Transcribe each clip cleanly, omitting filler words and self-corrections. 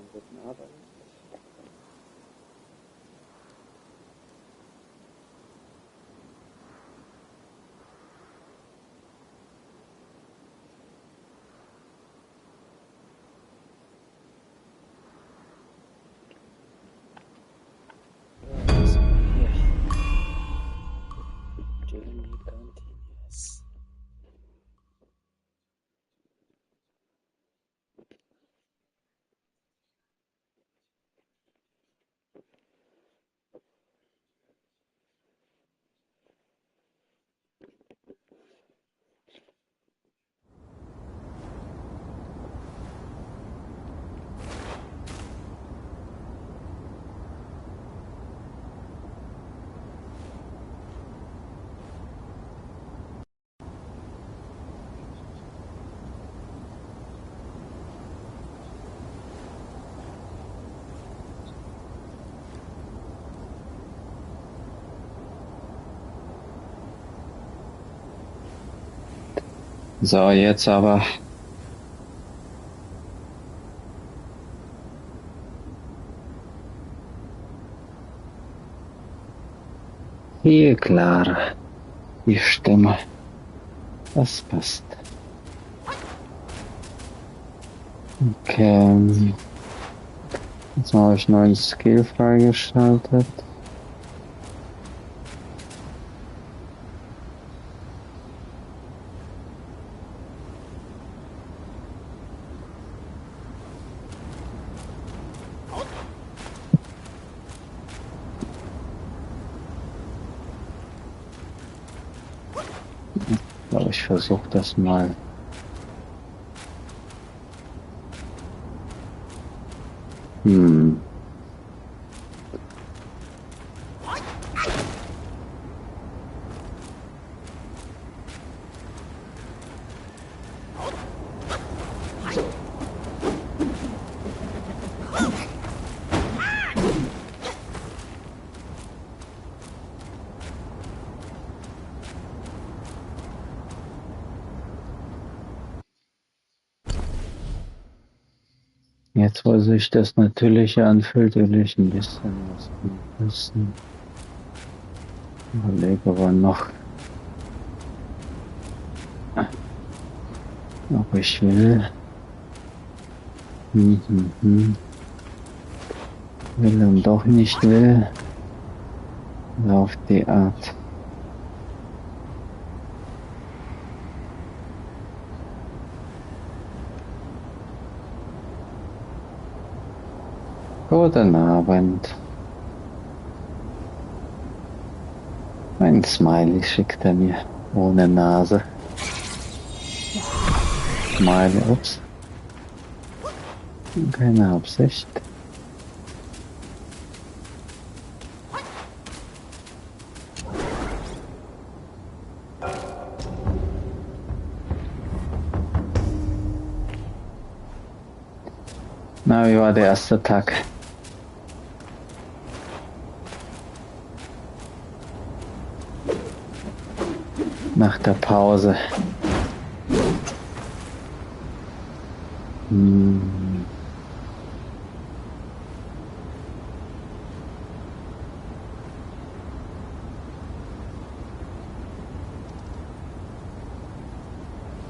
am guten Arbeiten. So, jetzt aber. Viel klarer. Die Stimme. Das passt. Okay. Jetzt habe ich neuen Skill freigeschaltet. Ich versuche das mal. Jetzt, wo sich das Natürliche anfühlt, will ich ein bisschen was wissen. Überlege aber noch, ob ich will. Will und doch nicht will. Auf die Art. Guten Abend. Ein Smiley schickt er mir, ohne Nase. Smiley, ups. Keine Absicht. Na, wie war der erste Tag? Nach der Pause.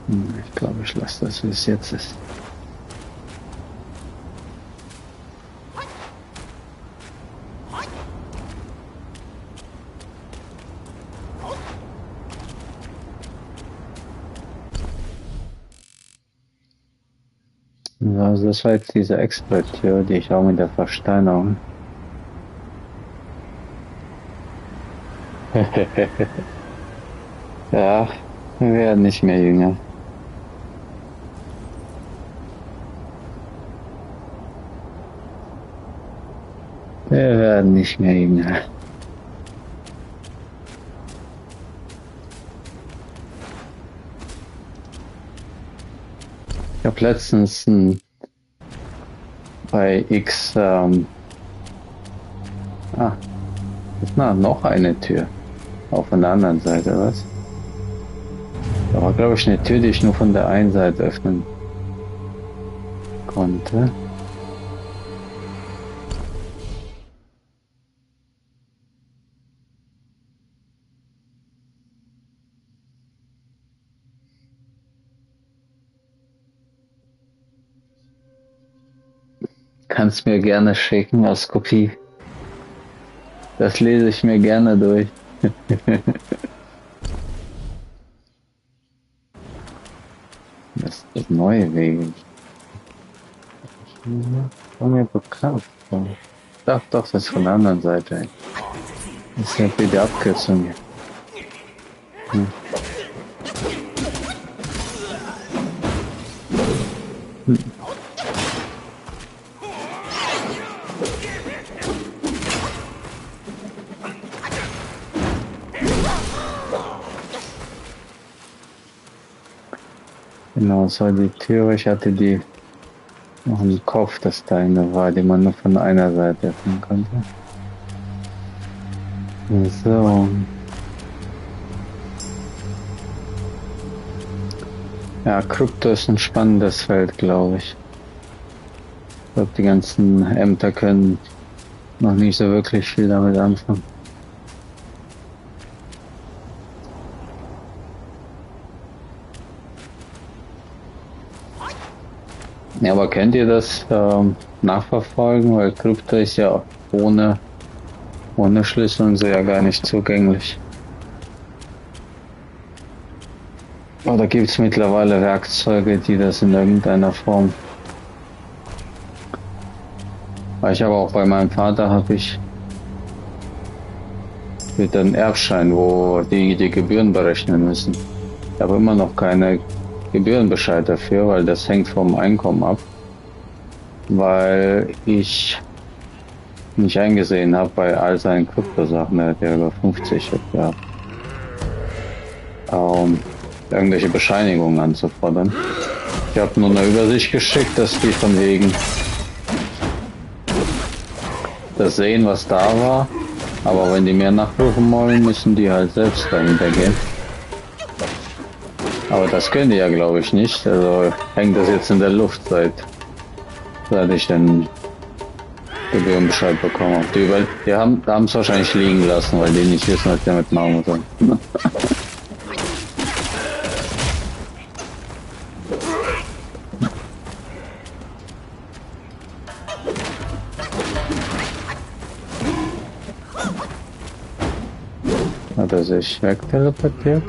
Ich glaube, ich lasse das, wie es jetzt ist. Also das war jetzt diese Extra-Tür, die ich auch mit der Versteinerung. Ja, wir werden nicht mehr jünger. Wir werden nicht mehr jünger. Ich habe letztens bei X ist noch eine Tür auf einer anderen Seite, was? Da war, glaube ich, eine Tür, die ich nur von der einen Seite öffnen konnte. Kannst mir gerne schicken als Kopie. Das lese ich mir gerne durch. Das ist neue Wege. War mir bekannt. Doch, das ist von der anderen Seite. Das ist ja für die Abkürzung hier. Hm. Genau, es war die Tür. Ich hatte die noch im Kopf, dass da eine war, die man nur von einer Seite öffnen konnte. So. Ja, Krypto ist ein spannendes Feld, glaube ich. Ich glaube, die ganzen Ämter können noch nicht so wirklich viel damit anfangen. Ja, aber könnt ihr das nachverfolgen? Weil Krypto ist ja ohne Schlüssel und so ja gar nicht zugänglich. Oder gibt es mittlerweile Werkzeuge, die das in irgendeiner Form... Weil ich habe auch bei meinem Vater habe ich mit einem Erbschein, wo die Gebühren berechnen müssen. Ich habe immer noch keine Gebührenbescheid dafür, weil das hängt vom Einkommen ab. Weil ich nicht eingesehen habe bei all seinen Kryptosachen, der hat ja über 50 gehabt, irgendwelche Bescheinigungen anzufordern. Ich habe nur eine Übersicht geschickt, dass die von wegen das sehen, was da war, aber wenn die mehr nachprüfen wollen, müssen die halt selbst dahinter gehen. Aber das können die ja, glaube ich, nicht. Also hängt das jetzt in der Luft, seit ich den Gebührenbescheid bekommen habe. Die haben es wahrscheinlich liegen lassen, weil die nicht wissen, was die damit machen sollen. Hat er sich wegteleportiert?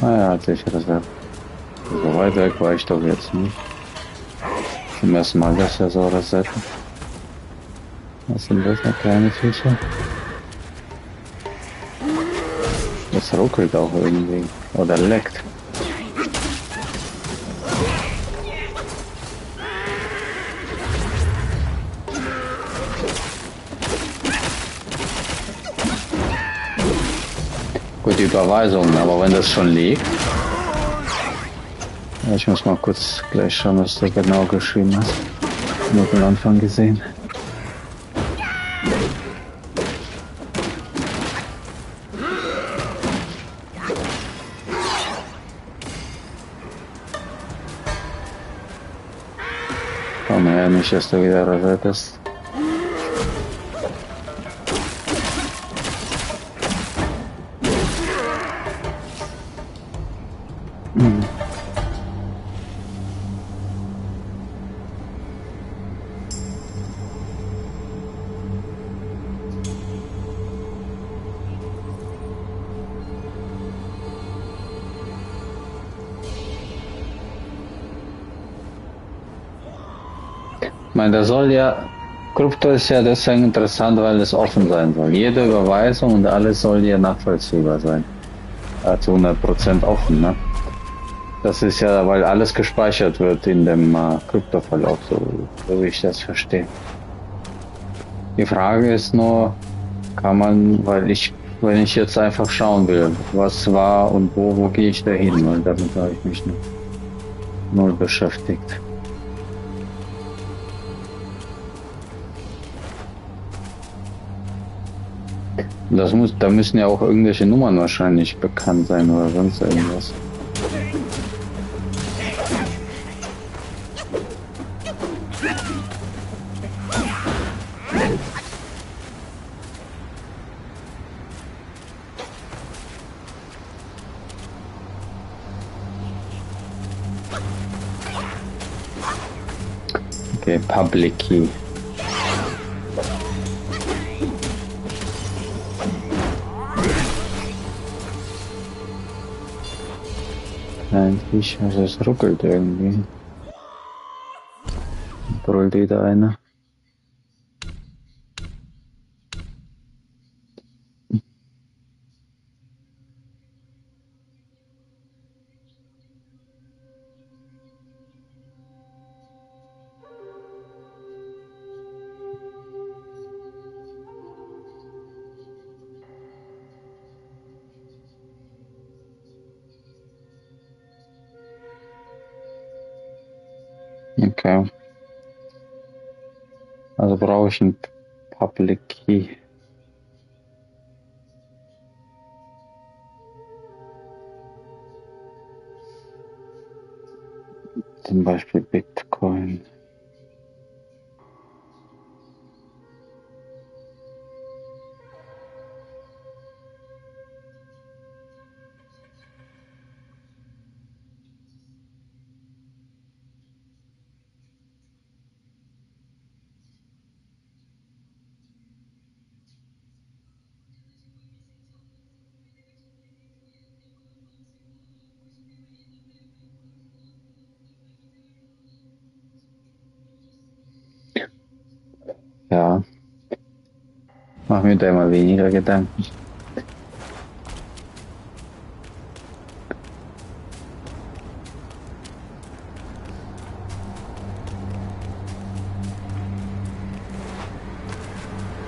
Ah ja, hat sich reserviert. So weit weg war ich doch jetzt nicht. Zum ersten Mal, dass er so resetten. Was sind das für kleine Viecher? Das ruckelt auch irgendwie. Oder leckt. Gut, die Überweisung, aber wenn das schon liegt. Ja, ich muss mal kurz gleich schauen, was der genau geschrieben hat. Nur am Anfang gesehen. Komm her, nicht, dass du wieder resettest. Ich meine, da soll ja, Krypto ist ja deswegen interessant, weil es offen sein soll. Jede Überweisung und alles soll ja nachvollziehbar sein. Zu 100% offen, ne? Das ist ja, weil alles gespeichert wird in dem Kryptoverlauf, so wie ich das verstehe. Die Frage ist nur, kann man, wenn ich jetzt einfach schauen will, was war und wo gehe ich da hin, weil damit habe ich mich noch null beschäftigt. Da müssen ja auch irgendwelche Nummern wahrscheinlich bekannt sein oder sonst irgendwas. Okay, Okay, Public Key. Eigentlich, also es ruckelt irgendwie. Brüllt wieder einer. Okay. Also brauche ich einen Public Key. Zum Beispiel Bitcoin. Ja, mach mir da immer weniger Gedanken.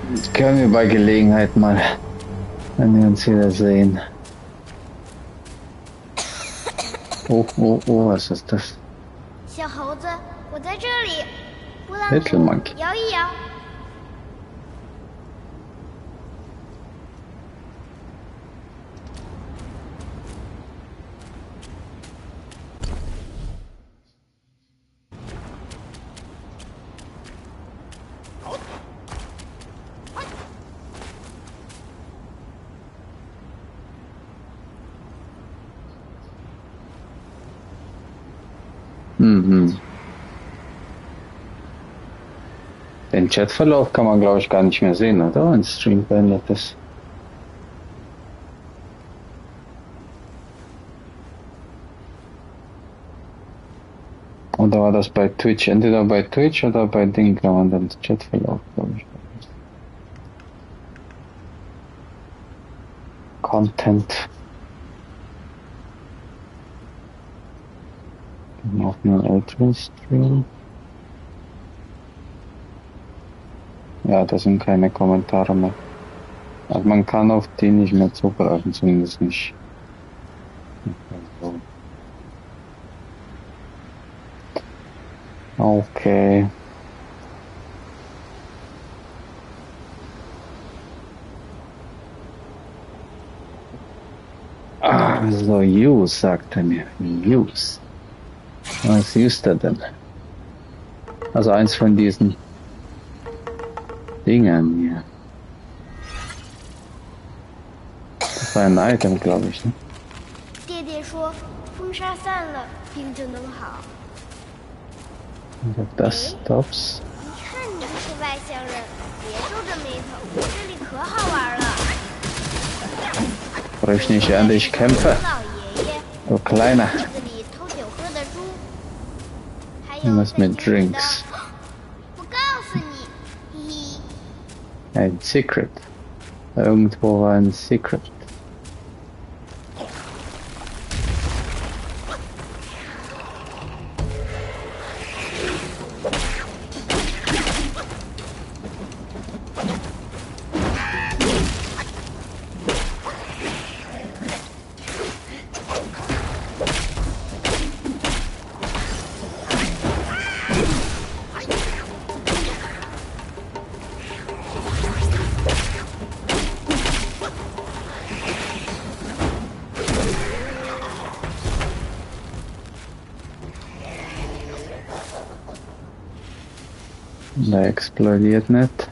Das können wir bei Gelegenheit mal, wenn wir uns wieder sehen. Oh, oh, oh, was ist das? 小猴子，我在这里。波浪 Little 图 monkey. 摇一摇。Mhm. Den Chatverlauf kann man, glaube ich, gar nicht mehr sehen, oder? Wenn Stream beendet ist. Oder war das bei Twitch? Entweder bei Twitch oder bei Ding kann man den Chatverlauf, glaube ich. Content. Auf einem älteren Stream. Ja, da sind keine Kommentare mehr. Also man kann auf die nicht mehr zugreifen, zumindest nicht. Okay. Ah, so use, sagt er mir. Use. Was used er denn? Also eins von diesen Dingern hier. Das war ein Item, glaube ich, ne? 爹爹说，风沙散了，病就能好。 Also das stops. 一看你就是外乡人，别皱着眉头，这里可好玩了。 Brich nicht an dich kämpfe, 老爷爷， du Kleiner. 屋子里偷酒喝的猪，还有 Irgendwas 在 mit 井里的 Drinks. 我告诉你，嘿嘿。 Ein Secret. Irgendwo war ein Secret. Der explodiert nicht.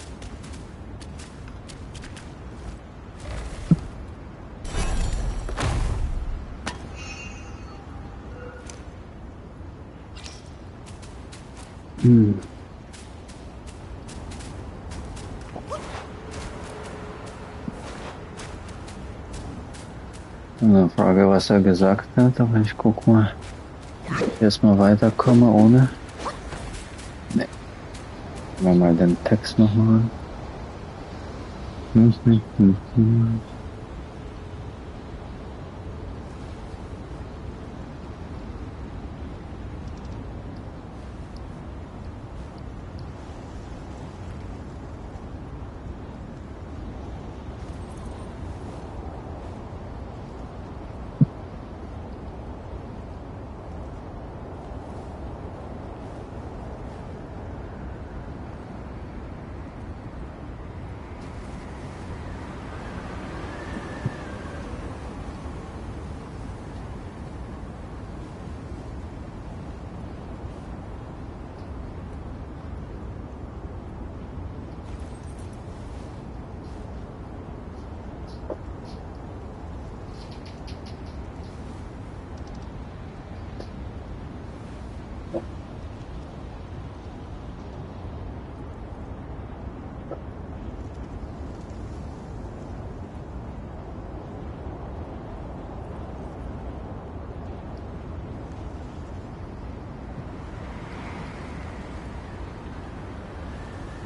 Eine Frage, was er gesagt hat, aber ich guck mal. Erstmal weiterkomme ohne. Ne. Machen wir mal den Text nochmal an.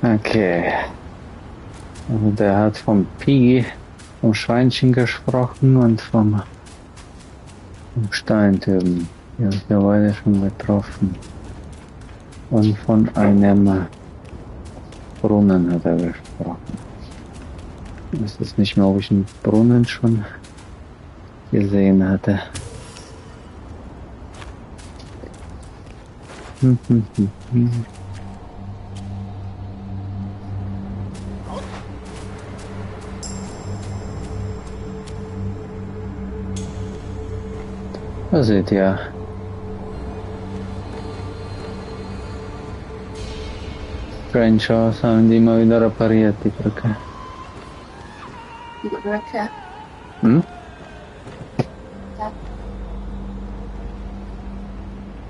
Okay. Also der hat vom Piggy, vom Schweinchen gesprochen und vom Steintürmen. Die habe ich ja beide schon getroffen. Und von einem Brunnen hat er gesprochen. Ich weiß jetzt nicht mehr, ob ich einen Brunnen schon gesehen hatte. Da seht ihr. Strange House haben die mal wieder repariert, die Brücke. Die Brücke. Hm?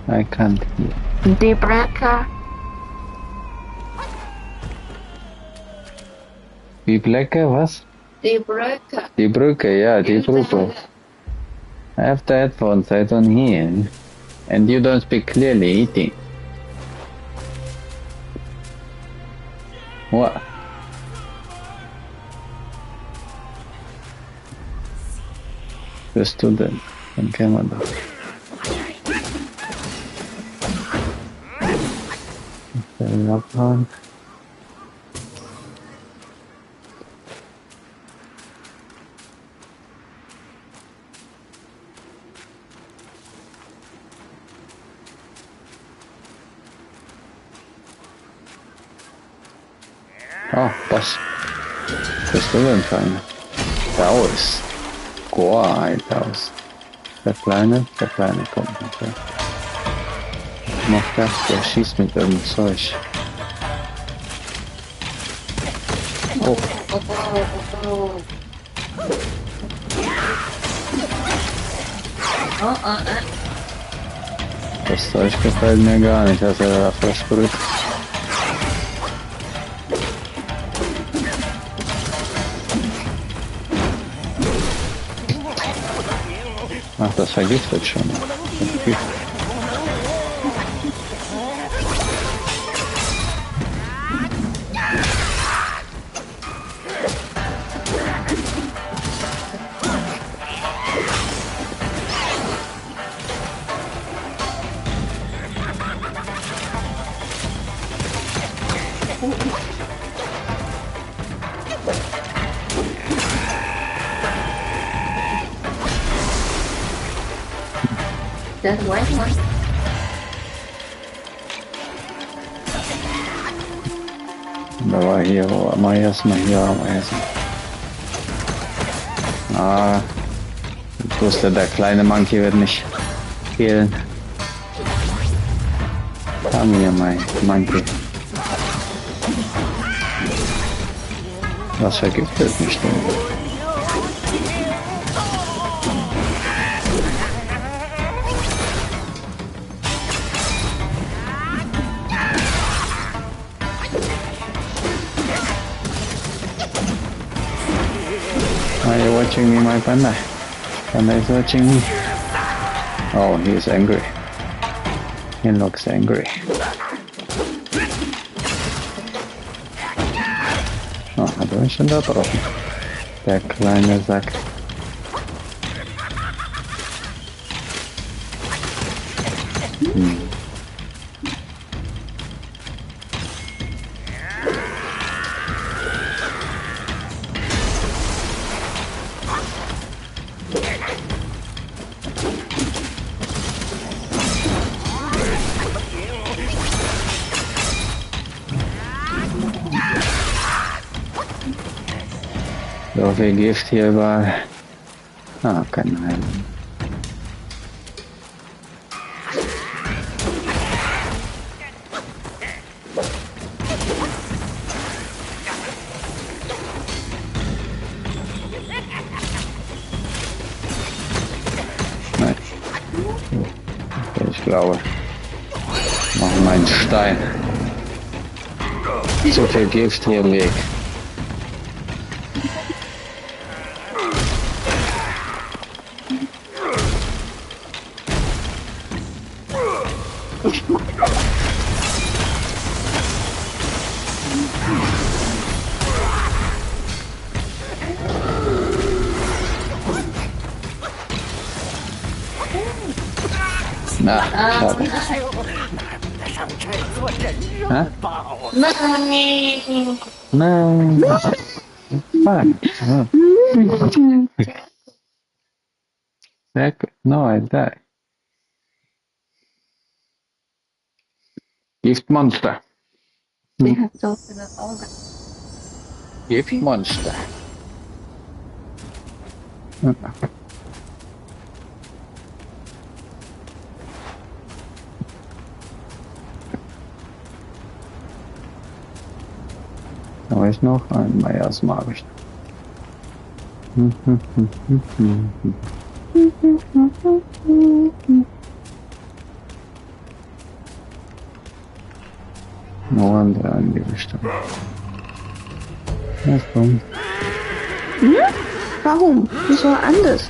I can't hear. Die Brücke. Die Blecke, was? Die Brücke. Die Brücke, ja, die Brücke. I have the headphones, I don't hear. And you don't speak clearly, eating. What? Bist du denn? Dann kennen wir doch. Den abhauen. Oh, was? Bist du denn für eine? Daus. Goa, ein Daus. Der Kleine kommt nicht. Ja. Macht das, der schießt mit irgendeinem Zeug. Oh. Das Zeug gefällt mir gar nicht, was er da versprüht. Ach, das vergiftet schon. Das weiß man. Da war hier, wo mal erstmal hier am Essen. Ah, ich wusste, der kleine Monkey wird mich killen. Komm hier, mein Monkey. Was vergiftet mich denn? Are you watching me, my panda? Can they searching me? Oh, he is angry. He looks angry. Oh, hat er mich schon da getroffen? Der kleine Sack. So viel Gift hier überall. Ah, kein Heil. Nein. Okay, ich glaube. Machen wir einen Stein. So viel Gift hier im Weg. Na, schade. Hä? Nein. Nein. Nein. Sehr gut. No, I die. Giftmonster. Sie hat so viele Augen. Giftmonster. Habe ich noch? Ein Miasma habe ich noch. Nur andere in die Richtung. Ja, komm. Warum? Wieso anders?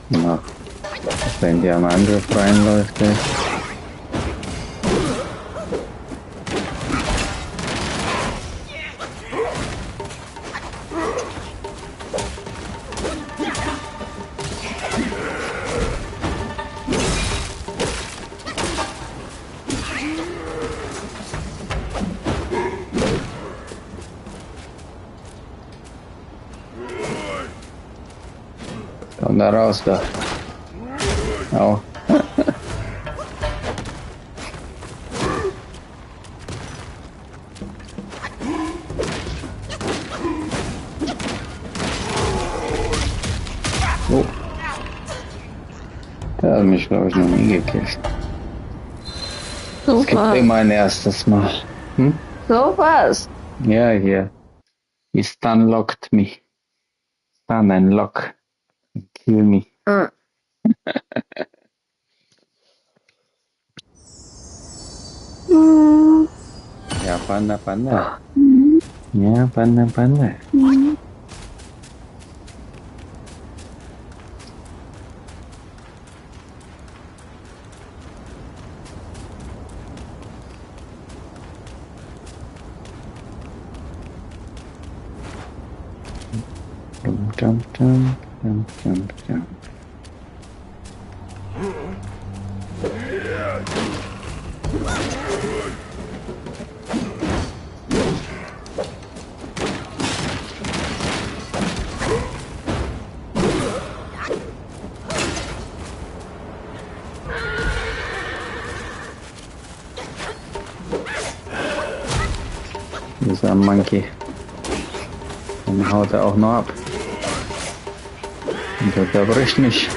Na, wenn der am Angriff reinläuft, ey. Komm da raus, da. Au. Oh. Der hat mich, glaube ich, noch nie gekillt. So Es gibt was. immer ein erstes Mal. Hm? So was. Ja, hier. He stunlocked me. Stun and lock. Kill me. Ah. Ja, Panda, Panda. Ja, Panda, Panda. Jump, jump, jump, jump, jump. Dieser Monkey. Dann haut er auch noch ab. Und der zerbricht mich.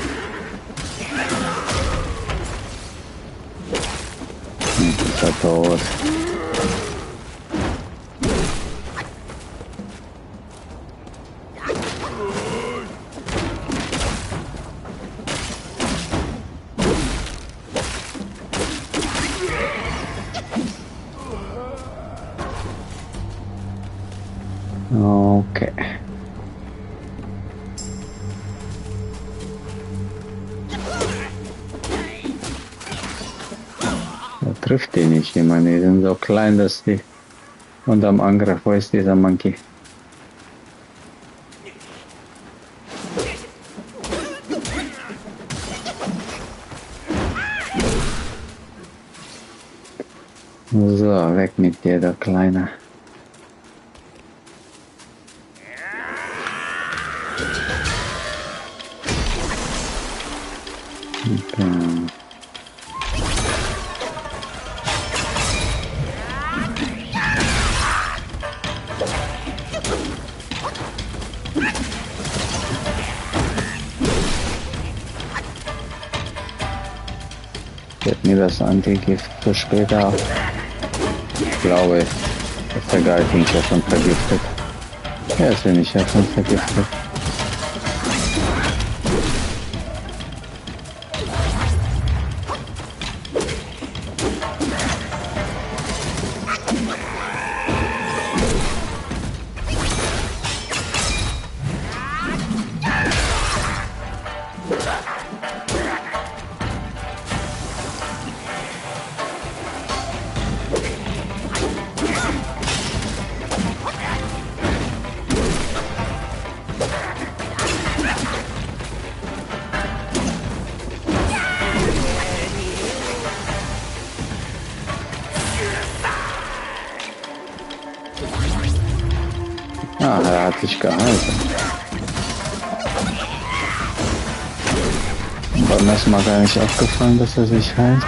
Und ist er tot. Okay. trifft die nicht. Ich meine, die sind so klein, dass die unterm Angriff, wo ist dieser Monkey? So, weg mit dir, der Kleine. Okay. Ich hätte mir das Antigift für später, glaube ich, ist der Geist ja schon vergiftet. Er ist ja nicht ja schon vergiftet. Ah, er hat sich gehalten. Beim ersten Mal gar nicht aufgefallen, dass er sich heilt.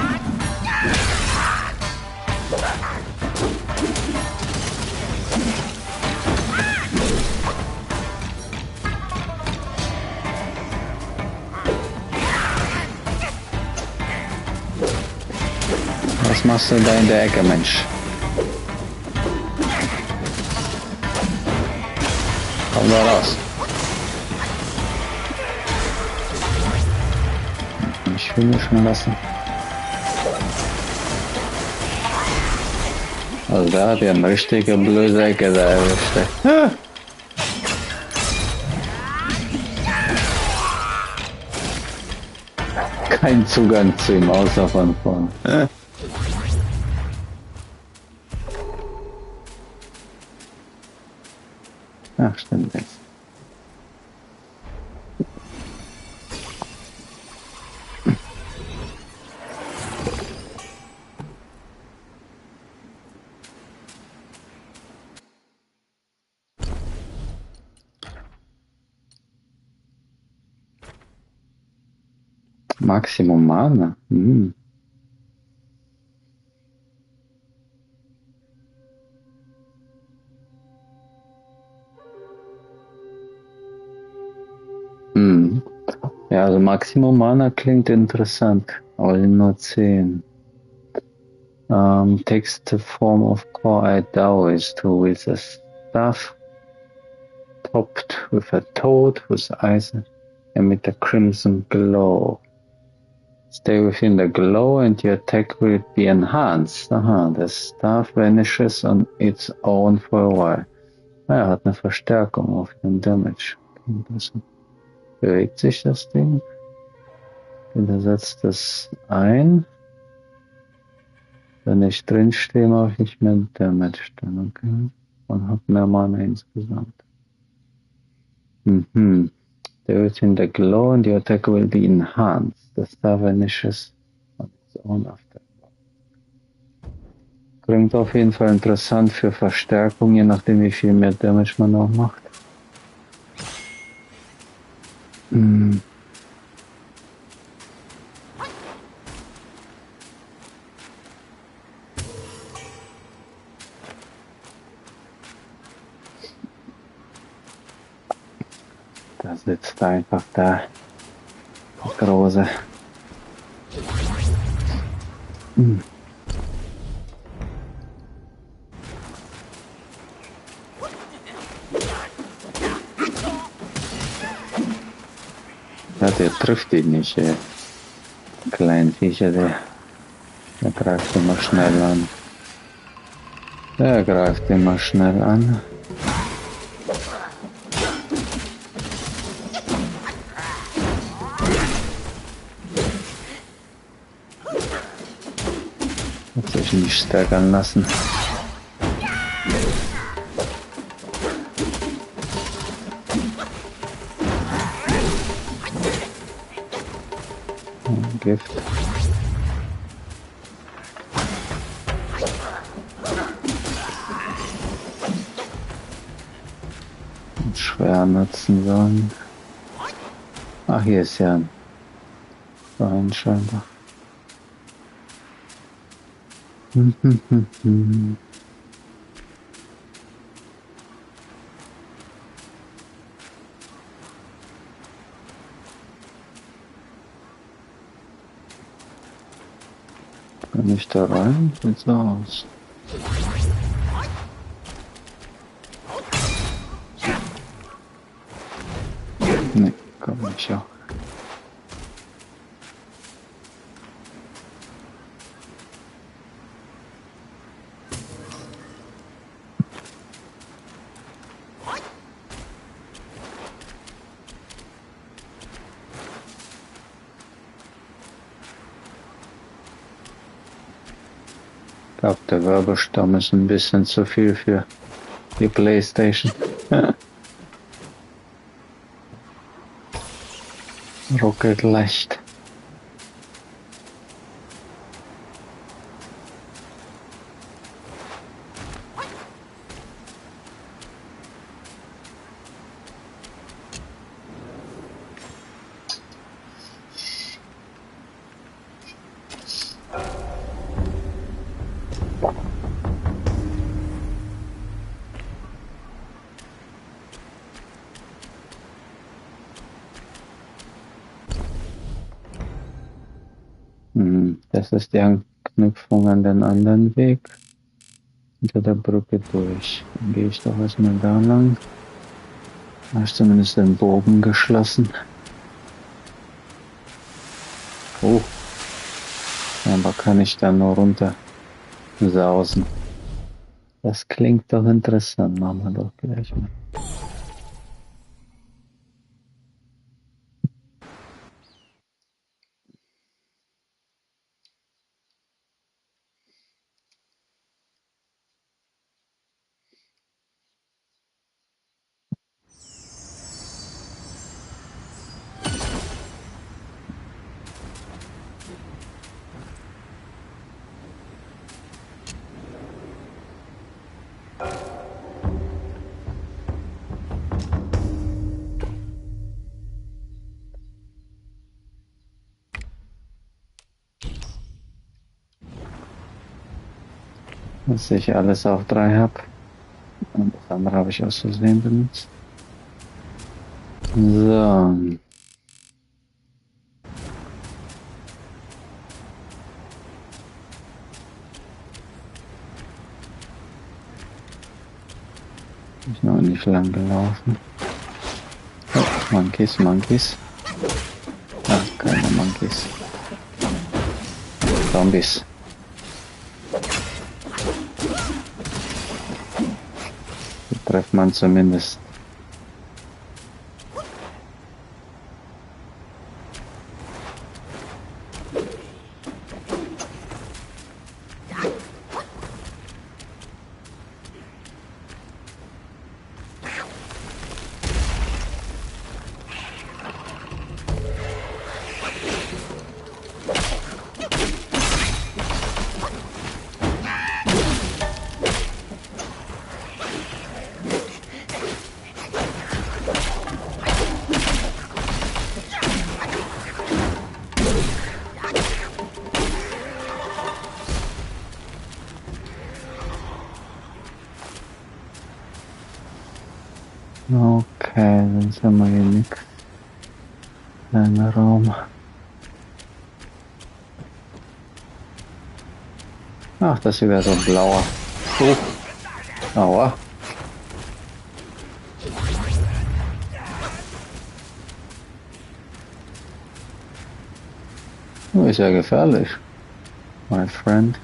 Was machst du da in der Ecke, Mensch? Komm da raus. Ich will mich schon lassen. Also der hat ja eine richtige blöde Ecke da erwischt. Kein Zugang zu ihm, außer von vorne. Ach, stimmt jetzt. Maximum Mana. Hm. Hm. Ja, also Maximum Mana klingt interessant, aber sind nur 10. Takes the form of core Taoist who with a staff topped with a toad whose eyes emit a crimson glow. Stay within the glow and your attack will be enhanced. Aha, the staff vanishes on its own for a while. Er hat eine Verstärkung auf den Damage. Bewegt sich das Ding? Er setzt das ein. Wenn ich drin stehe, mache ich nicht mehr Damage dann, okay? Und habe mehr Mana insgesamt. Mhm. There is in the glow and the attack will be enhanced. The star vanishes on its own after. Klingt auf jeden Fall interessant für Verstärkung, je nachdem wie viel mehr Damage man auch macht. Mhm. Da sitzt einfach da das Große. Ja, der trifft ihn nicht, ey. Kleinen Viecher, der greift immer schnell an. Der greift immer schnell an. nicht stärkern lassen. Gift. Und schwer nutzen sollen. Ach, hier ist ja ein Verein scheinbar. Kann ich da rein? Sieht so aus. Ne, komm nicht auch. Ich glaube, der Wirbelstamm ist ein bisschen zu viel für die PlayStation. Ruckelt leicht. Das ist die Anknüpfung an den anderen Weg. Unter der Brücke durch. Dann gehe ich doch erstmal da lang. Da ist zumindest den Bogen geschlossen. Oh. Aber kann ich da nur runter sausen. Das klingt doch interessant. Machen wir doch gleich mal. Dass ich alles auf 3 habe. Und das andere habe ich aus Versehen benutzt. So. Ist noch nicht lang gelaufen. Oh, Monkeys, Monkeys. Ah, keine Monkeys. Zombies. Die trifft man zumindest. Okay, dann haben wir hier nichts. Kleiner Raum. Ach, das hier wäre so ein blauer. Oh. Aua. Oh, ist ja gefährlich. My friend.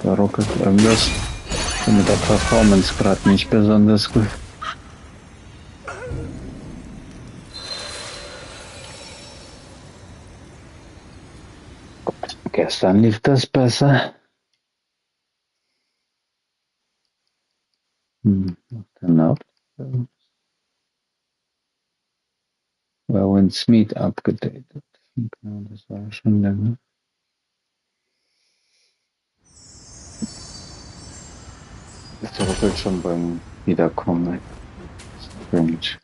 Da ruckelt irgendwas. Mit der Performance gerade nicht besonders gut. Gestern lief das besser. Genau. War Smith abgedatet. Genau, das war schon länger. Das ruckelt schon beim Wiederkommen. Strange.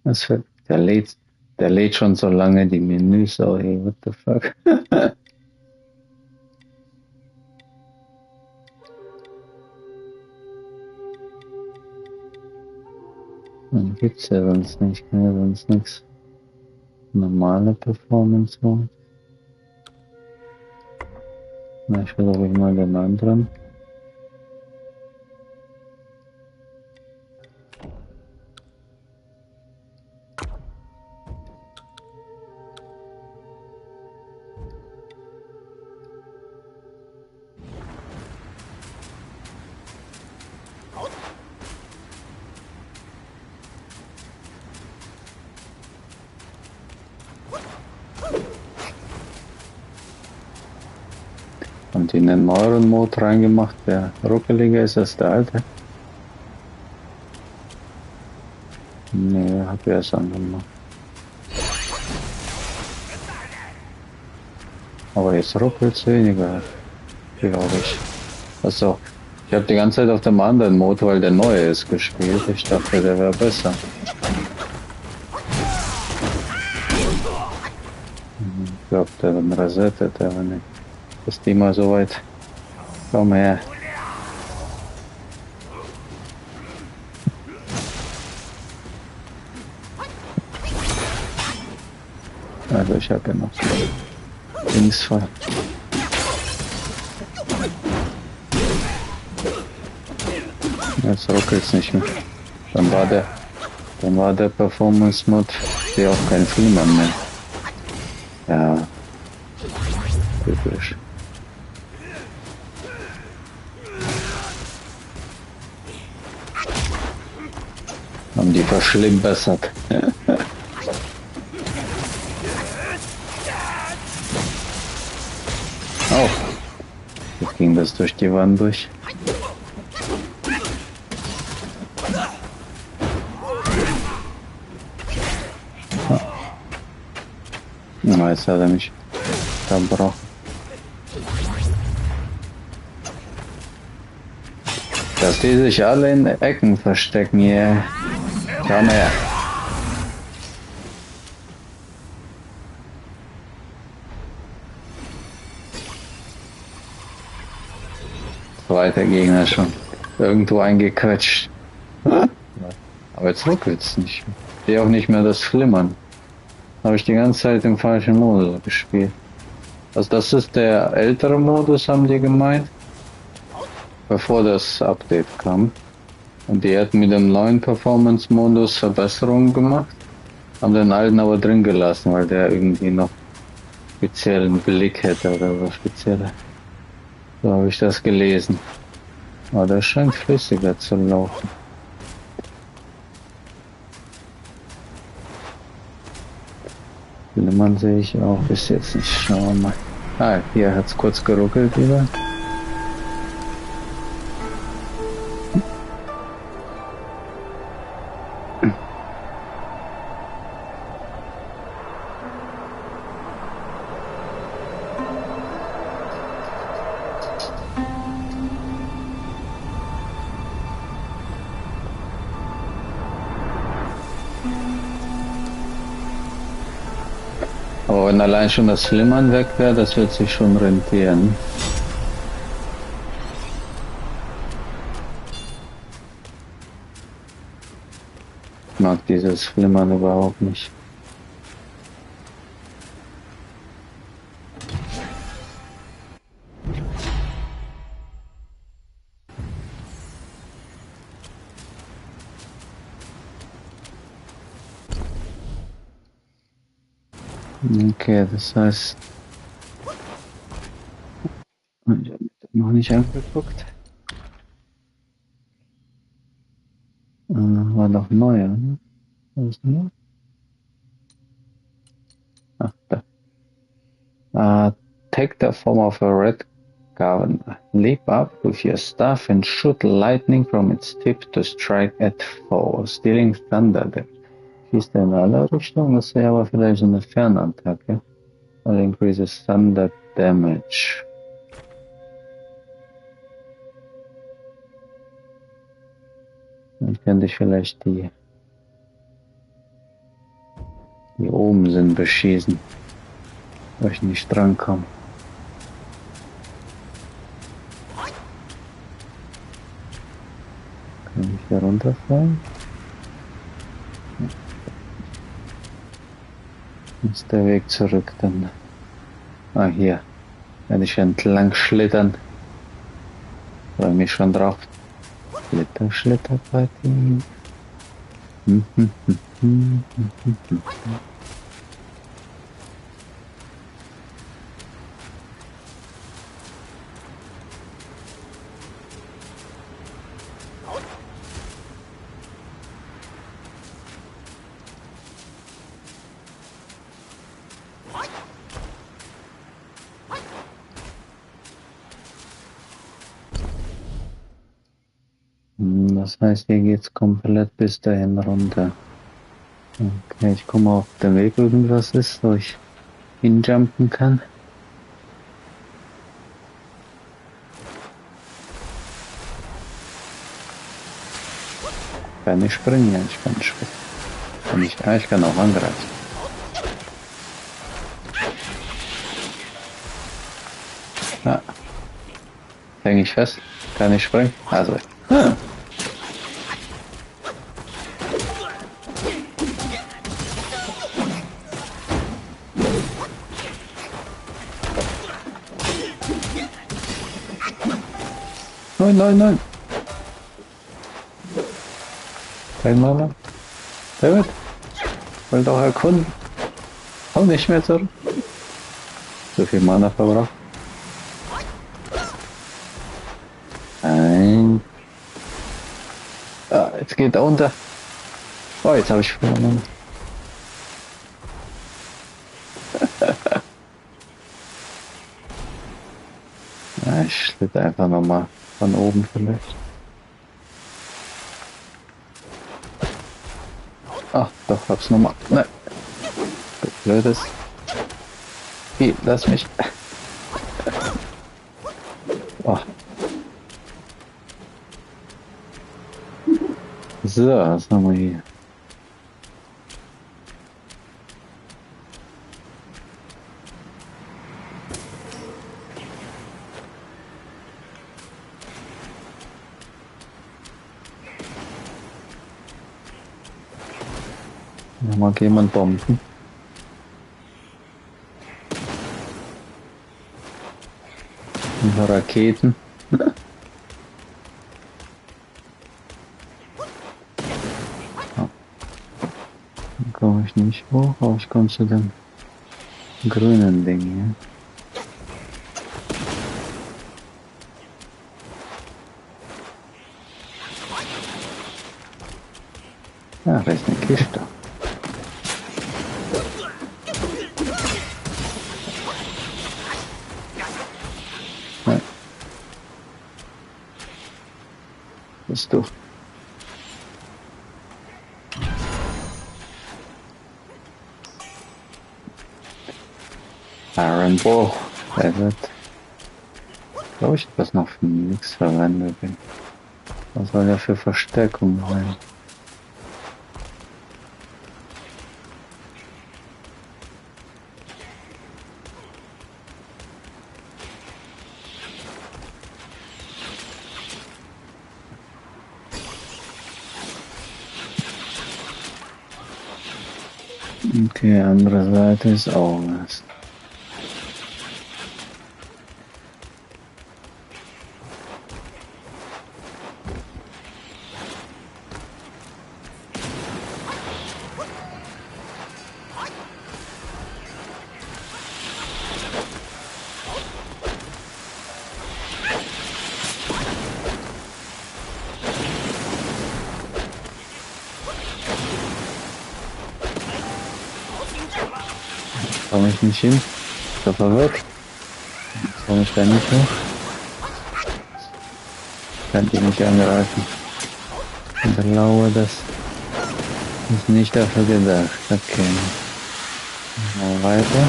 Das wird, der lädt schon so lange die Menüs, oh hey, what the fuck. Dann gibt's ja sonst nicht, kann ja sonst nichts. Normale Performance Mode. Na, ich versuche mal den anderen. Und in den neueren Mode reingemacht, der ruckeliger ist als der alte. Nee, hab ich erst angemacht. Aber jetzt ruckelt es weniger, glaube ich. Achso, ich habe die ganze Zeit auf dem anderen Mode, weil der neue ist, gespielt. Ich dachte, der wäre besser. Ich glaube, der wird resettet, aber nicht. Ist die mal so weit. Komm her. Also ich habe ja noch links voll. Jetzt ruckelt es nicht mehr. Dann war der Performance Mode hier auch kein Flimmern mehr. Ja. Typisch. Haben die verschlimmbessert. Oh. Jetzt ging das durch die Wand durch. Na, jetzt hat er mich verbrochen. Dass die sich alle in Ecken verstecken hier. Komm her. Zweiter Gegner schon. Irgendwo eingequetscht. Aber jetzt ruckelt es nicht. Ich sehe auch nicht mehr das Flimmern. Habe ich die ganze Zeit im falschen Modus gespielt. Also das ist der ältere Modus, haben die gemeint. Bevor das Update kam. Und die hatten mit dem neuen Performance-Modus Verbesserungen gemacht. Haben den alten aber drin gelassen, weil der irgendwie noch speziellen Blick hätte oder so spezielle. So habe ich das gelesen. Aber der scheint flüssiger zu laufen. Flimmern sehe ich auch bis jetzt nicht. Schauen wir mal. Ah, hier hat es kurz geruckelt wieder. Aber wenn allein schon das Flimmern weg wäre, das wird sich schon rentieren. Ich mag dieses Flimmern überhaupt nicht. Okay, das heißt, ich habe mir das noch nicht angeguckt. War noch neuer, ne? Was ist denn da? Ach, da. Take the form of a red governor. Leap up with your staff and shoot lightning from its tip to strike at foe. Stealing thunder. Schießt er in alle Richtungen? Das wäre aber vielleicht so eine Fernattacke. That increases thunder damage. Dann könnte ich vielleicht die oben sind, beschießen. Weil ich nicht drankomme. Kann ich hier runterfallen? Ist der Weg zurück dann? Ah, hier. Werde ich entlang schlittern. Freue mich schon drauf. Schlitter, Schlitterparty. Das heißt, hier geht's komplett bis dahin runter. Okay, ich komme auf den Weg, irgendwas ist, wo ich hinjumpen kann. Kann ich springen? Ja, ich kann springen. Ich kann auch angreifen. Ah. Häng ich fest? Kann ich springen? Also. Nein, nein, nein. Kein Mana. David, will doch erkunden. Komm nicht mehr zurück. So viel Mana verbraucht. Nein. Ah, jetzt geht er unter. Oh, jetzt habe ich verloren. Ja, ich schlitte einfach nochmal von oben vielleicht. Ach, doch, hab's nochmal. Nein. Blödes. Hey, lass mich. Oh. So, was haben wir hier? Da mag jemand bomben. Und Raketen. Dann komme ich nicht hoch, aber ich komme zu dem grünen Ding hier. Ja, da ist eine Kiste. Ja. Bist du? Iron Ball. Der wird, glaube ich, etwas noch für nichts verwendet. Was soll ja für Verstärkung sein? Okay, andere Seite ist auch was. Komme ich nicht hin? So verwirrt. Komme ich da nicht hoch? Kann die nicht angreifen. Ich glaube, das ist nicht dafür gedacht. Okay. Mal weiter.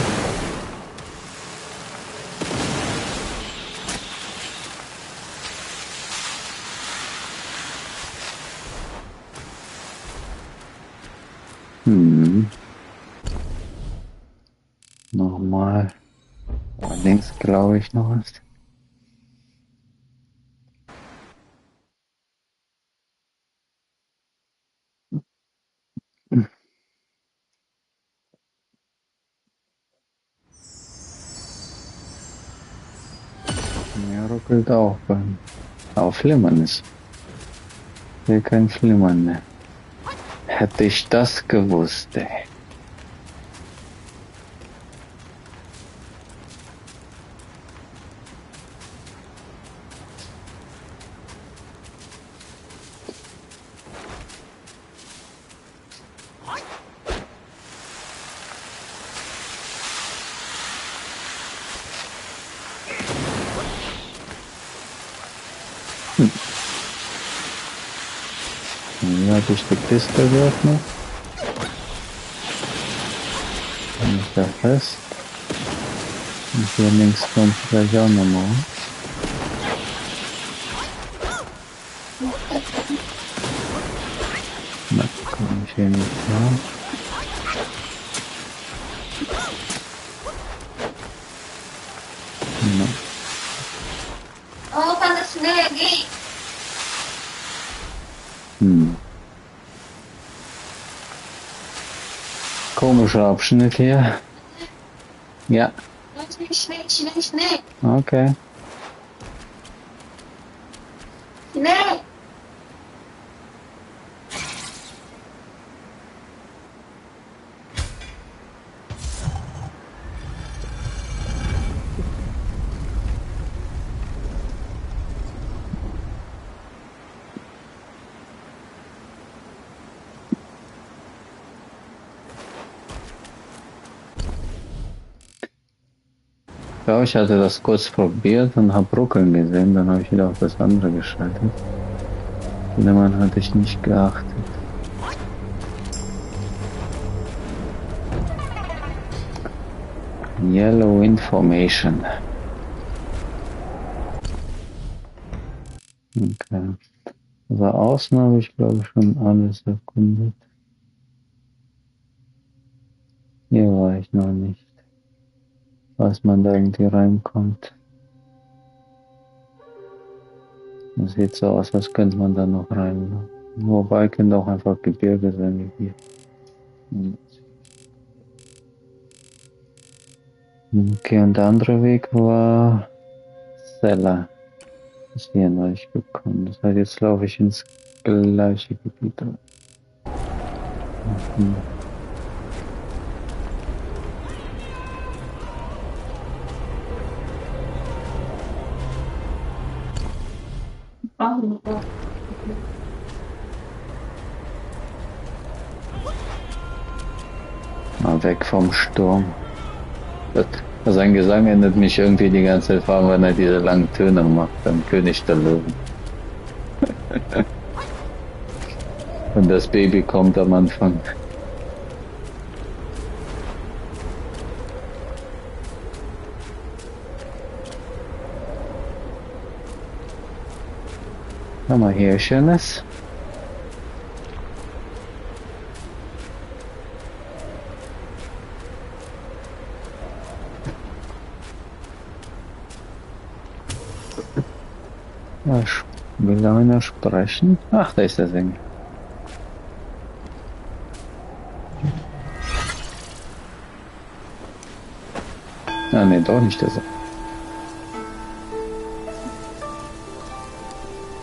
Nochmal. Links glaube ich noch was. Ja, ruckelt auch beim Flimmern ist. Hier kein Flimmern mehr. Hätte ich das gewusst, ey. Hier hatte ich die Kiste geöffnet. Bin ich da fest. Und hier links kommt gleich auch nochmal. Na, komm ich hier nicht klar. Na. Oh, kann das schnell gehen? Komischer Abschnitt hier. Ja. Schnell, schnell, schnell. Okay. Schnell. Ja, ich hatte das kurz probiert und habe Ruckeln gesehen, dann habe ich wieder auf das andere geschaltet. Daran hatte ich nicht geachtet. Yellow Information. Okay. Also außen habe ich glaube ich schon alles erkundet. Hier war ich noch nicht. Was man da irgendwie reinkommt. Das sieht so aus, als könnte man da noch rein. Wobei könnte auch einfach Gebirge sein wie hier. Okay, und der andere Weg war Seller. Ist hier neu gekommen. Das heißt, jetzt laufe ich ins gleiche Gebiet. Mhm. Mal weg vom Sturm. Sein Gesang erinnert mich irgendwie die ganze Zeit vor, wenn er diese langen Töne macht, beim König der Löwen. Und das Baby kommt am Anfang. Haben wir hier Schönes? Ja, will da einer sprechen? Ach, da ist der Sänger. Ah, ne, doch nicht der Sänger.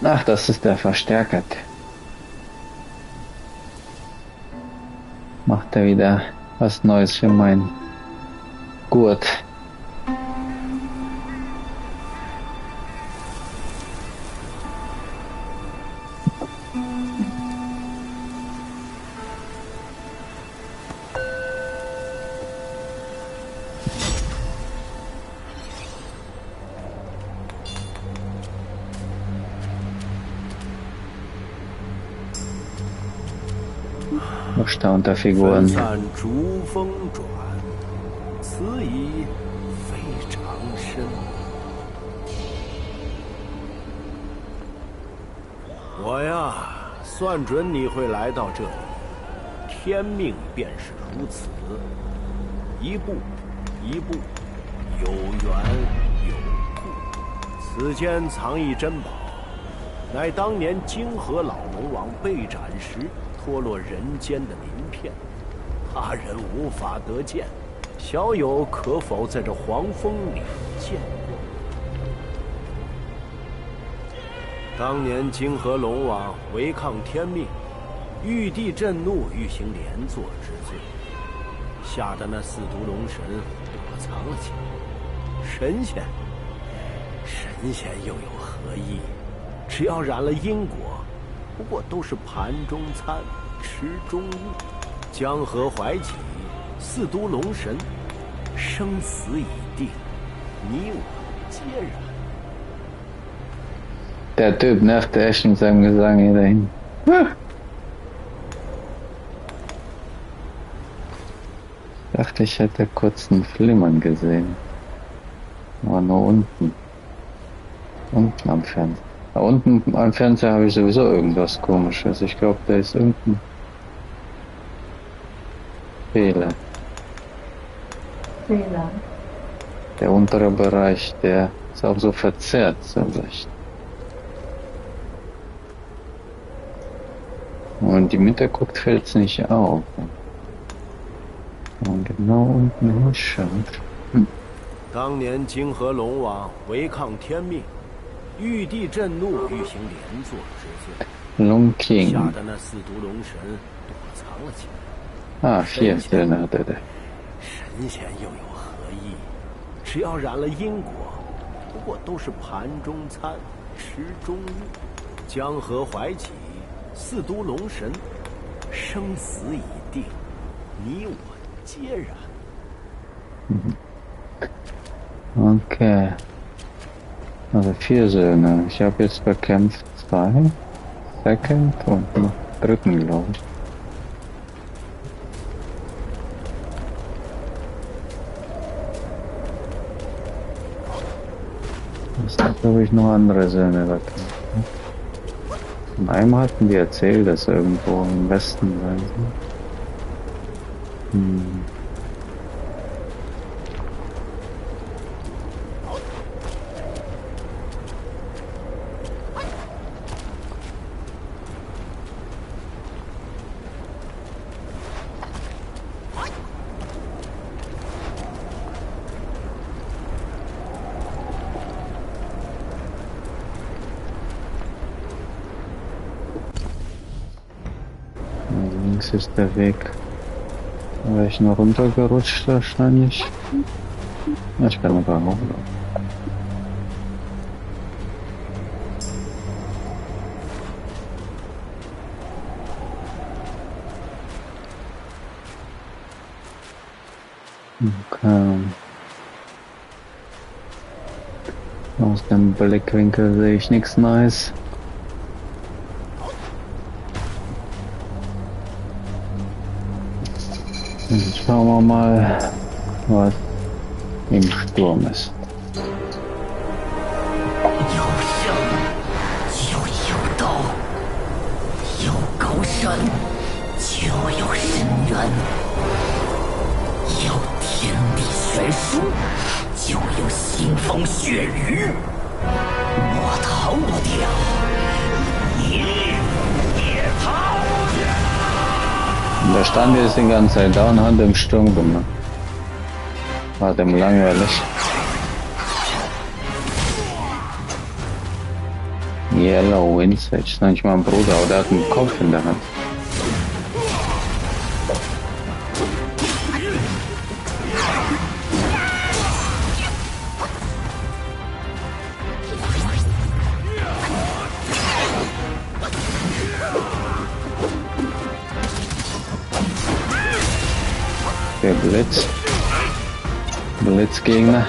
Ach, das ist der Verstärker. Macht er wieder was Neues für mein Gurt. Erstaunter 分 Figuren. 散逐风转，此已非常深。我呀，算准你会来到这里，天命便是如此，一步一步，有缘有故。此间藏一珍宝，乃当年泾河老龙王被斩时脱落人间的鳞片，他人无法得见。小友可否在这黄风里见过？当年泾河龙王违抗天命，玉帝震怒，欲行连坐之罪，吓得那四毒龙神躲藏了起来。神仙又有何意？只要染了因果，不过都是盘中餐，池中物。江河怀起，四毒龙神，生死已定，你我皆然。Der Typ nervt echt mit seinem Gesang hier dahin. Ich dachte, ich hätte kurz einen Flimmern gesehen. Aber nur unten. Unten am Fernseher. Da unten am Fernseher habe ich sowieso irgendwas Komisches. Ich glaube, da ist irgendein Fehler. Fehler. Der untere Bereich, der ist auch so verzerrt, so leicht. Und die Mitte guckt, fällt es nicht auf. Wenn man genau unten hinschaut. 当年泾河龙王违抗天命，玉帝震怒，欲行连坐之罪， Long King. 吓得那四毒龙神躲藏了起来。 Ah, 4 drin,对对。 神仙又有何意？只要染了因果，不过都是盘中餐，池中物。江河怀起，四毒龙神，生死已定，你我皆然。 Okay. Also 4 Söhne. Ich habe jetzt bekämpft 2. Second und noch dritten, glaube ich. Es sind, glaube ich, noch andere Söhne bekämpft. Von einem hatten die erzählt, dass er irgendwo im Westen sein soll. Links ist der Weg. Da wäre ich noch runtergerutscht wahrscheinlich. Ja, ich kann aber hochlaufen. Okay. Aus dem Blickwinkel sehe ich nichts Neues. Jetzt schauen wir mal, was im Sturm ist. 有生就有道，有高山就有深渊，有天地悬殊就有腥风血雨，我逃不掉，你也逃不掉。 Der stand jetzt die ganze Zeit da und hat im Sturm gemacht. War dem langweilig. Yellow Windsage, ist noch nicht mal ein Bruder, aber der hat einen Kopf in der Hand. Der Blitz. Blitzgegner.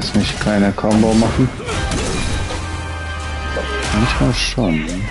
Lass mich keine Combo machen. Manchmal schon. Ne?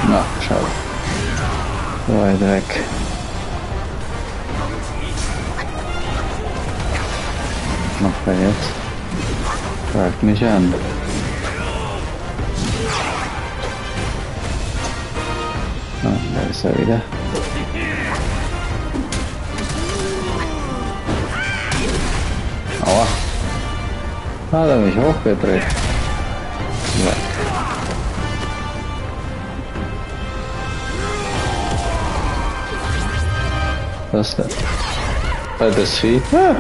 Na, schade. So weit weg. Was macht er jetzt? Greift mich an. Ah, da ist er wieder. Aua. Hat er mich hochgedreht. Ja. Was ist das? Das Vieh? Ah.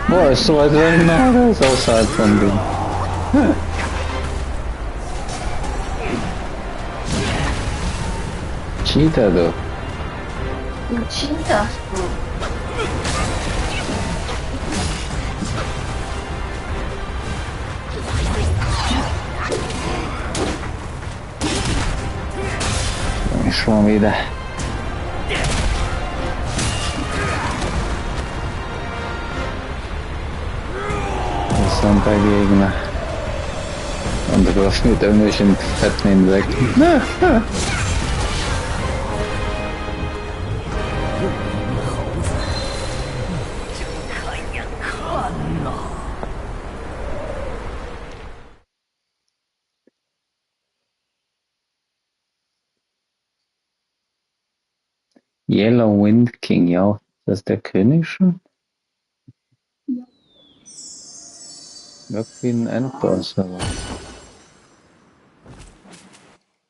Boah, ist so weit weg, na, der ist außerhalb von dem. Cheater, du.有轻的，Schon wieder. Interessanter Gegner. Und du wirst mit irgendwelchen fetten Insekten. Yellow Wind King, ja. Das ist der König schon? Wirkt wie ein Endboss, aber.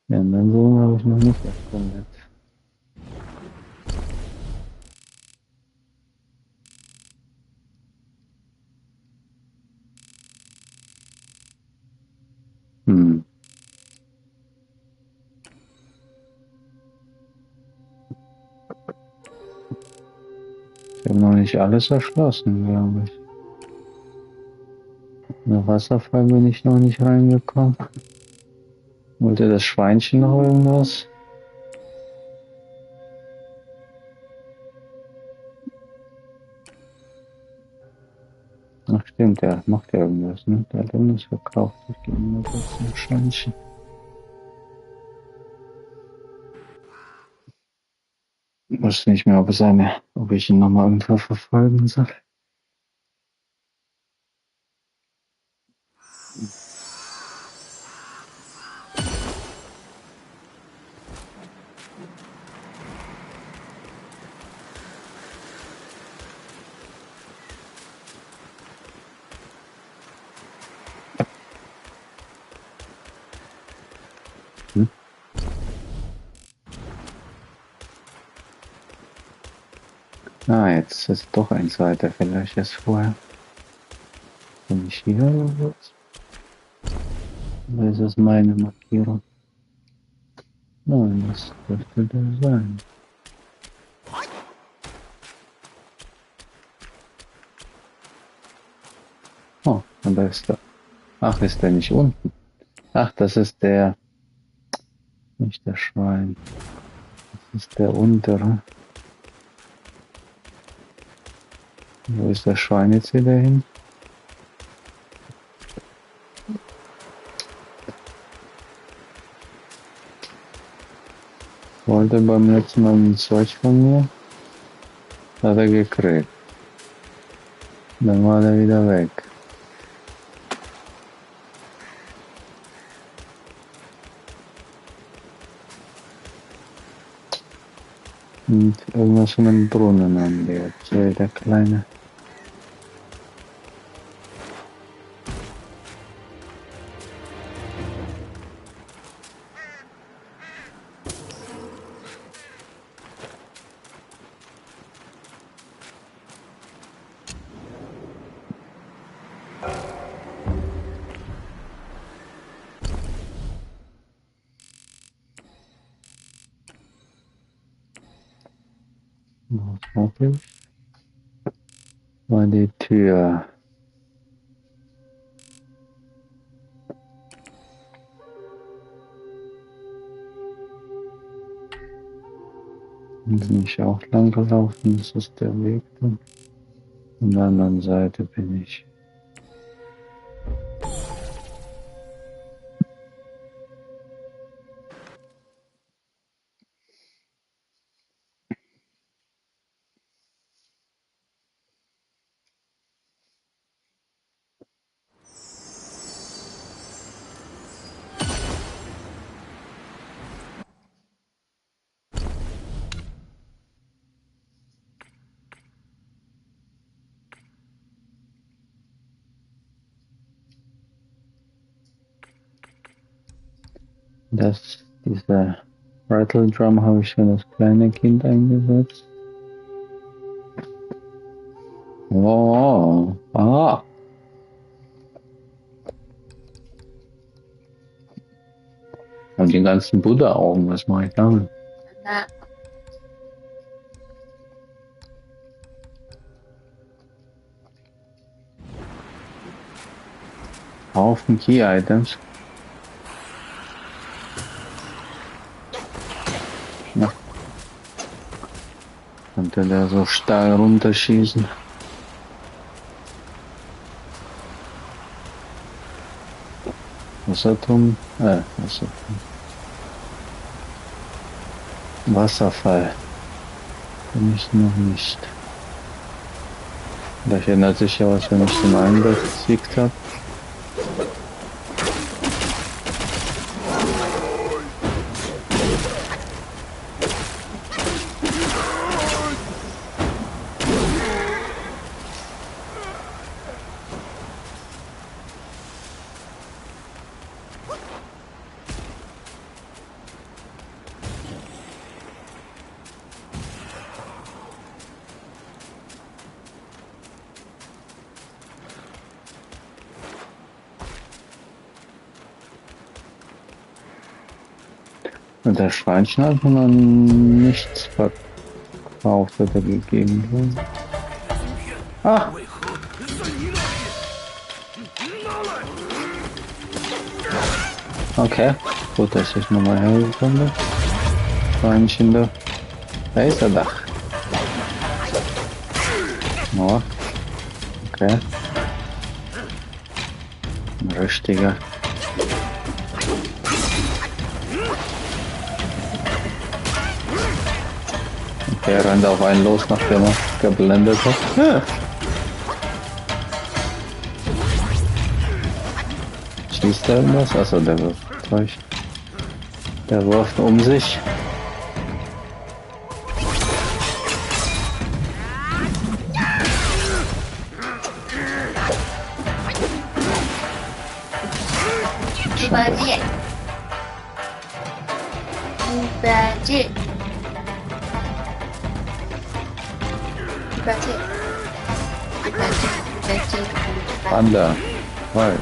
Ja, den Bogen habe ich noch nicht erkundet. Hm. Ich habe noch nicht alles erschlossen, glaube ich. In den Wasserfall bin ich noch nicht reingekommen. Wollte das Schweinchen noch irgendwas? Ach stimmt, der macht ja irgendwas, ne? Der hat irgendwas verkauft. Ich gehe mal kurz zum Schweinchen. Ich wusste nicht mehr, ob ich ihn nochmal irgendwo verfolgen soll. Ah, jetzt ist doch eins weiter, vielleicht erst vorher. Bin ich hier oder was? Oder ist das meine Markierung? Nein, das dürfte der sein. Oh, und da ist der. Ach, ist der nicht unten? Ach, das ist der. Nicht der Schwein. Das ist der untere. Wo ist das Schwein jetzt wieder hin? wollte beim letzten Mal ein Zeug von mir. Hat er gekriegt. Dann war er wieder weg. Und irgendwas von einem Brunnen haben wir erzählt, der Kleine. Okay. War die Tür. Bin ich auch lang gelaufen, das ist der Weg dann. An der anderen Seite bin ich. Diese Rattle Drum habe ich für das kleine Kind eingesetzt. Oh, ah. Und die ganzen Buddha-Augen, was mache ich damit? Na, Haufen Key-Items. Ja. Könnte der so steil runterschießen. Wasserturm? Wasserturm. Wasserfall. Bin ich noch nicht. Vielleicht ändert sich ja was, wenn ich den einen besiegt habe. Und der Schweinchen hat mir noch nichts verkauft oder gegeben. Ah! Okay, gut, dass ich nochmal hergekommen bin. Schweinchen da. Da ist er doch. Oh. Okay. Ein richtiger. Der rennt auf einen los, nachdem er geblendet hat. Ja. Schießt er irgendwas? Achso, der wirft Zeug. Der wirft um sich. übergeht. Übergeht. Übergeht. Panda. Weil.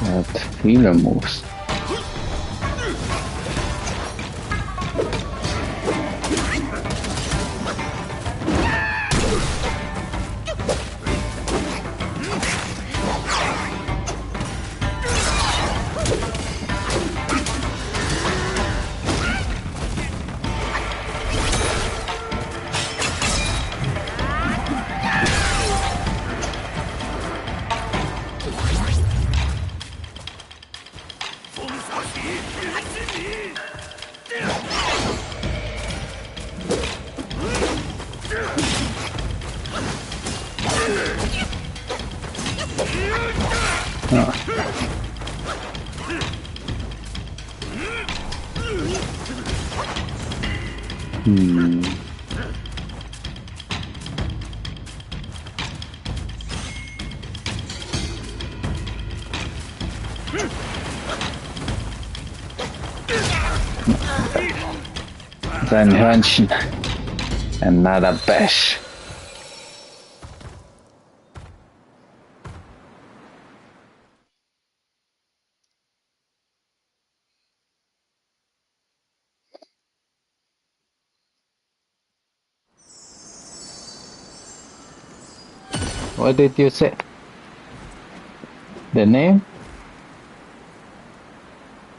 Er hat viele Moves. Ja. Hm. Sein Hörnchen. Another bash. What did you say? The name?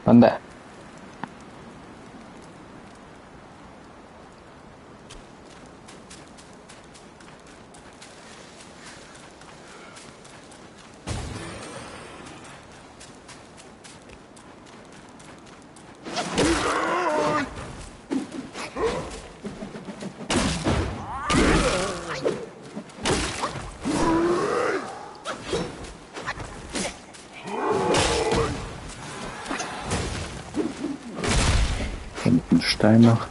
Panda. Und ein Stein noch.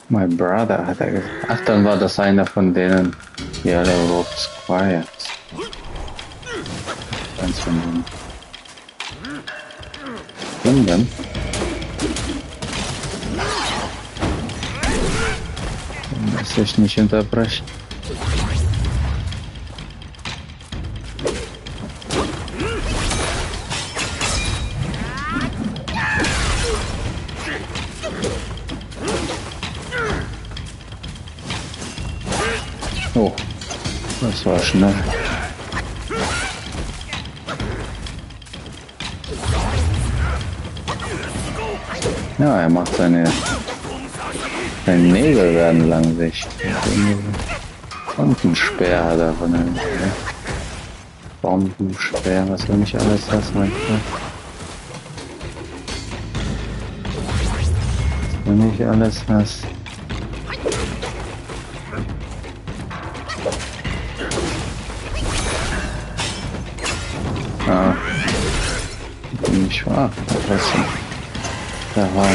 My brother hat er gesagt. Ach, dann war das einer von denen, die alle überhaupt Squires. Eins von denen. Finden? Lass ich nicht unterbrechen. Oh, das war schnell. Ja, er macht seine Nägel werden lang sich. Und ein Speer hat er von dem Bombenspeer, was du nicht alles hast, manchmal. Was du nicht alles hast. Ah, nicht wahr? Trotzdem. Da war.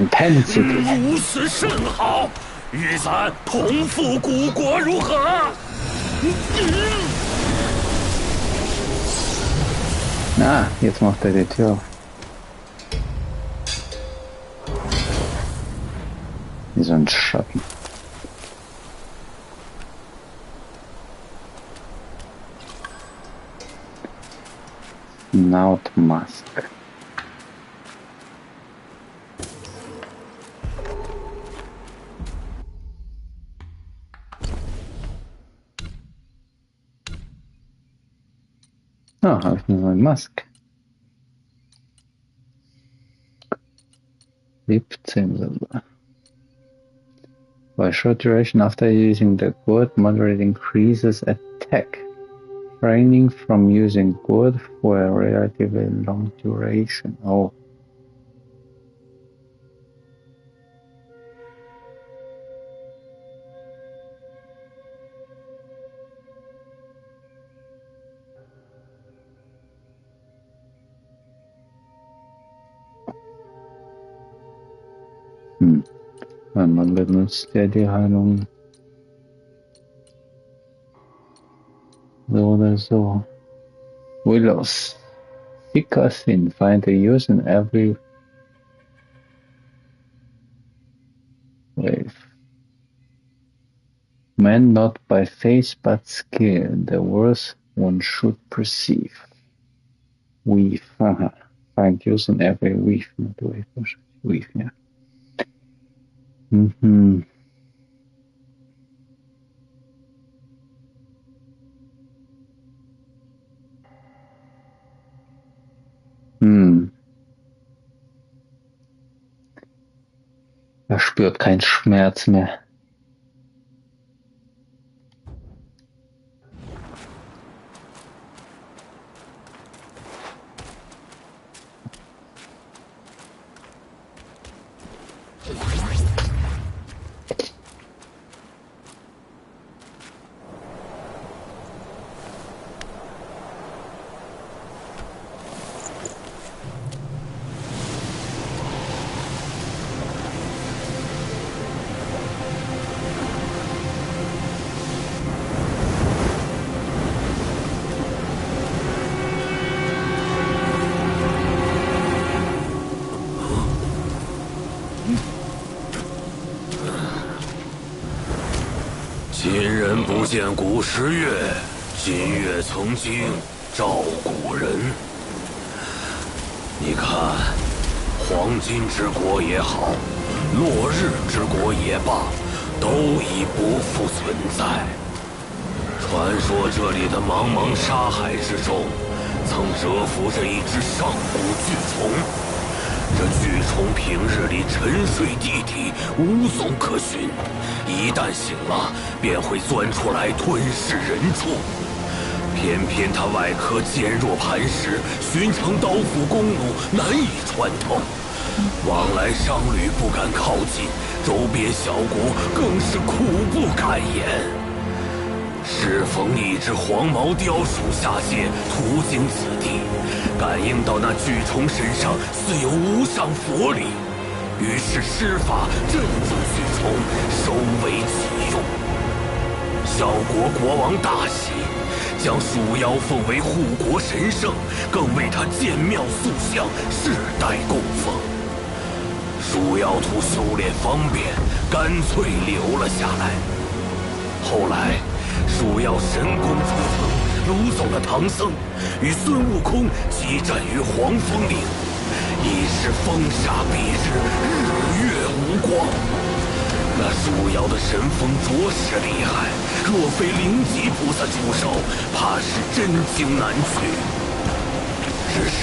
Intensity. 如此甚好，与咱同赴古国如何？ Na, jetzt macht er die Tür auf. Wie so ein Schatten. Naut Mask. Ah, habe ich eine neue Maske. 17 Silber. By short duration after using the gourd, moderate increases attack. Training from using gourd for a relatively long duration. Oh. Man benutzt ja die Heilung so oder so. Willows. Thicker thin. Find the use in every wave. Man not by face but skill. The worst one should perceive. Weave. Aha. Find use in every weave. Not wave. Weave, ja. Mhm. Er spürt keinen Schmerz mehr.今人不见古时月，今月曾经照古人。你看，黄金之国也好，落日之国也罢，都已不复存在。传说这里的茫茫沙海之中，曾蛰伏着一只上古巨虫。这巨虫平日里沉睡地底，无踪可寻，一旦醒了，便会钻出来吞噬人畜。偏偏它外壳坚若磐石，寻常刀斧弓弩难以穿透，往来商旅不敢靠近，周边小国更是苦不堪言。适逢一只黄毛雕鼠下界，途经此地，感应到那巨虫身上似有无上佛力，于是施法镇住巨虫，收为己用。小国国王大喜，将鼠妖奉为护国神圣，更为他建庙塑像，世代供奉。鼠妖图修炼方便，干脆留了下来。后来鼠妖神功出城，掳走了唐僧，与孙悟空激战于黄风岭，已是风沙蔽日，日月无光。那鼠妖的神风着实厉害，若非灵吉菩萨出手，怕是真经难取。只是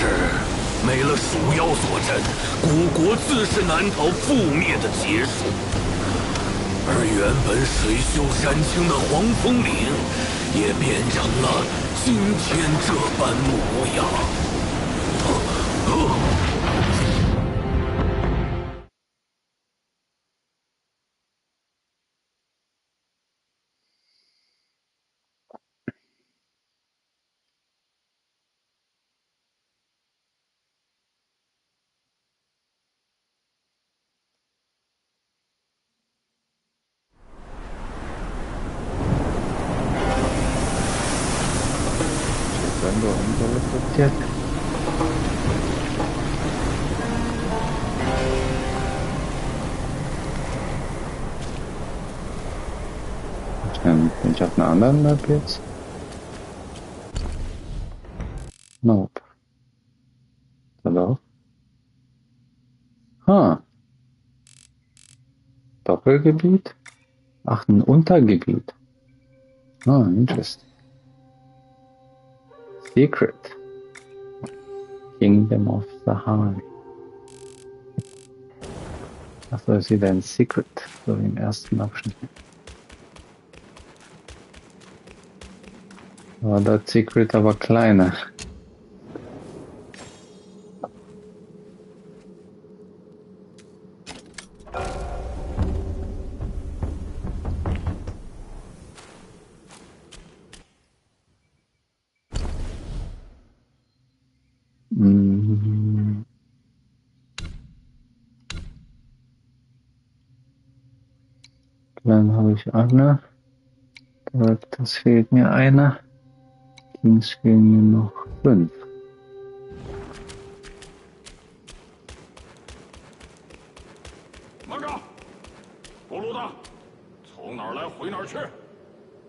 没了鼠妖坐镇，古国自是难逃覆灭的劫数。而原本水秀山清的黄风岭，也变成了今天这般模样。Bin ich auf einer anderen Map jetzt? Nope. Hallo? Doppelgebiet? Ach, ein Untergebiet. Interesting. Secret. Kingdom of Sahara. Achso, ist wieder ein Secret, so wie im ersten Abschnitt. War das Secret aber kleiner. Mhm. Dann habe ich eine. Das fehlt mir einer. Dings fehlen mir noch 5.慢着，过路的，从哪儿来回哪儿去，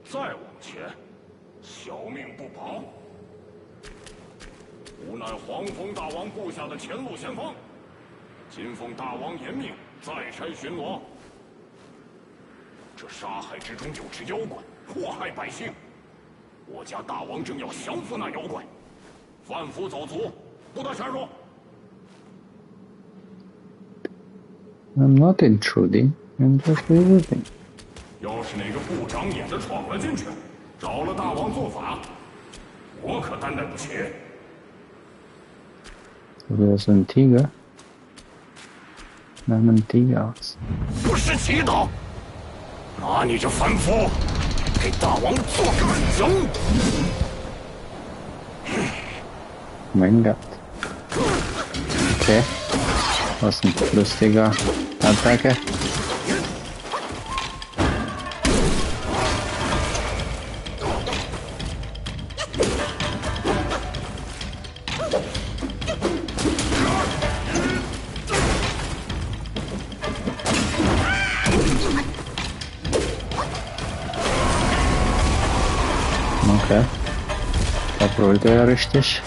再往前，小命不保。无奈黄蜂大王部下的前路先锋，金凤大王严命再山巡逻。这沙海之中有只妖怪，祸害百姓。我家大王正要降服那妖怪，贩夫走卒，不得潜入。 I'm not intruding, I'm just visiting. 要是哪个不长眼的闯了进去，找了大王做法，我可担待不起。 Wer ist ein Tiger? Nein, ein Tiger aus. 不识祈祷，拿你这凡夫给大王做个人。Mein Gott. Okay. Was ein lustiger Attacke. Okay. Da rollt er ja richtig.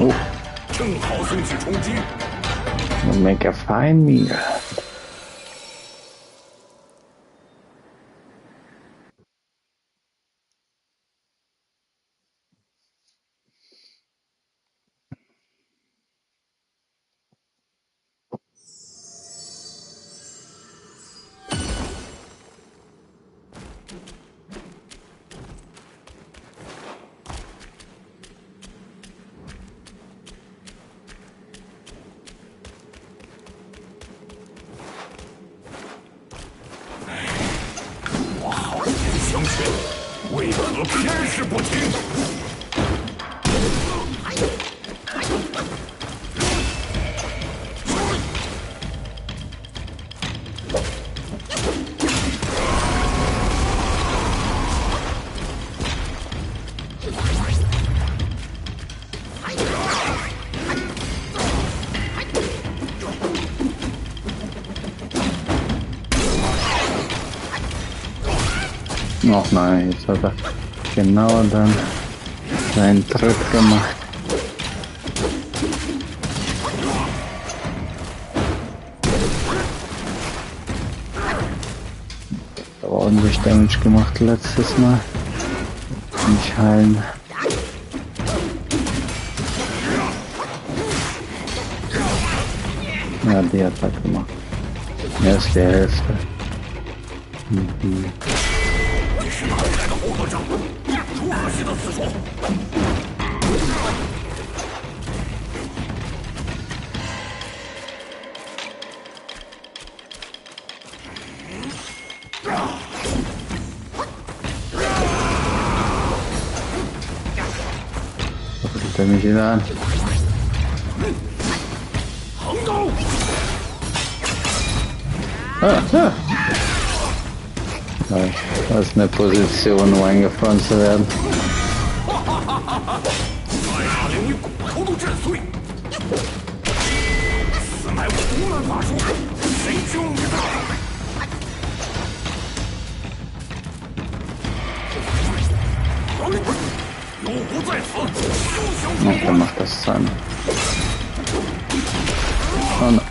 Oh. 正好送去冲击。 Make a fine meal. Ach nein, jetzt hat er genau dann seinen Tritt gemacht. Aber ordentlich Damage gemacht letztes Mal. Nicht heilen. Ja, die hat er gemacht. Erst die Hälfte. Mhm. 是哪来的后和掌门？如何写到此处？Guckt er mich wieder an. 横刀！ Das ist eine Position, um eingefroren zu werden. 再打令你骨头都震碎！此乃胡乱法术，谁救你的？有无在此，休想 Oh, 闯 der 关！ macht das sein. Oh no.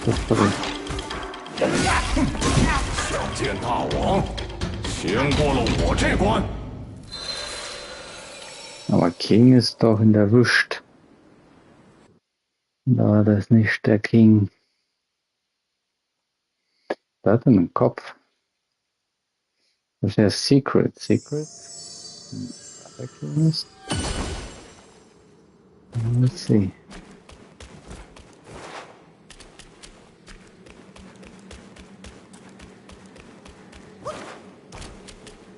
Das berührt. 想见大王，先过了我这关。 Aber King ist doch in der Wüst. Da war das nicht der King. Da hat er einen Kopf. Das ist ja Secret. Secret? Der King ist. Let's see.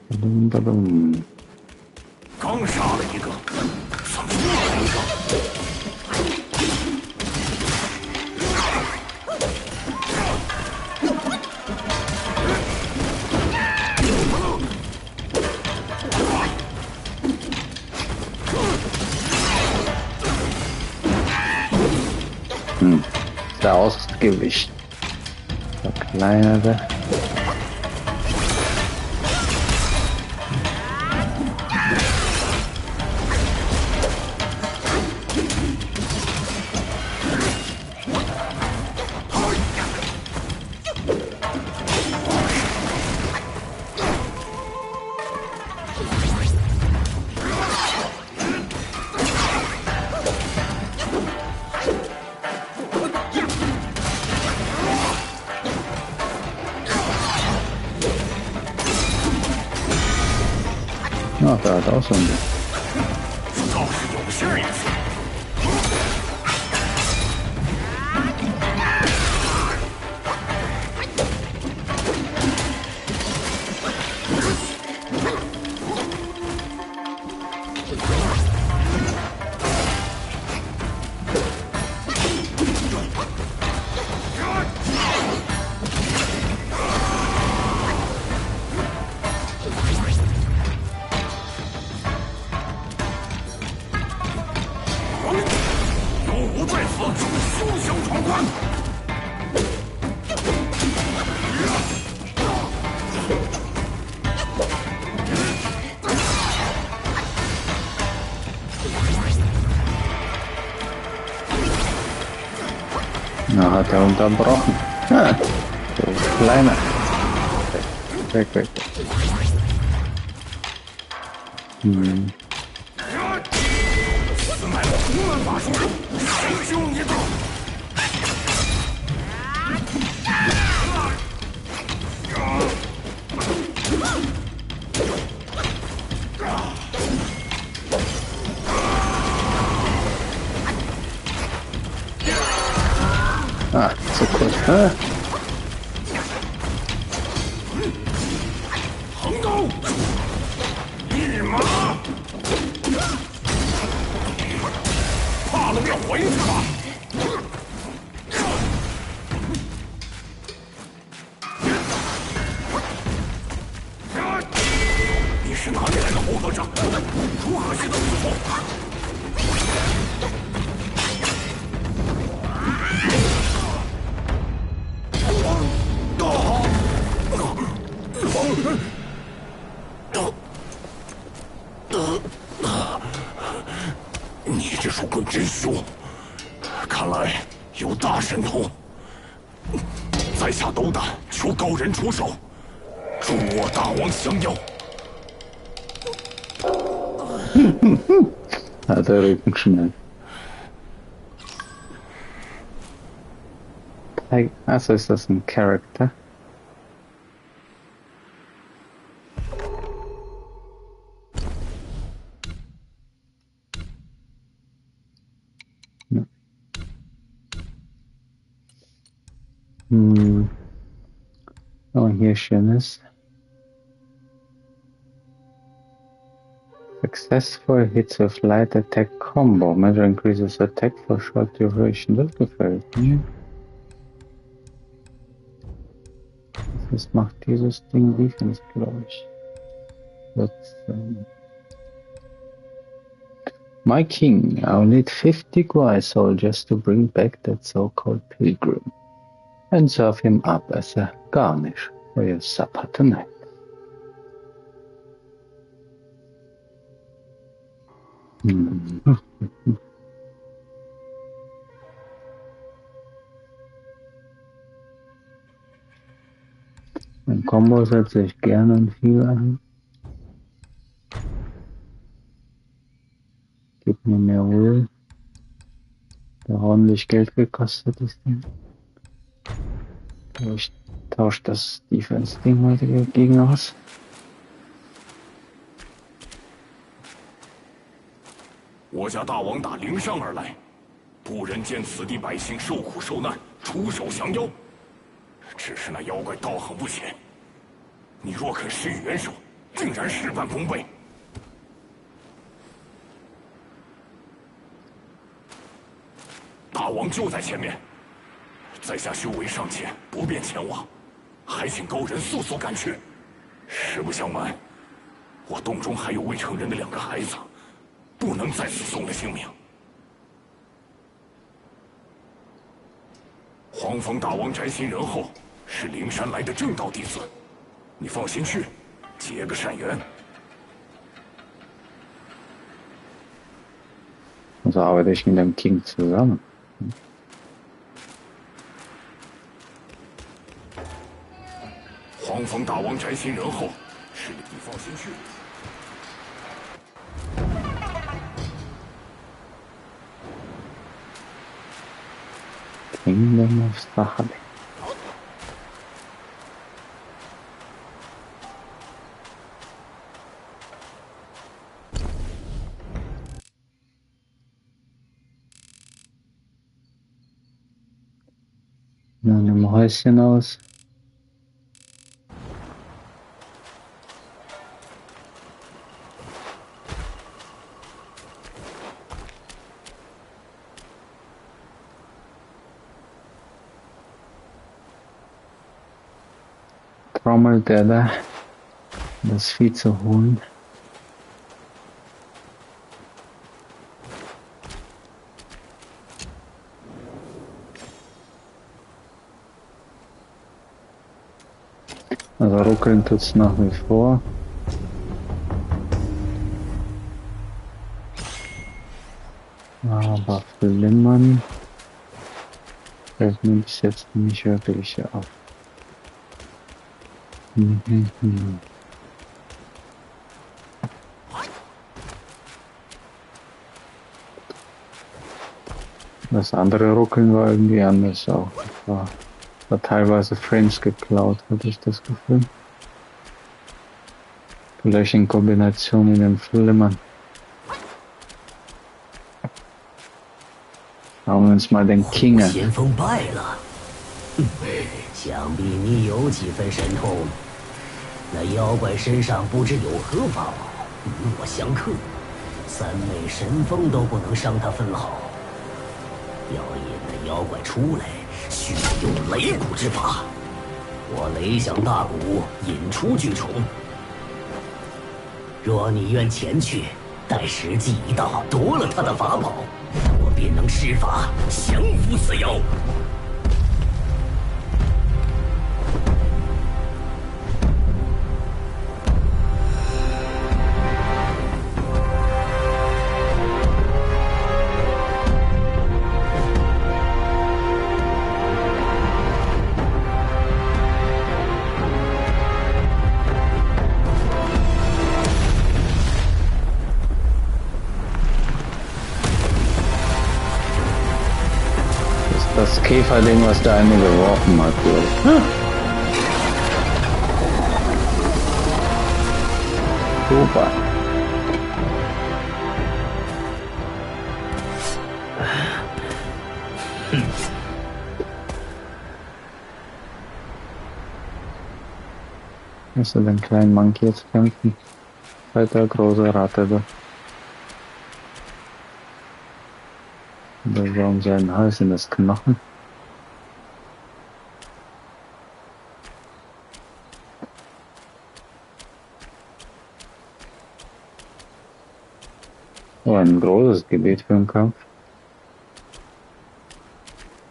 Badum, badum. 刚杀了一个，怎么又来一个？ Der Ausgewicht. Der kleinere. Ah, da hat auch so ein Ding. 倒是有些意思。 有无在此，休想闯关！Na, hat er unterbrochen. Ah, so kleiner. Weg, weg, weg. Hm. 此乃洪门法术，神凶一个。Ah, so kurz. Ah. 横刀，一马，怕了便回去吧。你是哪里来的猴和尚？如何学得武功？ 你这手棍真凶，看来有大神通。在下斗胆，求高人出手，助我大王降妖。 Hat er Rückenschmerz. Also ist das ein Charakter. Ja. Oh, hier schönes. Successful hits with light attack combo. Measure increases attack for short duration. Das gefällt mir. Was macht dieses Ding Defense, glaube ich. My king, I'll need 50 Gwai soldiers to bring back that so-called pilgrim and serve him up as a garnish for your supper tonight. Mhm. Ein Combo setze ich gerne und viel ein. Gibt mir mehr Will. Der ordentlich Geld gekostet ist. Ich tausche das Defense-Ding heute gegen aus. 我家大王打灵山而来，不忍见此地百姓受苦受难，出手降妖。只是那妖怪道行不浅，你若肯施以援手，定然事半功倍。大王就在前面，在下修为尚浅，不便前往，还请高人速速赶去。实不相瞒，我洞中还有未成人的2个孩子。 不能在此送了性命。黄风大王宅心仁厚，是灵山来的正道弟子，你放心去，结个善缘。Also arbeite ich mit dem King zusammen. 黄风大王宅心仁厚，是你放心去。 Kingdom of Sahara. Na, nimm ein Häuschen aus. Trommelt der da, das Vieh zu holen. Also ruckeln tut's nach wie vor. Aber flimmern fällt mir bis jetzt nicht wirklich auf. Das andere Ruckeln war irgendwie anders auch. War teilweise Frames geklaut, hatte ich das Gefühl. Vielleicht in Kombination mit dem Flimmern. Schauen wir uns mal den King an. 先锋败了，想必你有几分神通。那妖怪身上不知有何法宝，与我相克，3昧神风都不能伤他分毫。要引那妖怪出来，需用雷鼓之法。我雷响大鼓，引出巨虫。若你愿前去，待时机一到，夺了他的法宝，我便能施法降服此妖。 Das Käferding, was der eine geworfen hat, glaube ich. Super. Musst du den kleinen Monkey jetzt kämpfen? Bei der große Ratte da. Da war um seinen Hals in das Knochen. Oh, ein großes Gebiet für den Kampf.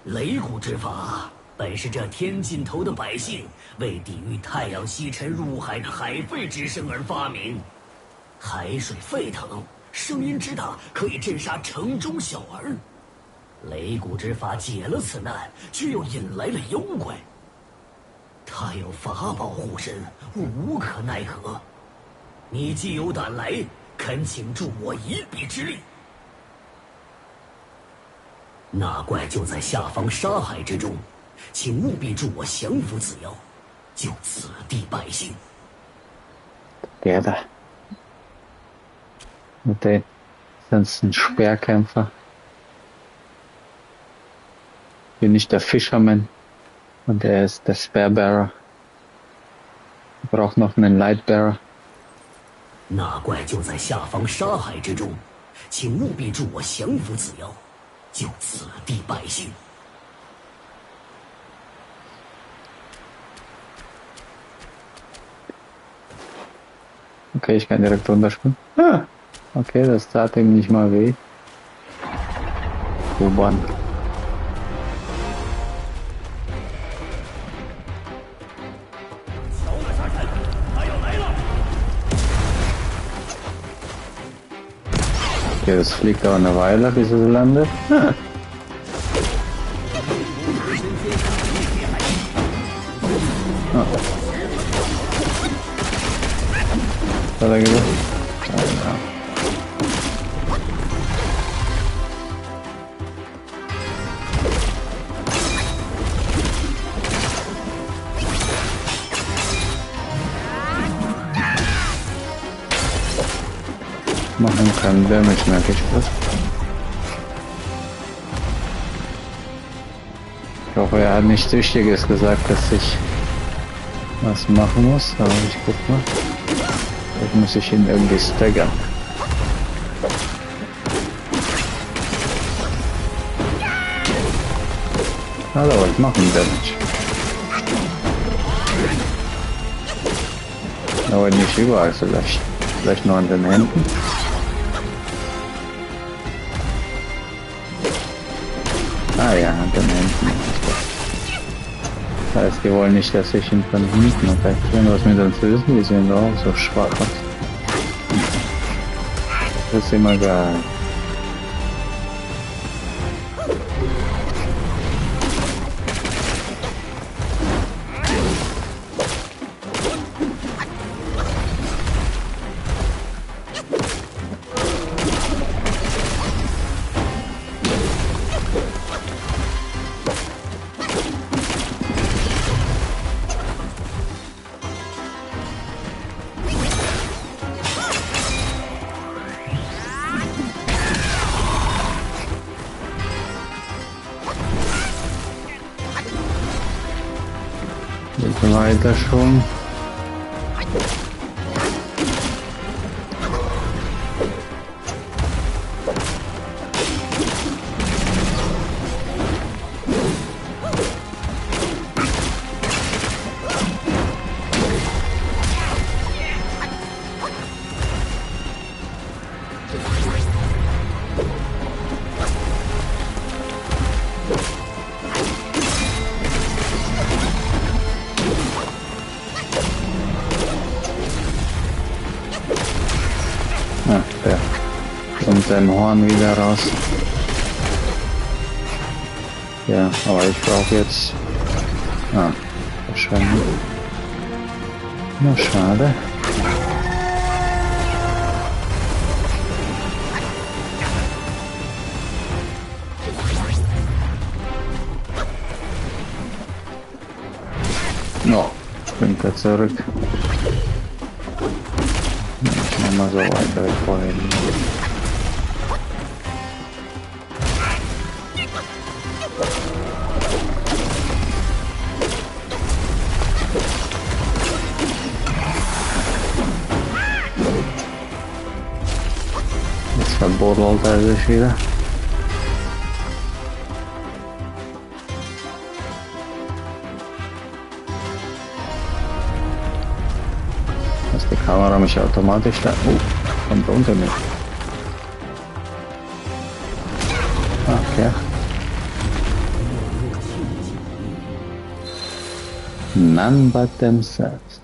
雷鼓之法本是这天尽头的百姓为抵御太阳西沉入海的海废之声而发明。海水沸腾，声音之大，可以震杀城中小儿。擂鼓之法解了此难，却又引来了妖怪。他有法宝护身，无可奈何。你既有胆来，恳请助我一臂之力。那怪就在下方沙海之中，请务必助我降服此妖，救此地百姓。Der da. Und der ist ein Speerkämpfer. Bin ich der Fisherman und er ist der Spearbearer. Braucht noch einen Lightbearer. 那怪就在下方沙海之中，请务必助我降服此妖，救此地百姓。Okay, ich kann direkt runterspringen. Ah, okay, das tat ihm nicht mal weh. U-Bahn. Okay, das fliegt aber eine Weile, bis es landet. Ah. Ah. Hat er gesagt? Ja. Machen keinen Damage, merke ich was. Ich hoffe, er hat nichts Wichtiges gesagt, dass ich was machen muss, aber ich guck mal. Vielleicht muss ich ihn irgendwie staggern. Hallo, ich mache einen Damage. Aber nicht überall vielleicht. Vielleicht nur an den Händen. Ah ja, an den Händen. Das heißt, die wollen nicht, dass ich ihn von hinten attackieren. Was mit den Füßen? Die sehen doch auch so schwach aus. Das ist immer geil. Weiter schon. Ah, der kommt sein Horn wieder raus. Ja, aber ich brauche jetzt... Ah, wahrscheinlich. Na, schade. No, springt er zurück. Ich mach mal so weiter wie vorhin. Jetzt verbuddelt er sich wieder. Die Kamera mich automatisch da... kommt unter mich. Okay. None but themselves.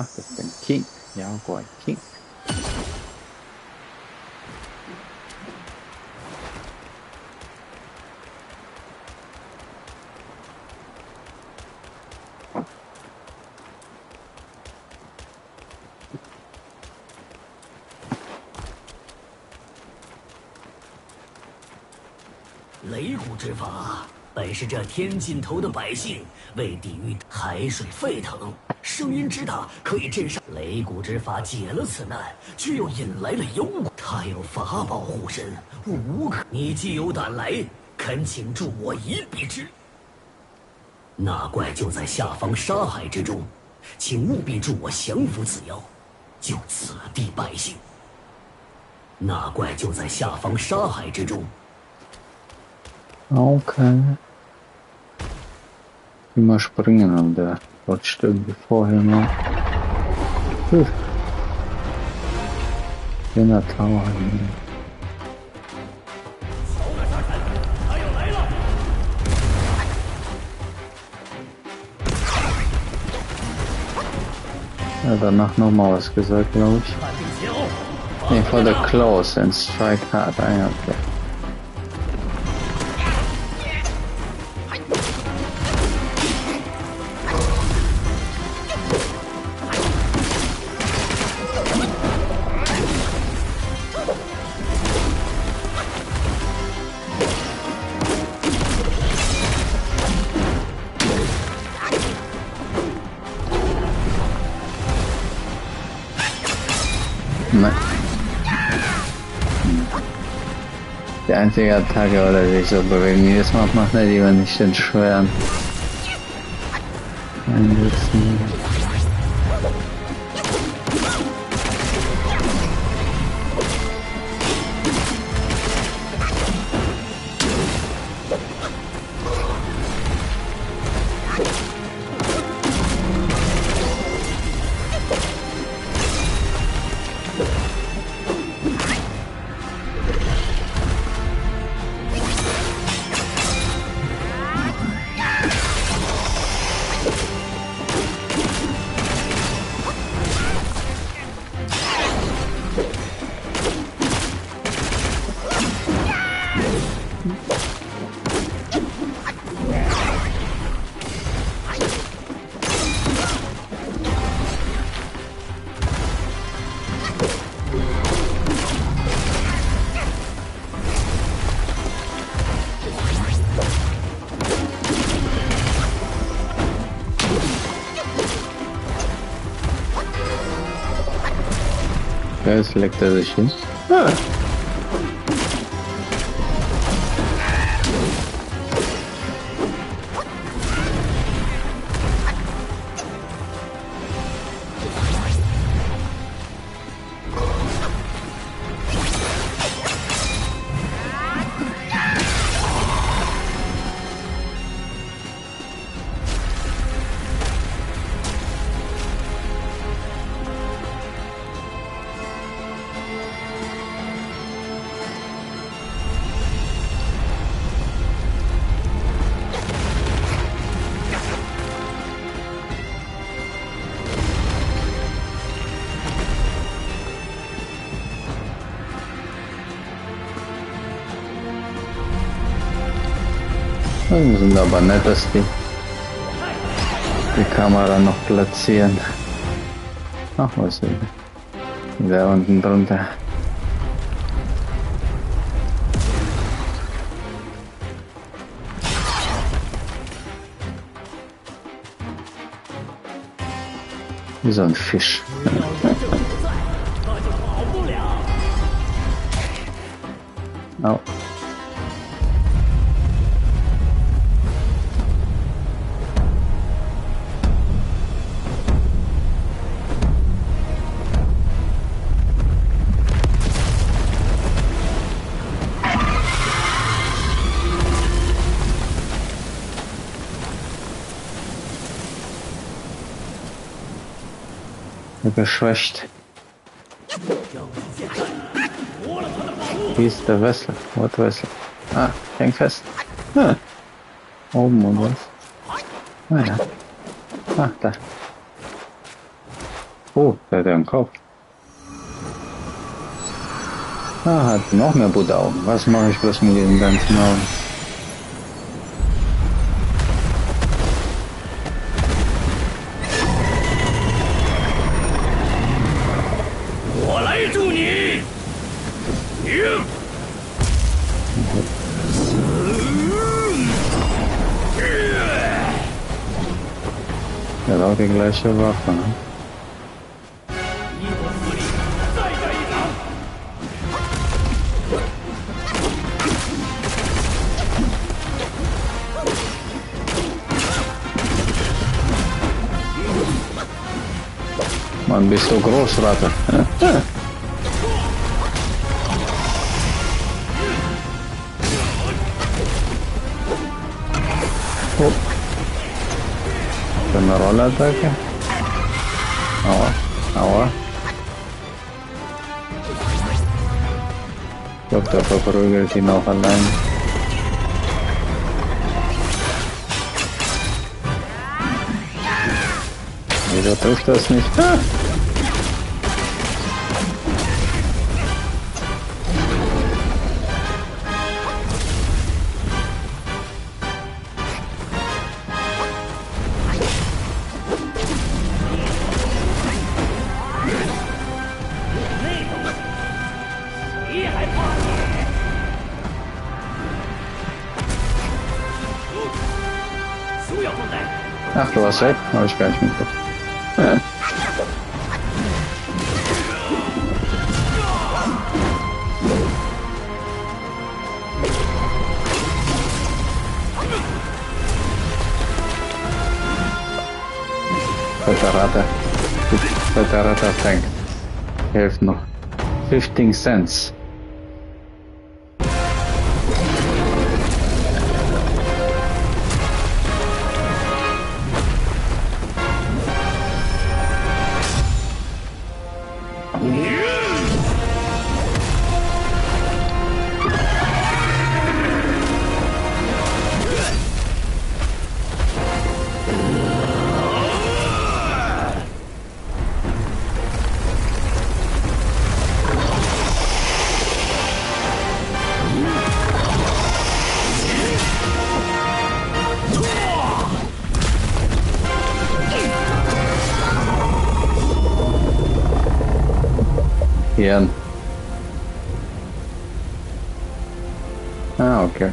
Ach, das ist ein King. Ja, boy, King.擂鼓之法本是这天尽头的百姓为抵御海水沸腾，声音之大可以震慑。擂鼓之法解了此难，却又引来了妖怪。他有法宝护身，无可。你既有胆来，恳请助我一臂之。那怪就在下方沙海之中，请务必助我降服此妖，救此地百姓。那怪就在下方沙海之中。Okay. Immer springen und der rutscht irgendwie vorher mal. In der Tower. Ja, danach nochmal was gesagt, glaube ich. Nee, for the close and strike hard. Okay. Nein. Die einzige Attacke, oder sich so bewegen, jedes Mal macht er lieber nicht den schweren einsetzen. Jetzt legt er sich hin. Ah. Wir sind aber nett, dass die Kamera noch platzieren. Ach, was ist der unten drunter? Wie so ein Fisch. Oh. Geschwächt. Wie ist der Wessel? What Wessel? Ah, häng fest. Ah. Oben und was? Ah ja. Ah, da. Oh, der hat ja einen Kopf. Ah, hat noch mehr Buddha-Augen. Was mache ich bloß mit diesen ganzen Augen? Der hat auch die gleiche Waffe, ne? Mann, bist du groß, Ratte. Oh. Eine Rollattacke. Aua, aua. Ich glaube, der verprügelt ihn auch allein. Wieso trifft das nicht? Ah! Ach, du hast recht, habe ich gar nicht mitbekommen. Ja. Veterata Tank. Hilft noch. 15 Cents. Hirn. Ah, okay.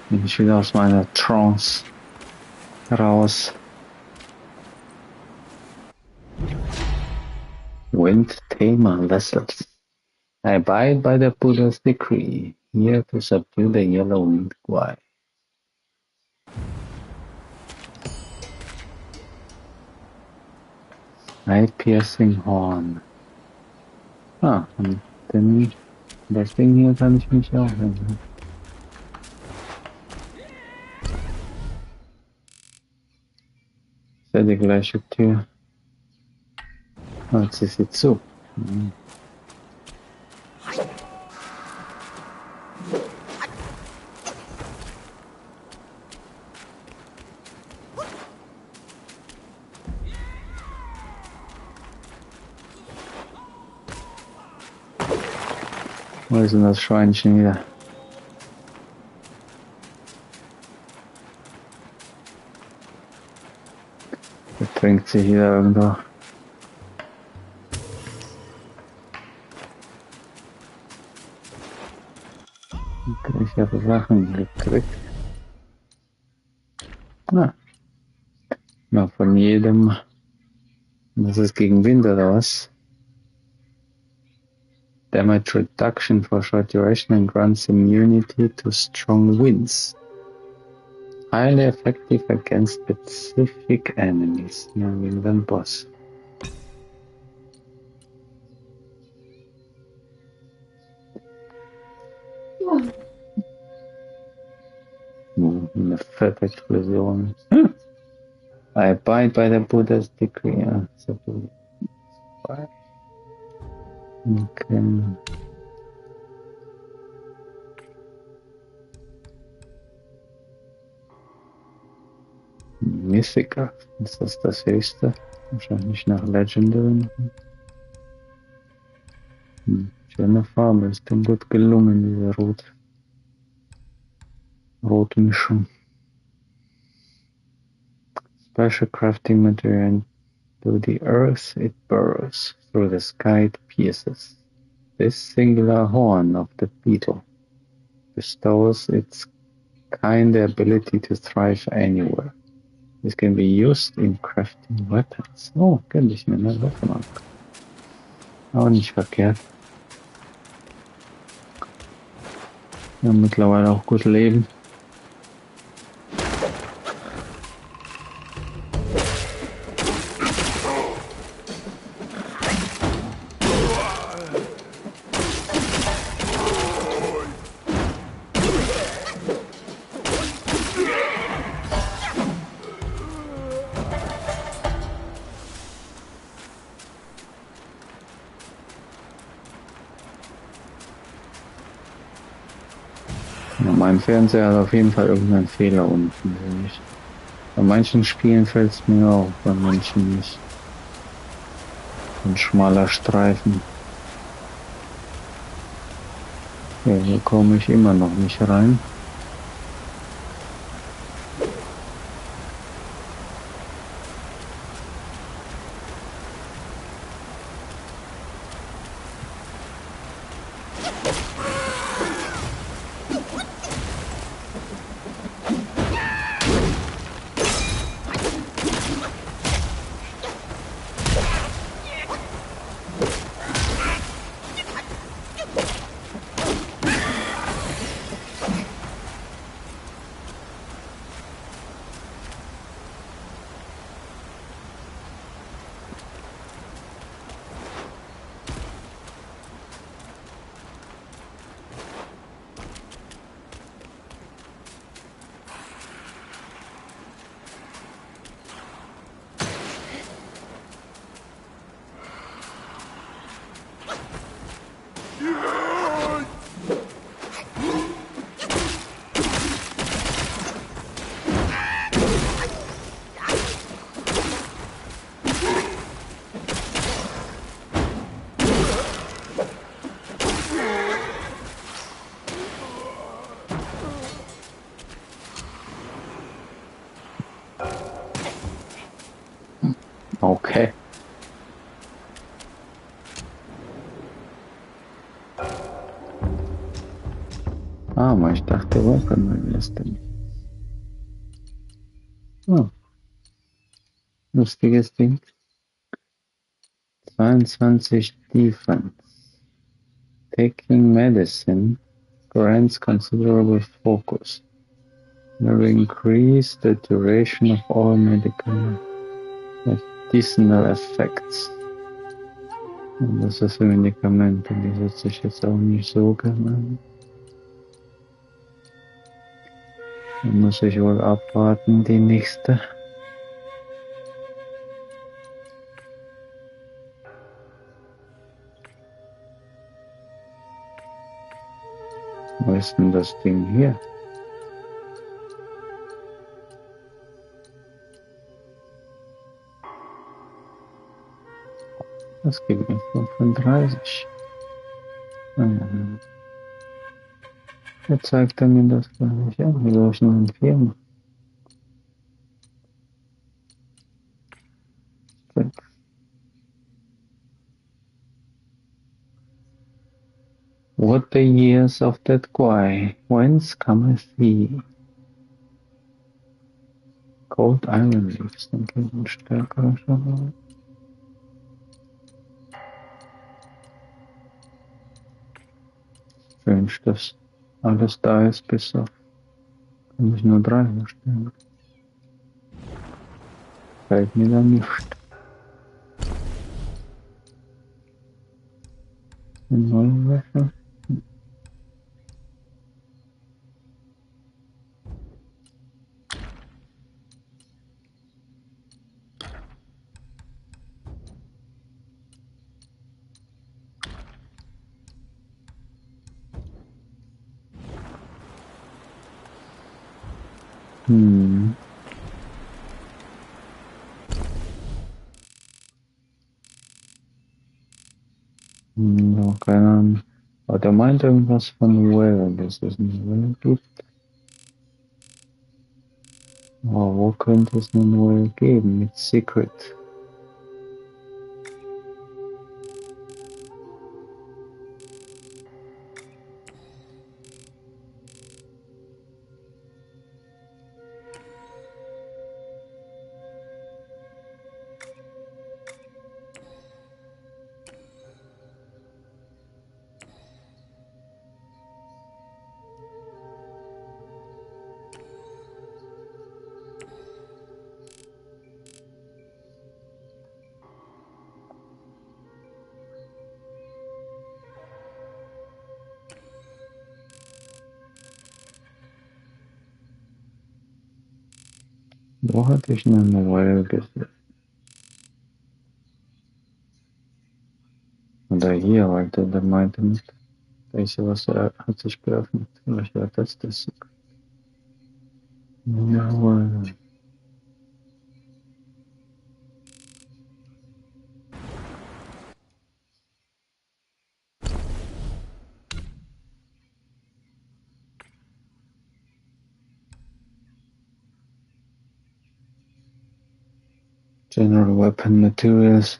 Bin ich wieder aus meiner Trance raus. Wind Tamer Vessels. I abide by the Buddha's decree, here to subdue the yellow-winged guai. Eye-piercing Horn. Ah, und das Ding hier kann ich mich auch hören. Ist ja die gleiche Tür. Oh, jetzt ist sie zu. Hm. Wo ist denn das Schweinchen wieder? Betrinkt sich wieder irgendwo. Ich habe Sachen gekriegt. Ah. Ja, von jedem. Das ist gegen Wind oder was? Damage reduction for short duration and grants immunity to strong winds. Highly effective against specific enemies. Ja, gegen den Boss. Eine fette Explosion. I abide by the Buddha's decree. Ja, so gut. Okay. Mythica. Ist das höchste? Wahrscheinlich nach Legendary. Schöne Farbe. Ist dem gut gelungen, diese rote Mischung. Special crafting material. To the earth it burrows, through the sky it pierces. This singular horn of the beetle bestows its kind the ability to thrive anywhere. This can be used in crafting weapons. Oh, könnte ich mir eine Waffe machen. Auch nicht verkehrt. Ja, mittlerweile auch gut leben. Mein Fernseher hat auf jeden Fall irgendeinen Fehler unten. Bei manchen Spielen fällt es mir auf, bei manchen nicht. Ein schmaler Streifen. Ja, hier komme ich immer noch nicht rein. Okay. Aber ich dachte, wo kann man das denn? Oh, lustiges Ding. 22 Defense. Taking medicine grants considerable focus. Will increase the duration of all medical medicinal effects. Und das ist für Medikamente, die setze ich jetzt auch nicht so gerne an. Dann muss ich wohl abwarten, die nächste. Wo ist denn das Ding hier? Das gibt mir 35. Ah, ja. Jetzt zeigt er mir das gar nicht an. Wie soll ich nur empfehlen? What the years of that guy? Whence cometh he? Cold Iron Leaves, dann geht ein stärkerer Schaden. Strange, dass alles da ist, bis auf, kann ich nur 3 herstellen. Fällt mir dann nicht. Ein neuer Würfel. Noch keine Ahnung. Aber der meint irgendwas von Well, dass es ein Well gibt. Aber wo könnte es einen Well geben? Mit Secret. Wo hatte ich einen Well gesehen? Oder hier, weil der meinte nicht. Da ist ja was, er hat sich geöffnet. Vielleicht war das das Secret. Ja, well. General weapon materials.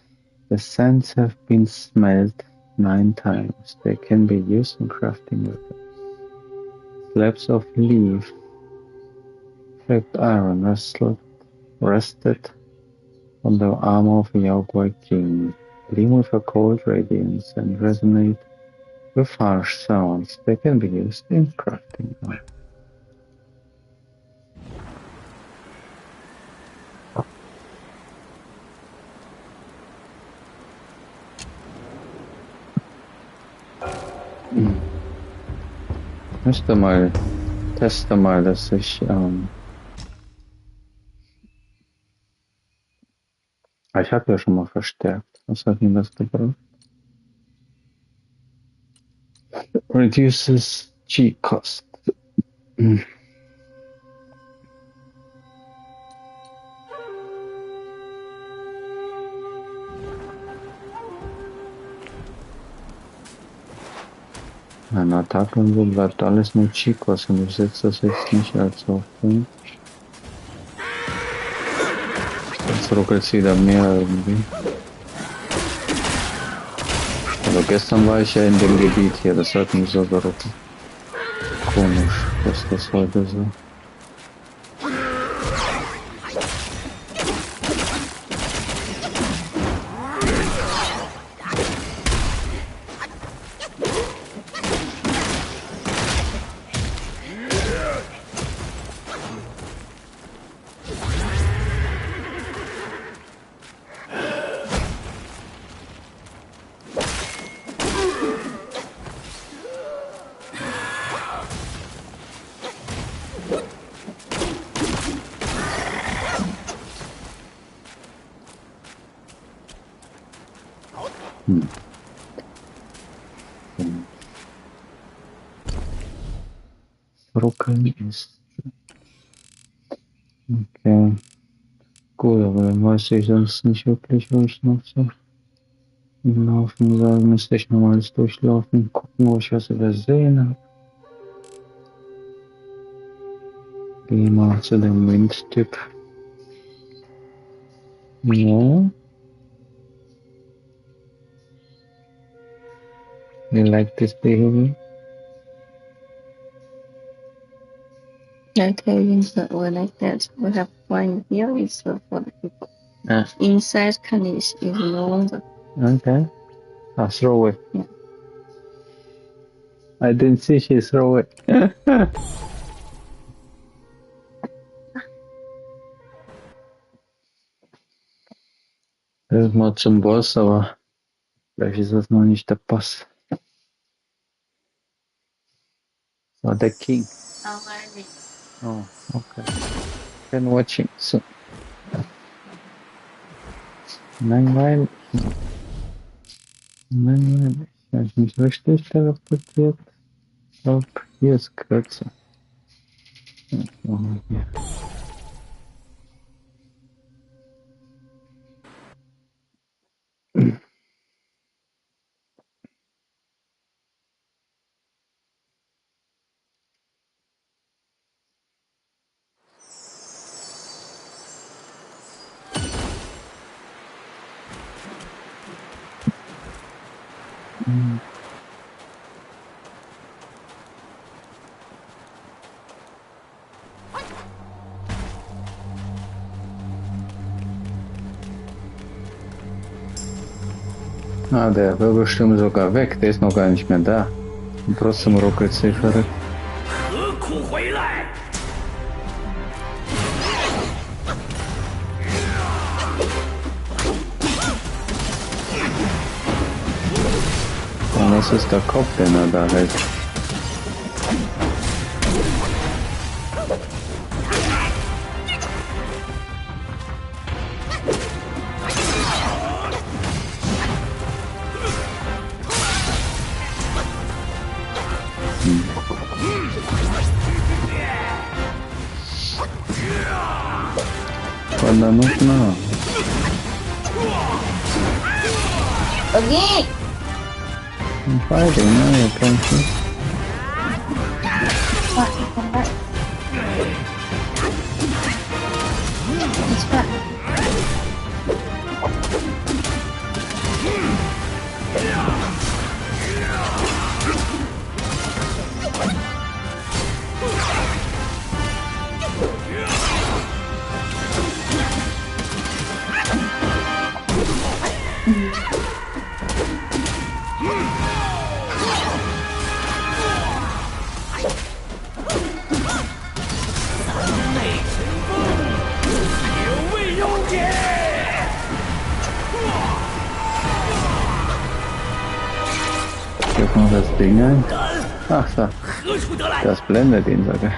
The sands have been smelt 9 times. They can be used in crafting weapons. Slabs of leaf, flaked iron rested on the armor of a Yaogwai king, gleam with a cold radiance and resonate with harsh sounds. They can be used in crafting. Teste mal, dass ich ich habe ja schon mal verstärkt. Was hat Ihnen das gebracht? Reduces G cost. Eine Attacke und so bleibt alles nur Chicos und ich setze das jetzt nicht als auf Punkt. Jetzt ruckelt es wieder mehr irgendwie. Also gestern war ich ja in dem Gebiet hier, das hat mich so geruckelt. Komisch, dass das heute so. Ruckeln ist. Okay. Gut, aber dann weiß ich sonst nicht wirklich, wo ich noch so laufen soll. Müsste ich nochmal alles durchlaufen, gucken, wo ich was übersehen habe. Gehen wir mal zu dem Windtyp. Ja. You like this behavior? Okay, inside like that. We have one here is for the people. Inside Chinese is no longer. Okay. Ah, throw away. Yeah. I didn't see she throw away. Das ist mal zum Boss, aber vielleicht ist das noch nicht der Boss. So, der King. Already. Oh, okay. Been watching, so. Langweilig. Langweilig. Habe ich mich richtig teleportiert? Ich glaube, hier ist kürzer. Was machen wir hier? Ah, der war bestimmt sogar weg. Der ist noch gar nicht mehr da. Und trotzdem ruckelt sie verrückt. 何苦回来？ Und das ist der Kopf, den er da hält. Quando non no. Okay. I'm fighting, no, you can't see. What? Come back. It's back. Jetzt noch das Ding ein. Ach so, 何处得来？ das blendet ihn sogar.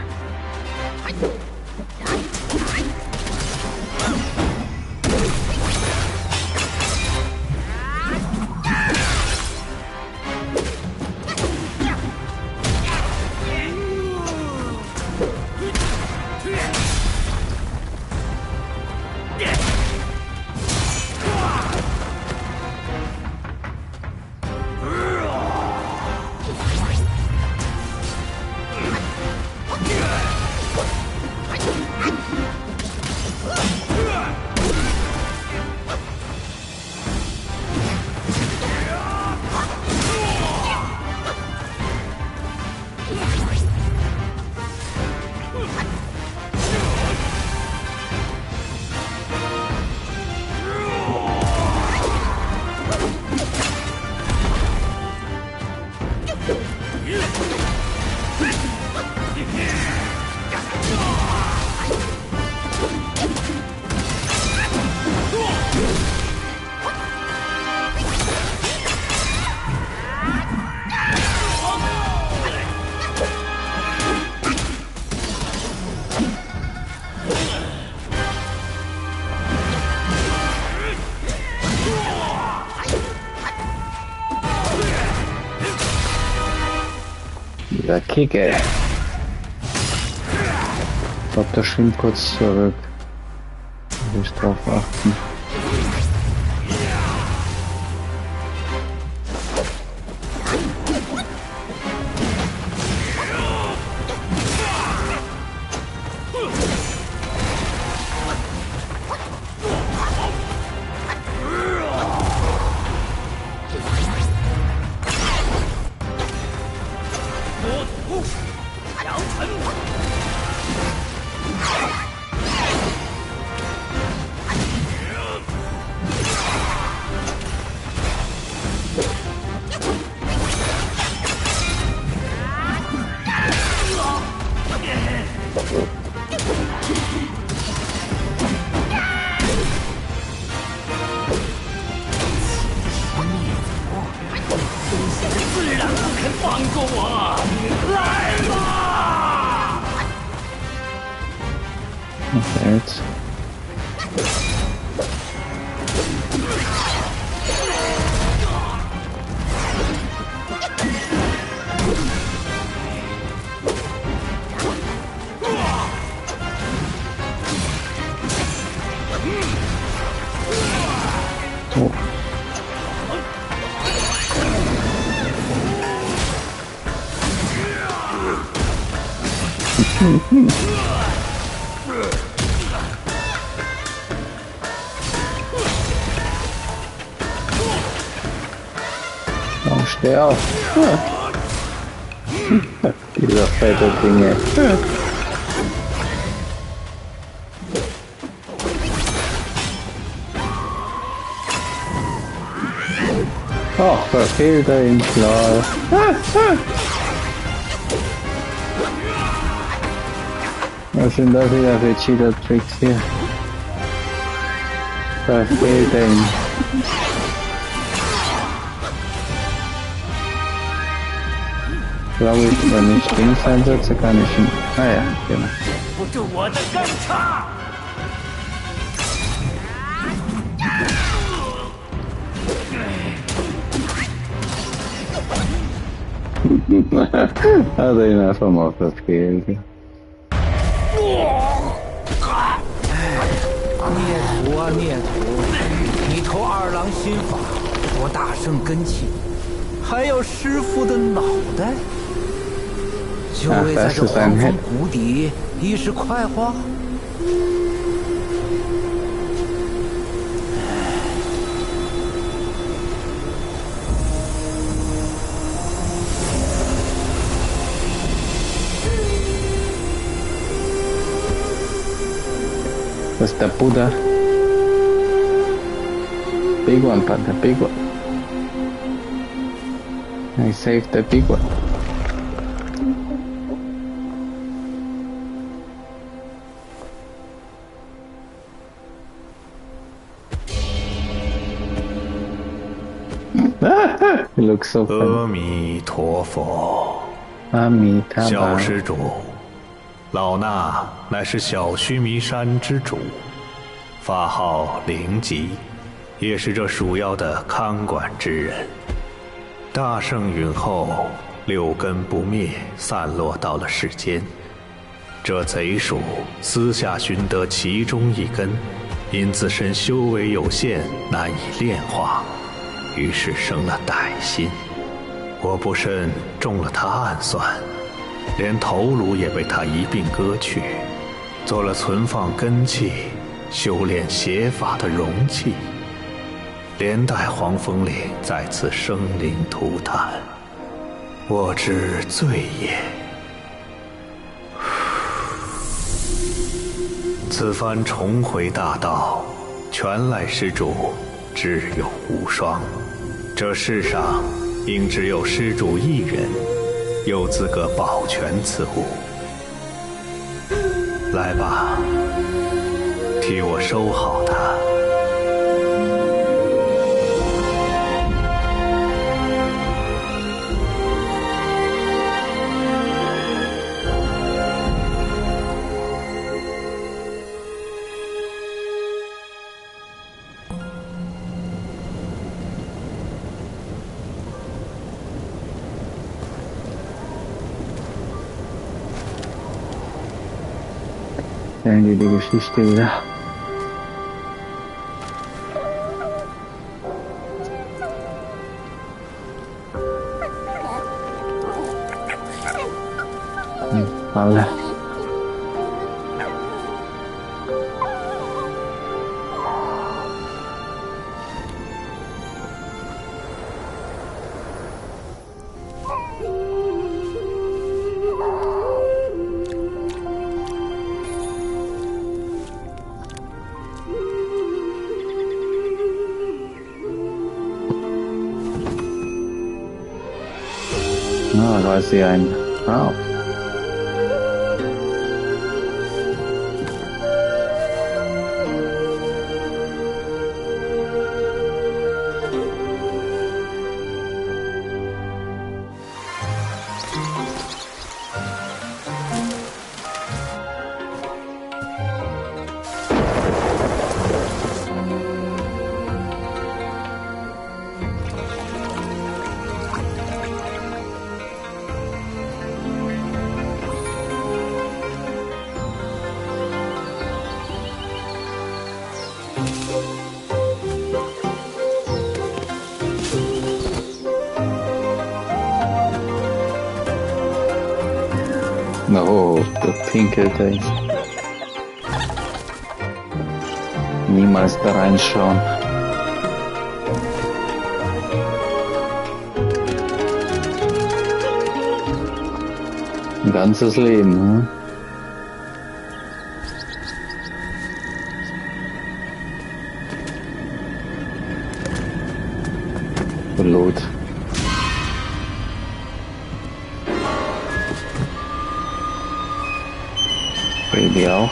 Dieser Kick, ey. Ich glaube, der schwimmt kurz zurück. Muss ich drauf achten. 然不肯放过我！来吧！ Echt. Oh. Oh, steh auf. Dieser fette Dinge. Oh, verfehlt er ihn klar. Was sind das wieder für Cheater-Tricks hier? Verfehlt er ihn. Glaube ich, wenn ich links einsetze, kann ich ihn. Ah ja, genau. 不住我的钢叉！ Hat er ihn einfach mal verfehlt. 孽徒啊孽徒！你投二郎心法，夺大圣根器，还要师傅的脑袋，就为在这黄风谷底一时快活。 Das ist der Buddha. Big one, Panther, big one. I saved the big one. He looks so funny. 阿弥陀佛，阿弥陀佛。小施主，老衲乃是小须弥山之主，法号灵吉，也是这鼠妖的看管之人。大圣陨后，六根不灭，散落到了世间。这贼鼠私下寻得其中一根，因自身修为有限，难以炼化，于是生了歹心。我不慎中了他暗算，连头颅也被他一并割去，做了存放根器、修炼邪法的容器，连带黄风岭再次生灵涂炭，我之罪也。此番重回大道，全赖施主智勇无双，这世上应只有施主一人有资格保全此物。来吧，替我收好它。Die Geschichte wieder. Alle. Ah, da ist hier ein Wow. No, der pinkelte. Niemals da reinschauen. Ein ganzes Leben, hm? Blut. Baby auch.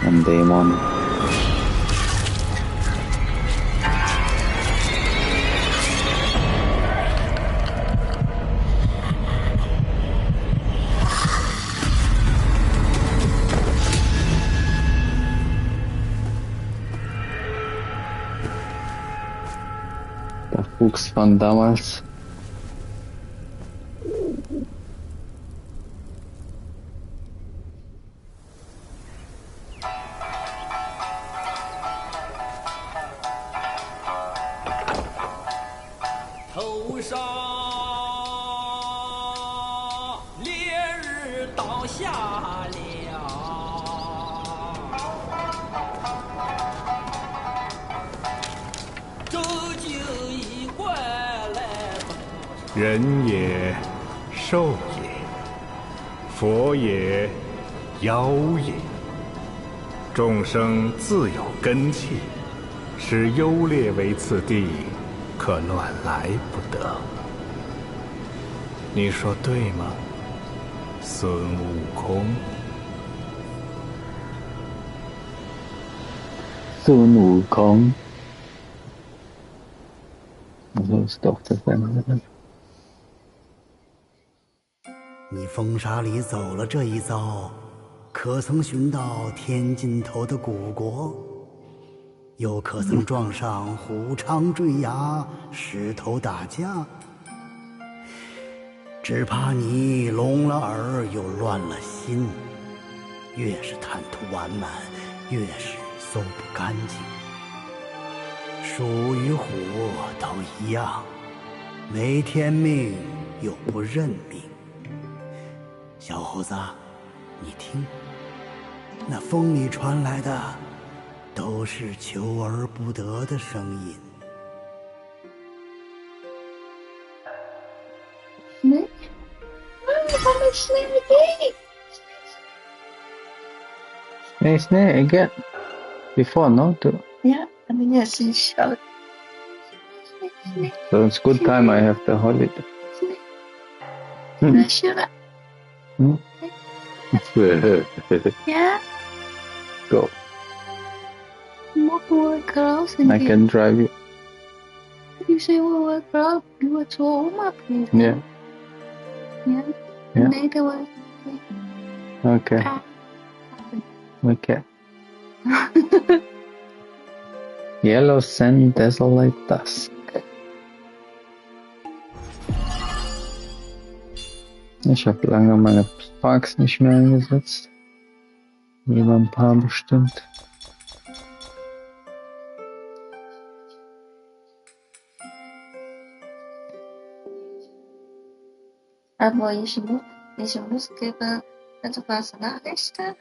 Ein Dämon. Der Fuchs von damals.头上烈日倒下了，这就一怪来。人也，兽也，佛也，妖也，众生自有根器，使优劣为次第，可乱来不得。你说对吗，孙悟空？孙悟空。Also ist doch das andere. 你风沙里走了这一遭，可曾寻到天尽头的古国？又可曾撞上虎肠坠崖、石头打架？只怕你聋了耳又乱了心，越是贪图完满，越是搜不干净。鼠与虎都一样，没天命又不认命。小猴子，你听，那风里传来的都是求而不得的声音。Snake? Oh, I'm a snake! Snake again. Before, no? Yeah, I mean, yes, he shouted. Snake. So it's good time I have the holiday. Snake. Can I shoot it? Hmm? Yeah? Go. What word girls and I can drive you. You say what word girl? You were told my place. Yeah. Yeah. Yeah. Later was Okay. Okay. Yellow sand, desolate dusk. Ich habe lange meine Sparks nicht mehr eingesetzt. Lieber ein paar bestimmt. Aber ich muss geben, also was Nachrichten.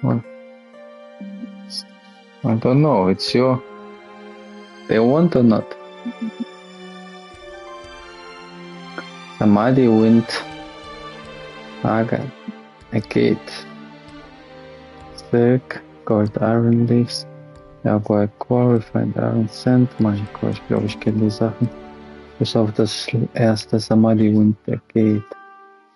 Well, I don't know, it's your... They want or not? Samadhi wind. Aga. A gate. Silk. Gold iron leaves. Jaguar Refined Iron Sand. Magical, ich glaube, ich kenne die Sachen. Bis auf das erste Samadhi Wind, der Gate.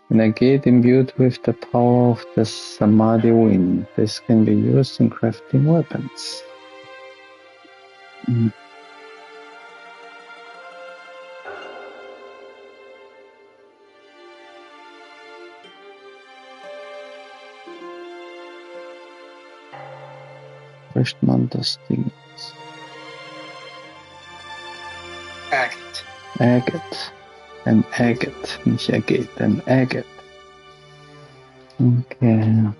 And a gate imbued with the power of the Samadhi Wind. This can be used in crafting weapons. Spricht man das Ding? Agate. Agate. Ein Agate. Nicht Agate, ein Agate. Okay.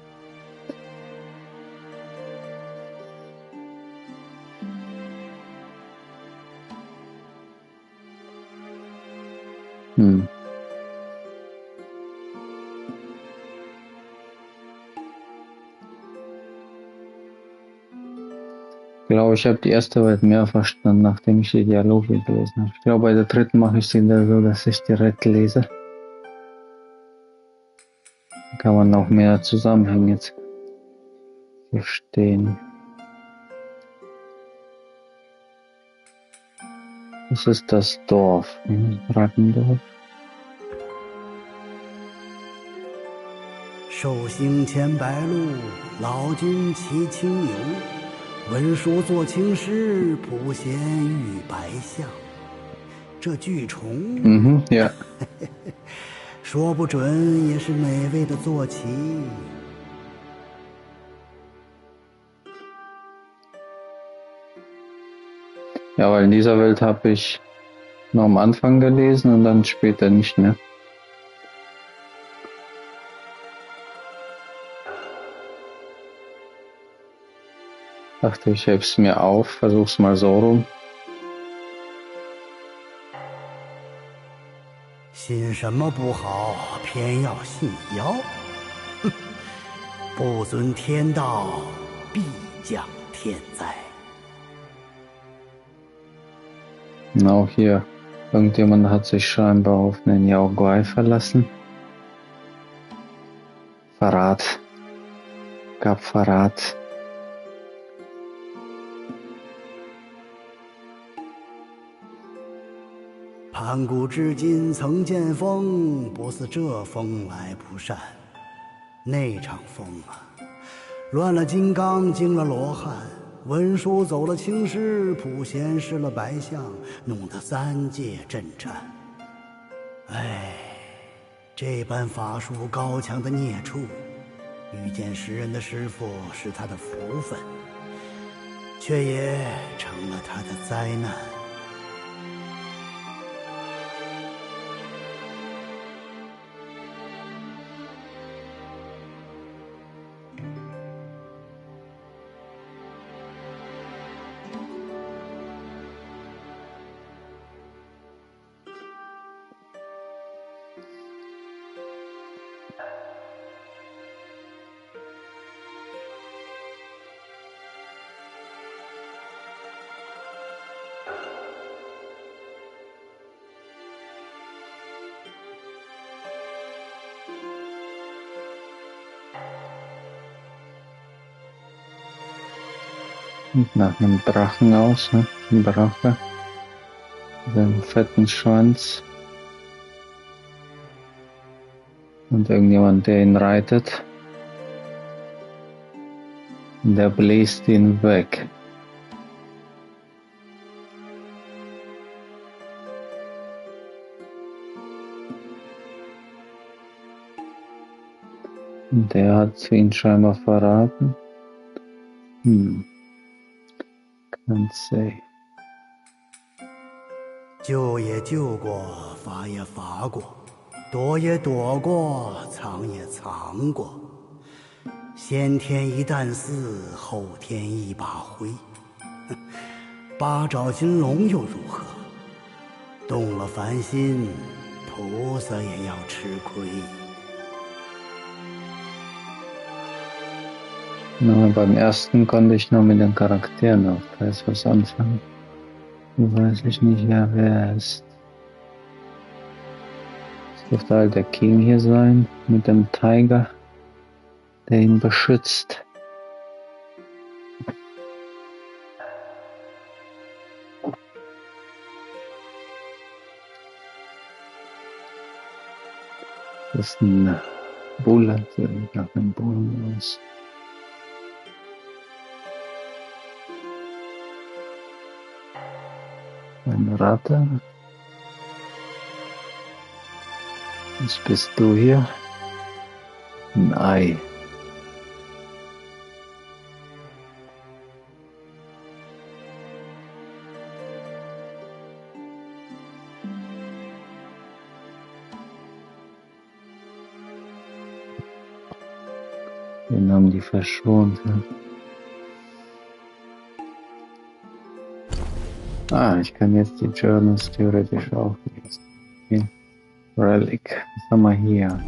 Ich glaube, ich habe die erste weit mehr verstanden, nachdem ich die Dialoge gelesen habe. Ich glaube, bei der dritten mache ich es wieder so, dass ich direkt lese. Dann kann man auch mehr Zusammenhänge jetzt verstehen. Das ist das Dorf, Rackendorf. 寿星牵白鹿，老君骑青牛。文书作青诗，谱弦遇白象。这巨虫，ja. 说不准也是美味的坐骑。Ja, weil in dieser Welt habe ich nur am Anfang gelesen und dann später nicht mehr. Dachte ich, heb's mir auf, versuch's mal so rum. 信什么不好，偏要信妖。不遵天道，必降天灾。 Auch hier, irgendjemand hat sich scheinbar auf einen Yaoguai verlassen. Verrat. Gab Verrat. 盘古至今曾见风，不似这风来不善。那场风啊，乱了金刚，惊了罗汉。 文书走了青狮，普贤失了白象，弄得三界震颤。哎，这般法术高强的孽畜，遇见食人的师傅是他的福分，却也成了他的灾难。 Sieht nach einem Drachen aus, ne? Ein Drache. Mit einem fetten Schwanz. Und irgendjemand, der ihn reitet. Und der bläst ihn weg. Und der hat ihn scheinbar verraten. Can't say. 救也救过，罚也罚过，躲也躲过，藏也藏过。先天一担丝，后天一把灰。八爪金龙又如何？动了凡心，菩萨也要吃亏。 Na, beim ersten konnte ich nur mit den Charakteren auf was anfangen. Weiß ich nicht mehr, wer er ist. Es dürfte halt der King hier sein, mit dem Tiger, der ihn beschützt. Das ist ein Bulle, sieht nach einem Bullen aus. Eine Ratte. Was bist du hier? Ein Ei. Den haben die verschont. Ja. Ah, ich kann jetzt die Journals theoretisch auch lesen. Okay. Relic. Was haben wir hier?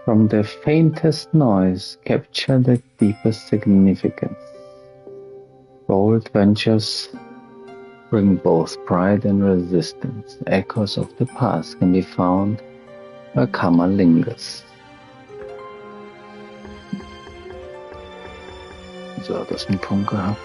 From the faintest noise, capture the deepest significance. Bold ventures bring both pride and resistance. Echoes of the past can be found where karma lingers. So, das ist ein Punkt gehabt.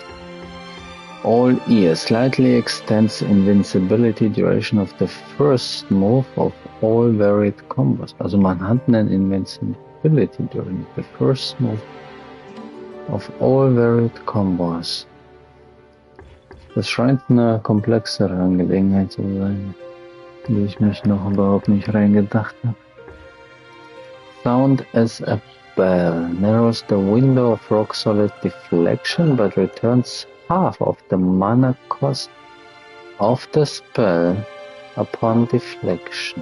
All ear slightly extends invincibility duration of the first move of all varied combos. Also man hat einen invincibility during the first move of all varied combos. Das scheint eine komplexere Angelegenheit zu sein, die ich mich noch überhaupt nicht reingedacht habe. Sound as a bell narrows the window of rock solid deflection but returns half of the mana cost of the spell upon deflection.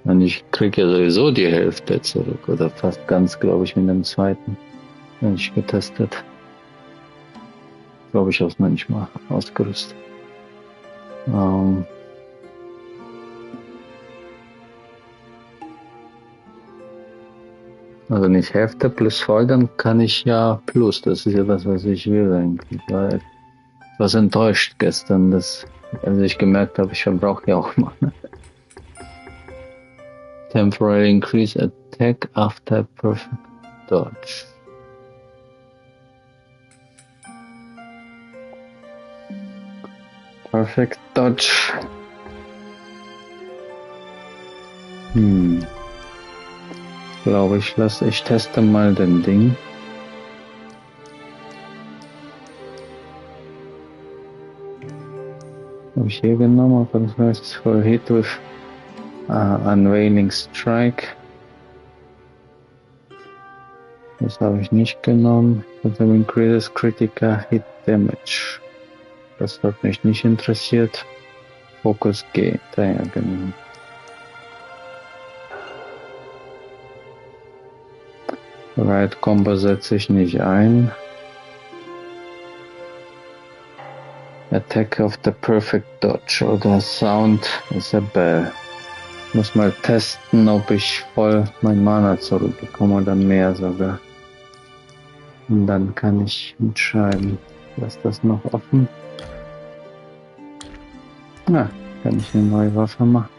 Und ich kriege ja sowieso die Hälfte zurück, oder fast ganz, glaube ich, mit dem zweiten, wenn ich getestet. Glaube ich, auch manchmal ausgerüstet. Also nicht Hälfte plus voll, dann kann ich ja plus, das ist ja das, was ich will eigentlich. Ich war etwas enttäuscht gestern, als ich gemerkt habe, ich verbrauche ja auch mal. Temporary increase attack after perfect dodge. Perfect dodge. Glaube ich teste mal den Ding. Habe ich hier genommen, aber das heißt for hit with unveiling strike. Das habe ich nicht genommen. Das increases critical hit damage. Das hat mich nicht interessiert. Focus G, ja genau. Right Combo setze ich nicht ein. Attack of the Perfect Dodge oder Sound is a Bell. Muss mal testen, ob ich voll mein Mana zurückbekomme oder mehr sogar. Und dann kann ich entscheiden. Lass das noch offen. Na, kann ich eine neue Waffe machen.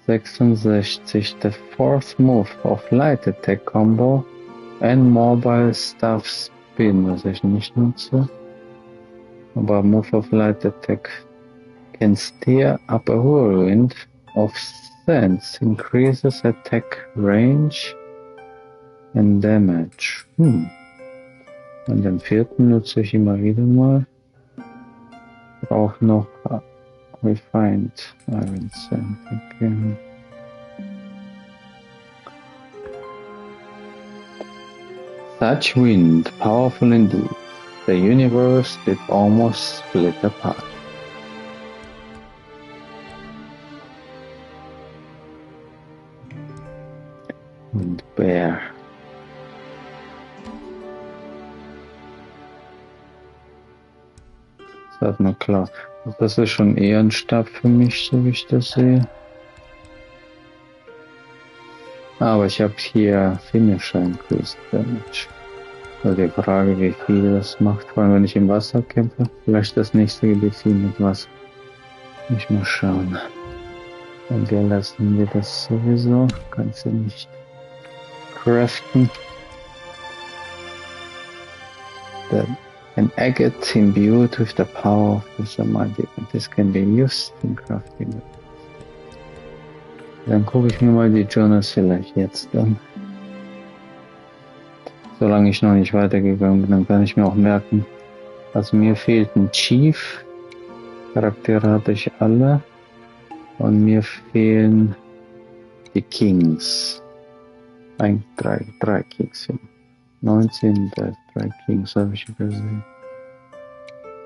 66. The fourth move of Light Attack Combo and Mobile Staff Spin, was ich nicht nutze. Aber Move of Light Attack can steer up a whirlwind of sense, increases attack range and damage. Und den vierten nutze ich immer wieder mal. Brauche noch Refined Iron Sand. Okay. Such wind, powerful indeed. The universe did almost split apart. Und Bear. Das hat man klar. Das ist schon eher ein Stab für mich, so wie ich das sehe. Aber ich habe hier Finisher Increased Damage. Also die Frage, wie viel das macht, vor allem wenn ich im Wasser kämpfe. Vielleicht das nächste Gebiet viel mit Wasser. Ich muss schauen. Und wir lassen wir das sowieso. Kannst du nicht craften. An agate imbued with the power of the Samadhi. This can be used in crafting. Dann gucke ich mir mal die Journals vielleicht jetzt an. Solange ich noch nicht weitergegangen bin, dann kann ich mir auch merken. Also mir fehlt ein Chief. Charaktere hatte ich alle. Und mir fehlen die Kings. Drei Kings. 19, 3 Kings habe ich gesehen.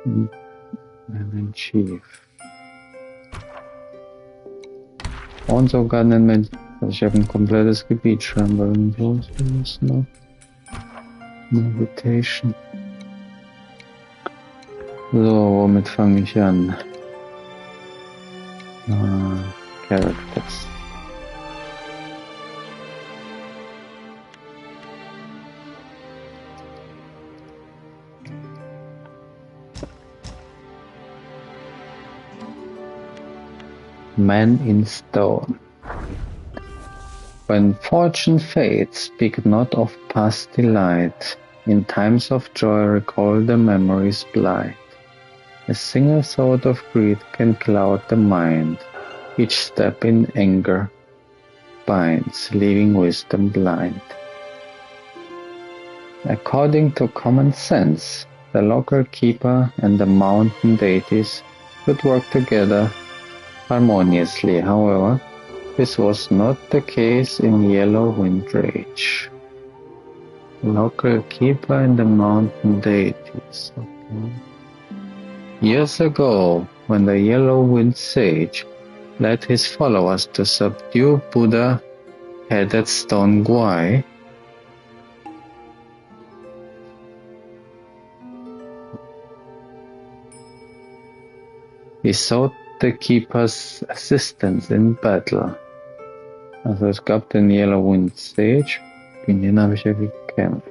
Ein Chief. Und sogar einen Mensch. Also ich habe ein komplettes Gebiet scheinbar irgendwo. Ist noch Meditation. So, womit fange ich an? Characters. Man in Stone. When fortune fades, speak not of past delight. In times of joy, recall the memories blight. A single thought of greed can cloud the mind. Each step in anger binds, leaving wisdom blind. According to common sense, the local keeper and the mountain deities would work together harmoniously. However, this was not the case in Yellow Wind Rage. Local keeper and the mountain deities. Okay. Years ago, when the Yellow Wind Sage led his followers to subdue Buddha-headed Stone Guai, he sought the Keeper's assistance in battle. Also es gab den Yellow Wind Sage, gegen den habe ich ja gekämpft.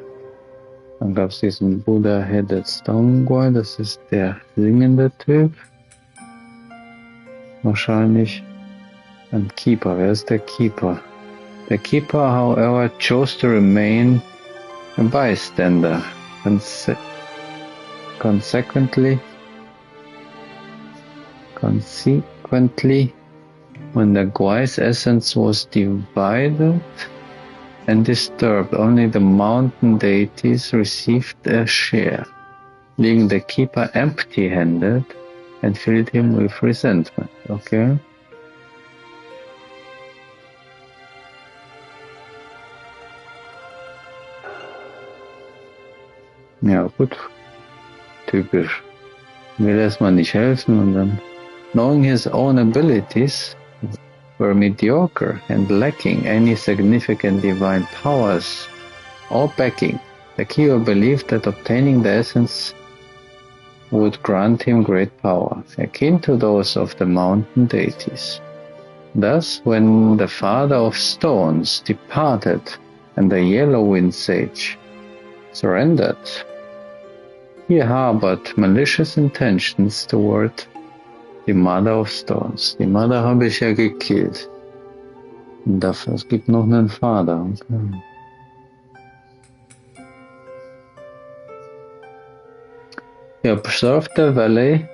Dann gab es diesen Buddha-Headed Stone Guy, das ist der singende Typ. Wahrscheinlich ein Keeper. Wer ist der Keeper? The Keeper, however, chose to remain a bystander. Consequently, when the Guai's essence was divided and disturbed, only the mountain deities received a share, leaving the keeper empty-handed and filled him with resentment. Okay? Ja, gut. Typisch. Will erstmal nicht helfen und dann, knowing his own abilities were mediocre and lacking any significant divine powers or backing, the keeper believed that obtaining the essence would grant him great power, akin to those of the mountain deities. Thus, when the Father of Stones departed and the Yellow Wind Sage surrendered, he harbored malicious intentions toward die Mother of Stones. Die Mother habe ich ja gekillt. Und dafür, es gibt noch einen Vater. Okay. He observed the valley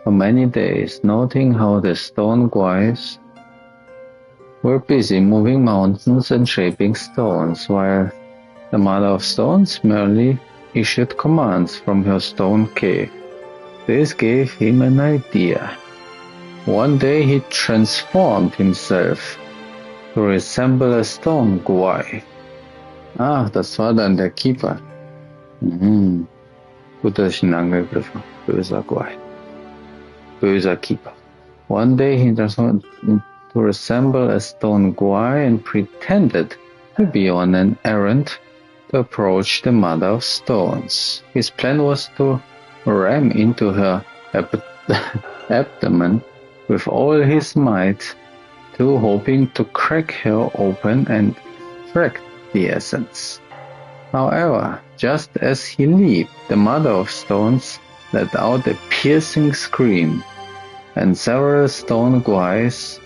for many days, noting how the stone guys were busy moving mountains and shaping stones, while the Mother of Stones merely issued commands from her stone cave. This gave him an idea. One day he transformed himself to resemble a stone guai. Ah, das war dann der Keeper. Mhm. Gut, dass ich ihn angegriffen habe. Böser Guai. Böser Keeper. One day he transformed to resemble a stone guai and pretended to be on an errand to approach the Mother of Stones. His plan was to ram into her abdomen with all his might, hoping to crack her open and extract the essence. However, just as he leaped, the Mother of Stones let out a piercing scream, and several stone guais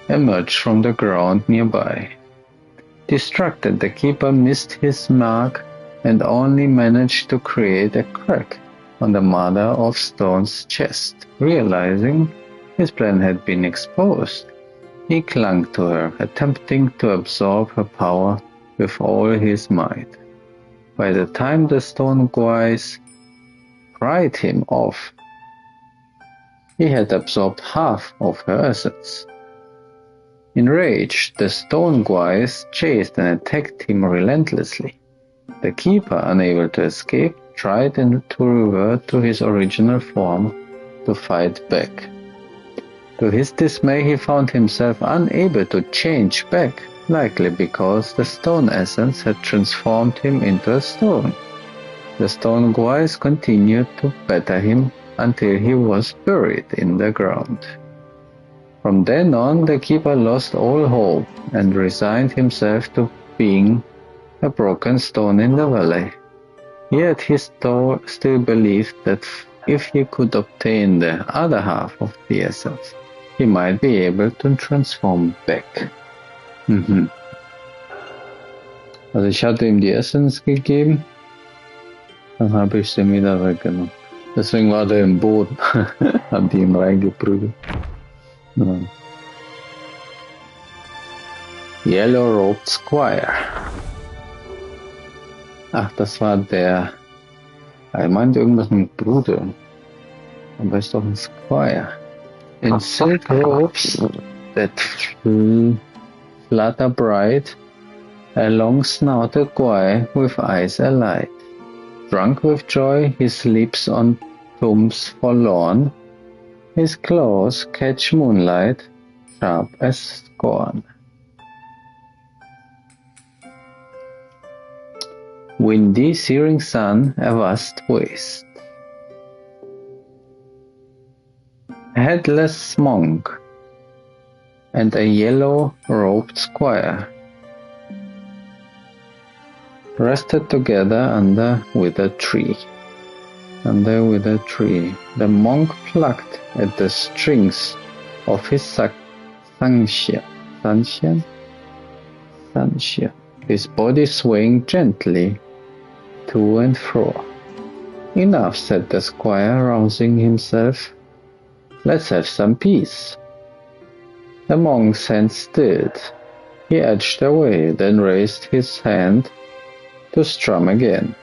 emerged from the ground nearby. Distracted, the keeper missed his mark and only managed to create a crack on the Mother of Stone's chest. Realizing his plan had been exposed, He clung to her, attempting to absorb her power with all his might. By the time the stone guys pried him off, he had absorbed half of her essence. Enraged, the stone guys chased and attacked him relentlessly. The keeper, unable to escape, tried to revert to his original form to fight back. To his dismay, he found himself unable to change back, likely because the stone essence had transformed him into a stone. The stone guys continued to batter him until he was buried in the ground. From then on, the keeper lost all hope and resigned himself to being a broken stone in the valley. Yet he still believed that if he could obtain the other half of the essence, he might be able to transform back. Also ich hatte ihm die Essence gegeben, dann habe ich sie wieder weggenommen. Deswegen war der im Boden, haben die ihn reingeprügelt. Ja. Yellow-Robed Squire. Ach, das war der. Er meinte irgendwas mit Bruder. Aber ist doch ein Squire. In silk robes that flutter bright, a long-snouted guy with eyes alight. Drunk with joy, he sleeps on tombs forlorn. His claws catch moonlight, sharp as scorn. Windy, searing sun, a vast waste. A headless monk and a yellow-robed squire rested together under withered tree. The monk plucked at the strings of his sunshine, his body swaying gently to and fro. Enough, said the squire, rousing himself. Let's have some peace. The monk's hand stilled. He edged away, then raised his hand to strum again.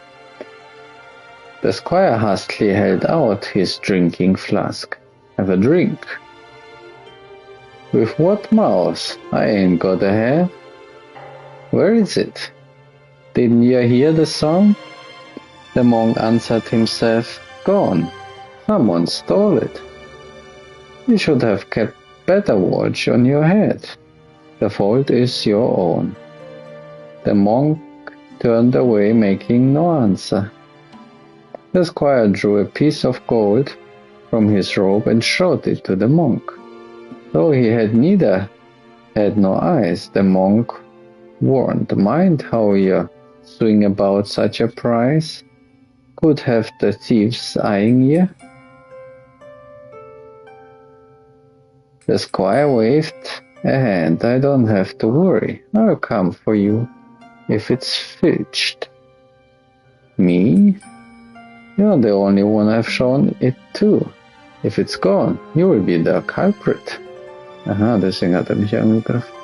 The squire hastily held out his drinking flask. Have a drink. With what mouth? I ain't got a hair. Where is it? Didn't you hear the song? The monk answered himself, Gone. Someone stole it. You should have kept better watch on your head. The fault is your own. The monk turned away, making no answer. The squire drew a piece of gold from his robe and showed it to the monk. Though he had no eyes, the monk warned, Mind how you swing about such a prize. Could have the thieves eyeing you. The squire waved a hand. I don't have to worry. I'll come for you if it's filched. Me? You're the only one I've shown it to. If it's gone, you will be the culprit. Aha, deswegen hat mich angegriffen.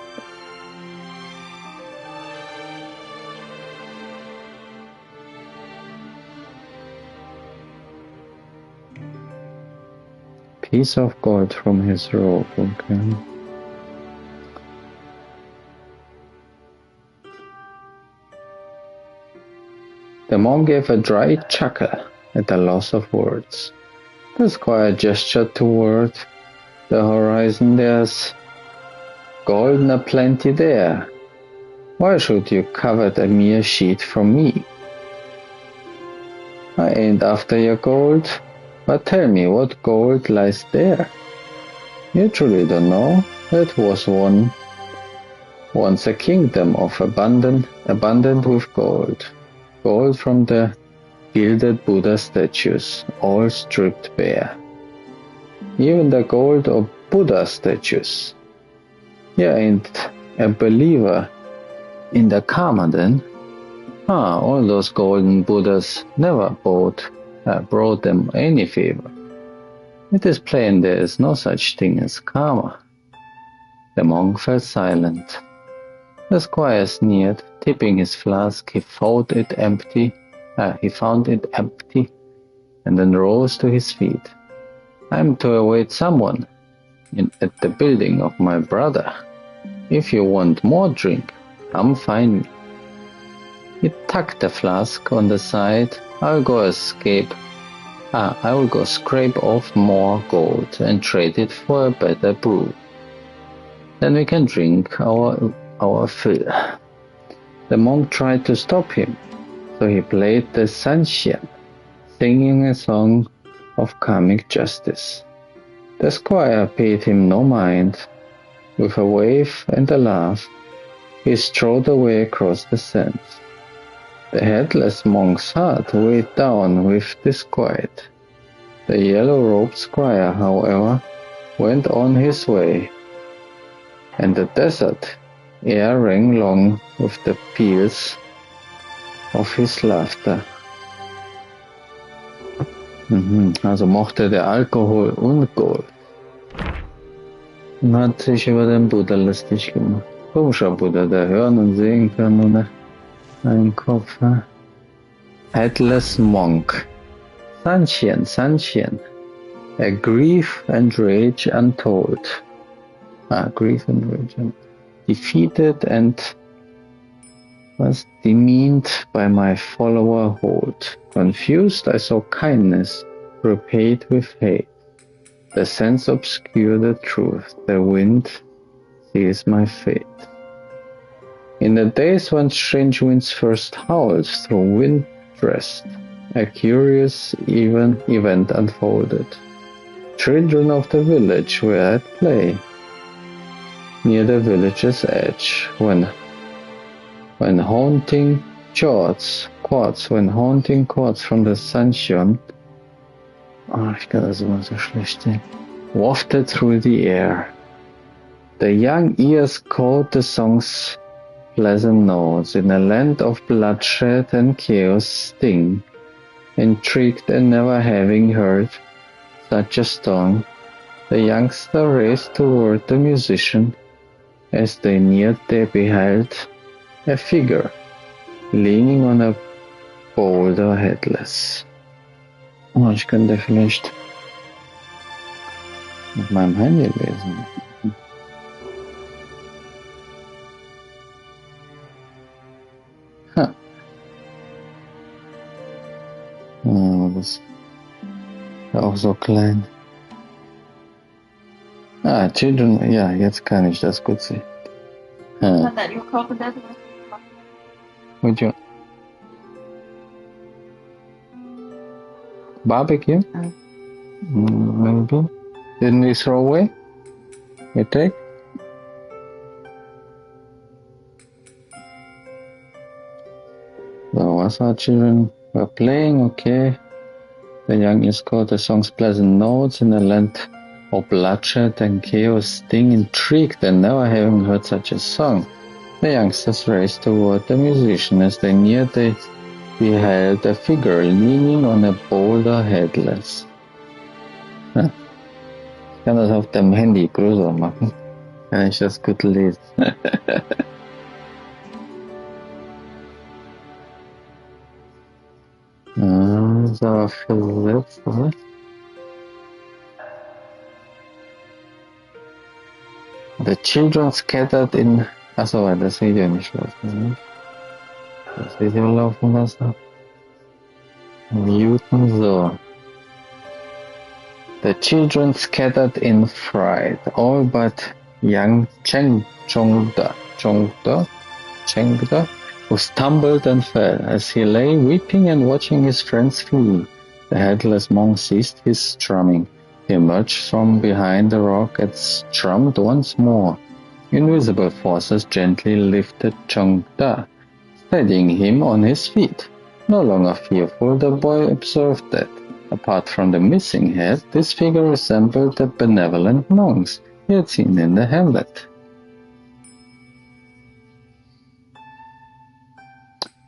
Piece of gold from his robe, okay. The monk gave a dry chuckle at the loss of words. The squire gestured toward the horizon. There's gold aplenty there. Why should you covet a mere sheet from me? I ain't after your gold, but tell me what gold lies there. You truly don't know? That was once a kingdom of abundant with gold. Gold from the gilded Buddha statues, all stripped bare. Even the gold of Buddha statues. You ain't a believer in the karma then? All those golden Buddhas never brought them any favor. It is plain there is no such thing as karma. The monk fell silent. The squire sneered, tipping his flask. He found it empty, and then rose to his feet. "I am to await someone at the building of my brother. If you want more drink, come find me." He tucked the flask on the side. I will go scrape off more gold and trade it for a better brew. Then we can drink our fill. The monk tried to stop him, so he played the sanxian, singing a song of karmic justice. The squire paid him no mind. With a wave and a laugh, he strode away across the sands. The headless monk's heart weighed down with disquiet. The yellow-robed squire, however, went on his way, and the desert air rang long with the peals of his laughter. Also mochte der Alkohol und Gold. Und hat sich über den Buddha lustig gemacht. Komischer Buddha, der hören und sehen kann ohne einen Kopf. Headless Monk. Sanxian. A grief and rage untold. Grief and rage. Defeated and was demeaned by my follower hold. Confused, I saw kindness repaid with hate. The sense obscure the truth. The wind seals my fate. In the days when strange winds first howled through wind-dressed, a curious event unfolded. Children of the village were at play near the village's edge when haunting chords from the sunshine ich kann das immer so schlecht sehen, wafted through the air. The young ears caught the song's pleasant notes. In a land of bloodshed and chaos sting, intrigued and never having heard such a song, the youngster raced toward the musician. As they neared, they beheld a figure leaning on a boulder headless. Ich könnte vielleicht mit meinem Handy lesen. Das ist auch so klein. Children, ja, jetzt kann ich das gut sehen. Would you? Barbecue? Maybe. Didn't we throw away? We take? So, what's our children were playing? Okay. The youngest caught the song's pleasant notes in a land of bloodshed and chaos, sting, intrigued, and never having heard such a song. The youngsters raced toward the musician. As they neared, they beheld a figure leaning on a boulder headless. Ich kann das auf dem Handy größer machen. Kann ich das gut lesen. So, versetzt, oder? The children scattered in... Achso, das Video nicht laufen. Das Video laufen lassen. Muten, so. The children scattered in fright, all but young Chengda, who stumbled and fell. As he lay weeping and watching his friends flee, the headless monk ceased his strumming. He emerged from behind the rock and strummed once more. Invisible forces gently lifted Chengda, steadying him on his feet. No longer fearful, the boy observed that, apart from the missing head, this figure resembled the benevolent monks he had seen in the hamlet.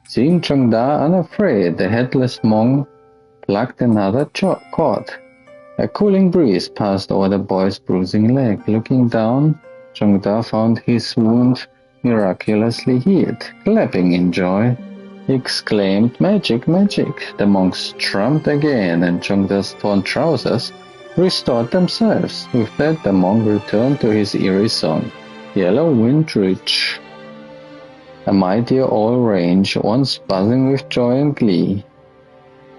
Seeing Chengda unafraid, the headless monk plucked another cord. A cooling breeze passed over the boy's bruising leg. Looking down, Changda found his wound miraculously healed. Clapping in joy, he exclaimed, "Magic, magic!" The monks drummed again, and Changda's torn trousers restored themselves. With that, the monk returned to his eerie song, "Yellow Wind Ridge." A mighty all range, once buzzing with joy and glee,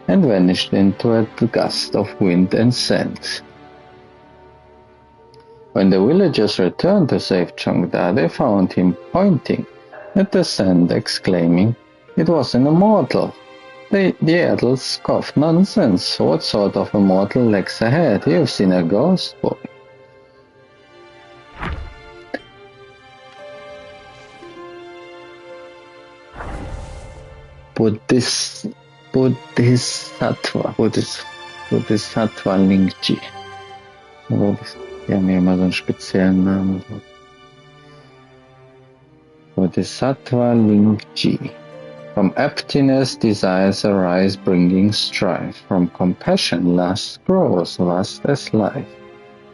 and vanished into a gust of wind and sand. When the villagers returned to save Changda, they found him pointing at the sand, exclaiming, "It was an immortal." The adults scoffed, "Nonsense! What sort of immortal lacks a head? You've seen a ghost, boy." Bodhisattva Lingji. Die haben ja immer so einen speziellen Namen. Bodhisattva Lingji. From emptiness desires arise, bringing strife. From compassion lust grows, vast as life.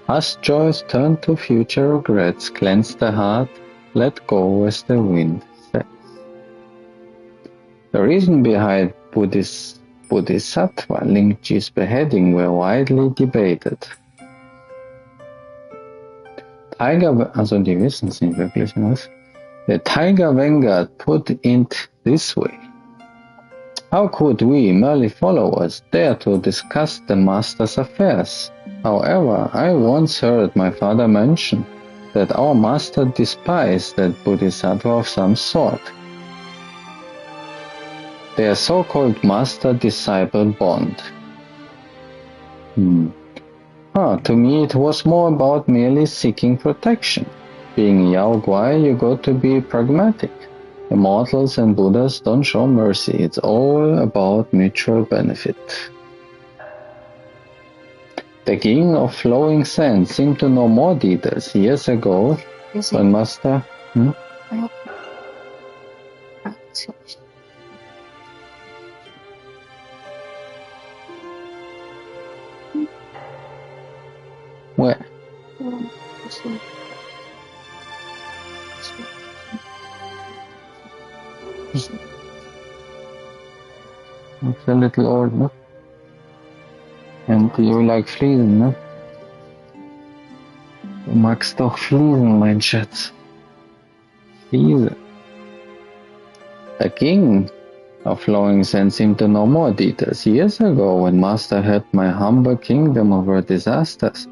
Past joys turn to future regrets. Cleanse the heart, let go as the wind sets. The reason behind Bodhisattva Lingji's beheading were widely debated. Die wissen es nicht wirklich, was? The Tiger Vanguard put it this way: "How could we, merely followers, dare to discuss the Master's affairs? However, I once heard my father mention that our Master despised that Bodhisattva of some sort. Their so-called Master-disciple bond. To me it was more about merely seeking protection. Being Yao Guai, you got to be pragmatic. Immortals and Buddhas don't show mercy. It's all about mutual benefit." The king of flowing sand seemed to know more details. Years ago, when Master... Where? It's a little old, no? And you like Fliesen, ne? Du magst doch Fliesen, mein Schatz. Fliese. The king of flowing sand seemed to know more details. Years ago, when Master had my humble kingdom over disasters,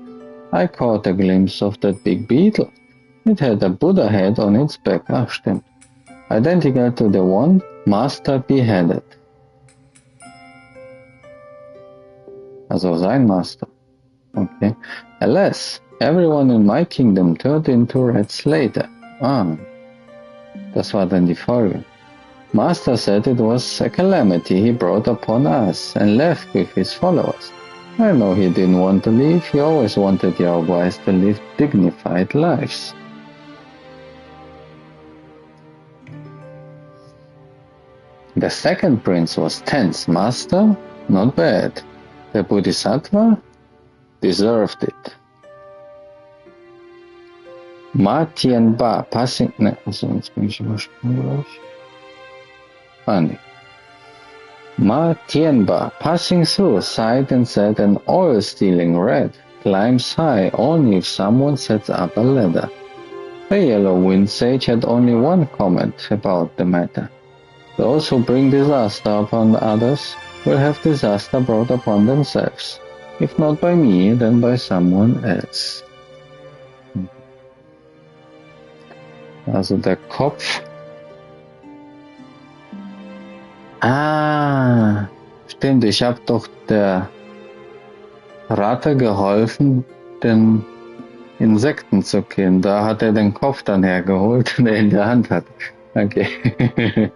I caught a glimpse of that big beetle. It had a Buddha head on its back. Stimmt. Identical to the one Master beheaded. Also sein Master. Okay. Alas, everyone in my kingdom turned into rats later. Das war dann die Folge. Master said it was a calamity he brought upon us and left with his followers. I know he didn't want to leave. He always wanted Yao Guais to live dignified lives. The second prince was tense. Master, not bad. The Bodhisattva deserved it. Ma Tianba passing... Ne, also jetzt bin ich übersprungen, glaube ich. Nee. Ma Tianba, passing through, sighed and said, "An oil-stealing rat climbs high only if someone sets up a ladder." The Yellow Wind Sage had only one comment about the matter. Those who bring disaster upon others will have disaster brought upon themselves. If not by me, then by someone else. Also der Kopf. Stimmt, ich habe doch der Ratte geholfen, den Insekten zu killen. Da hat er den Kopf dann hergeholt, den er in der Hand hat. Okay.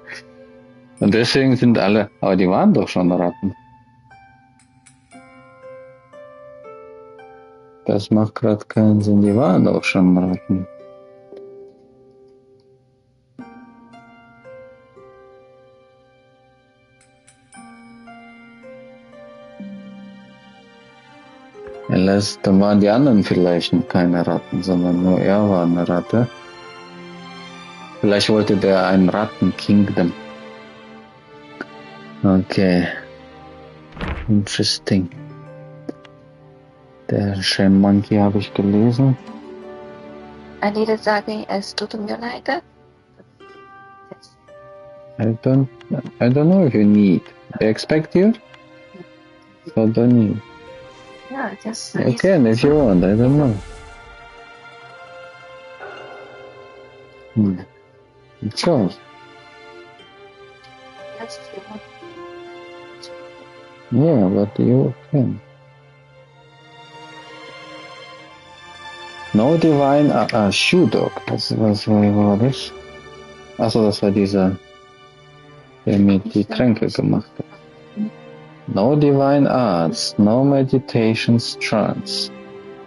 Und deswegen sind alle, aber die waren doch schon Ratten. Das macht gerade keinen Sinn, die waren doch schon Ratten. Dann waren die anderen vielleicht keine Ratten, sondern nur er war eine Ratte. Vielleicht wollte der ein Ratten-Kingdom. Okay. Interesting. Der Shame Monkey habe ich gelesen. Anita sagen, es tut mir leid. I don't know if you need. They expect you? So don't need. Yeah, just... You can if you want, I don't know. It's yours. Yes, you want. Yeah, but you can. No divine... Shoe Dog. Was war das? Achso, das war dieser, der mir die Tränke gemacht hat. No divine arts, no meditation's trance.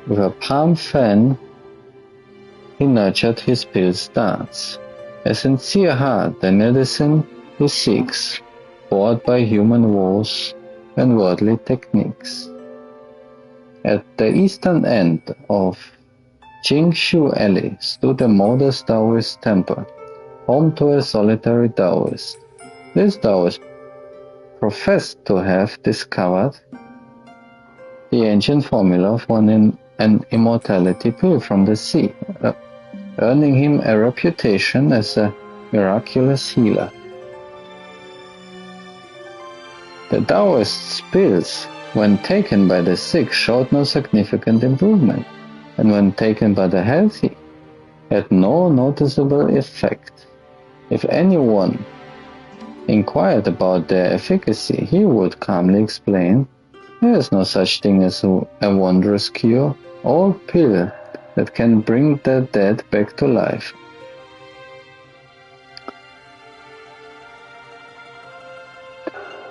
With a palm fan, he nurtured his pill's dance. A sincere heart, the medicine he seeks, bought by human woes and worldly techniques. At the eastern end of Jingshu Alley stood a modest Taoist temple, home to a solitary Taoist. This Taoist professed to have discovered the ancient formula for an immortality pill from the sea, earning him a reputation as a miraculous healer. The Taoist's pills, when taken by the sick, showed no significant improvement, and when taken by the healthy, had no noticeable effect. If anyone inquired about their efficacy, he would calmly explain, there is no such thing as a wondrous cure or pill that can bring the dead back to life.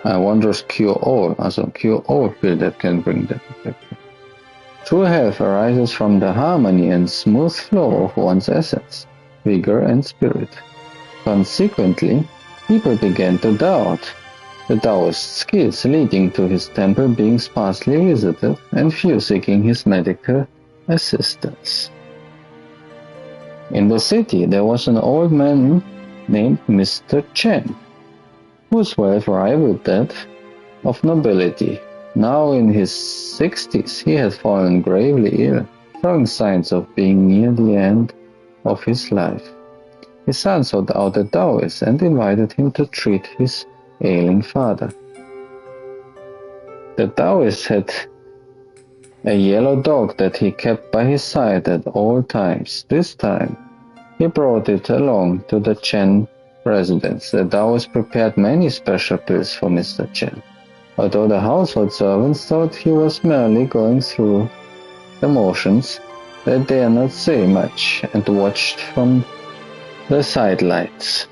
A wondrous cure-all, also cure-all pill that can bring the dead back. True health arises from the harmony and smooth flow of one's essence, vigor and spirit. Consequently, people began to doubt the Taoist's skills, leading to his temple being sparsely visited and few seeking his medical assistance. In the city, there was an old man named Mr. Chen, whose wealth rivaled that of nobility. Now in his 60s, he had fallen gravely ill, showing signs of being near the end of his life. His son sought out a Taoist and invited him to treat his ailing father. The Taoist had a yellow dog that he kept by his side at all times. This time, he brought it along to the Chen residence. The Taoist prepared many special pills for Mr. Chen. Although the household servants thought he was merely going through the motions, they dared not say much and watched from the sidelights.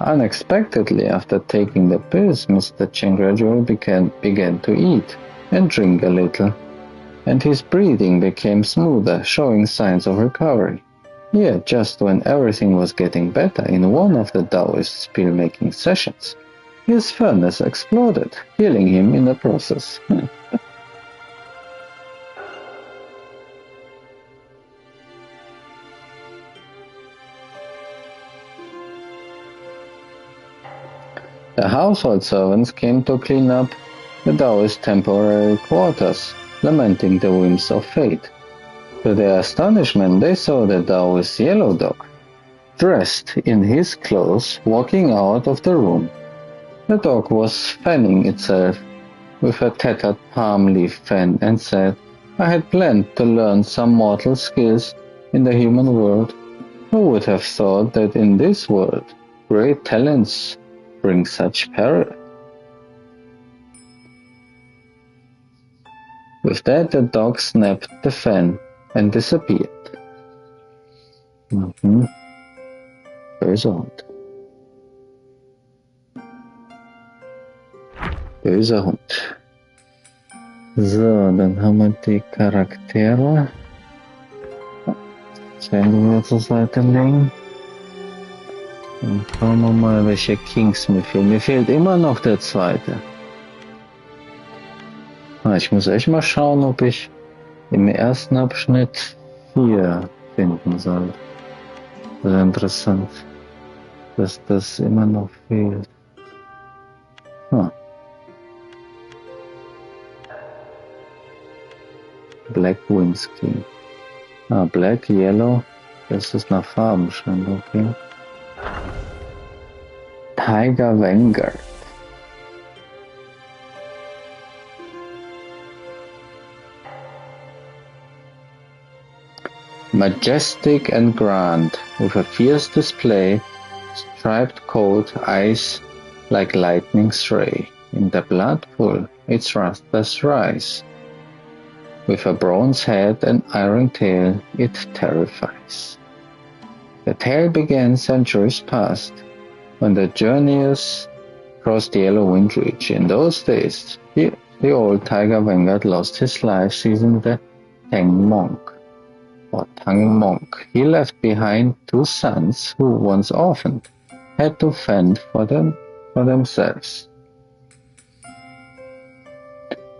Unexpectedly, after taking the pills, Mr. Chen gradually began to eat and drink a little, and his breathing became smoother, showing signs of recovery. Yet, just when everything was getting better, in one of the Taoist's pill-making sessions, his furnace exploded, killing him in the process. The household servants came to clean up the Taoist temporary quarters, lamenting the whims of fate. To their astonishment, they saw the Taoist's yellow dog, dressed in his clothes, walking out of the room. The dog was fanning itself with a tattered palm leaf fan and said, I had planned to learn some mortal skills in the human world. Who would have thought that in this world great talents bring such peril? With that, the dog snapped the fan and disappeared. Böser Hund. Böser Hund. So, dann haben wir die Charaktere. Das werden wir zur Seite legen. Dann schauen wir mal, welche Kings mir fehlen. Mir fehlt immer noch der zweite. Ich muss echt mal schauen, ob ich im ersten Abschnitt 4 finden soll. Das ist interessant, dass das immer noch fehlt. Black Windscreen. Black, Yellow, das ist nach Farben scheinbar, okay. Tiger Vanguard. Majestic and grand, with a fierce display, striped coat, eyes like lightning's ray. In the blood pool, its rastas rise. With a bronze head and iron tail, it terrifies. The tale began centuries past, when the journeyers crossed the Yellow Wind Ridge. In those days, the old Tiger Vanguard lost his life seizing the Tang Monk. He left behind 2 sons who, once orphaned, had to fend for themselves.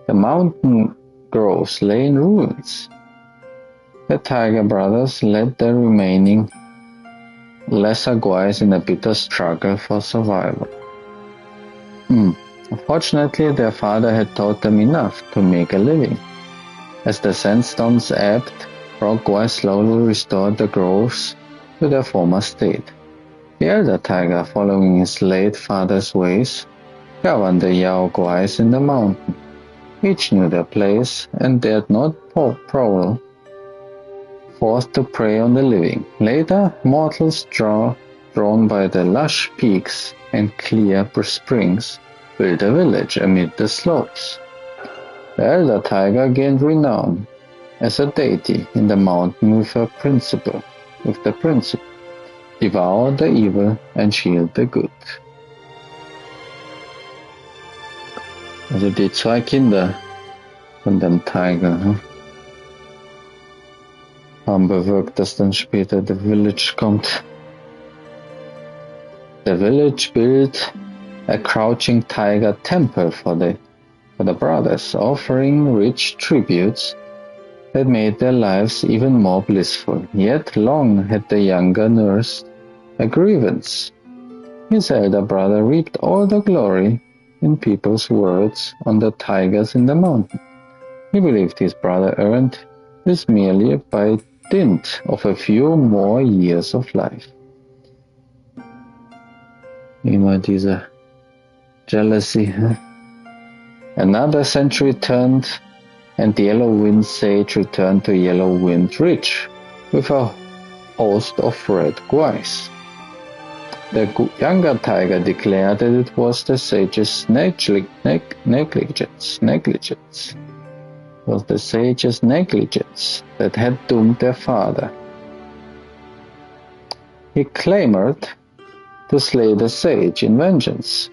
The mountain groves lay in ruins. The Tiger brothers led the remaining lesser guys in a bitter struggle for survival. Fortunately, their father had taught them enough to make a living. As the sandstorms ebbed, Frog Guai slowly restored the groves to their former state. The elder Tiger, following his late father's ways, governed the Yao Guais in the mountain. Each knew their place and dared not prowl forth to prey on the living. Later, mortals drawn by the lush peaks and clear springs built a village amid the slopes. The elder Tiger gained renown as a deity in the mountain with the principle, devour the evil and shield the good. Also die 2 Kinder von dem Tiger haben bewirkt, dass dann später The Village kommt. The village built a crouching tiger temple for the brothers, offering rich tributes that made their lives even more blissful. Yet long had the younger nursed a grievance. His elder brother reaped all the glory in people's words on the tigers in the mountain. He believed his brother earned this merely by dint of a few more years of life. Immer diese jealousy. Another century turned, and the Yellow Wind Sage returned to Yellow Wind Ridge with a host of red guais. The younger Tiger declared that it was the sage's negligence that had doomed their father. He clamored to slay the sage in vengeance,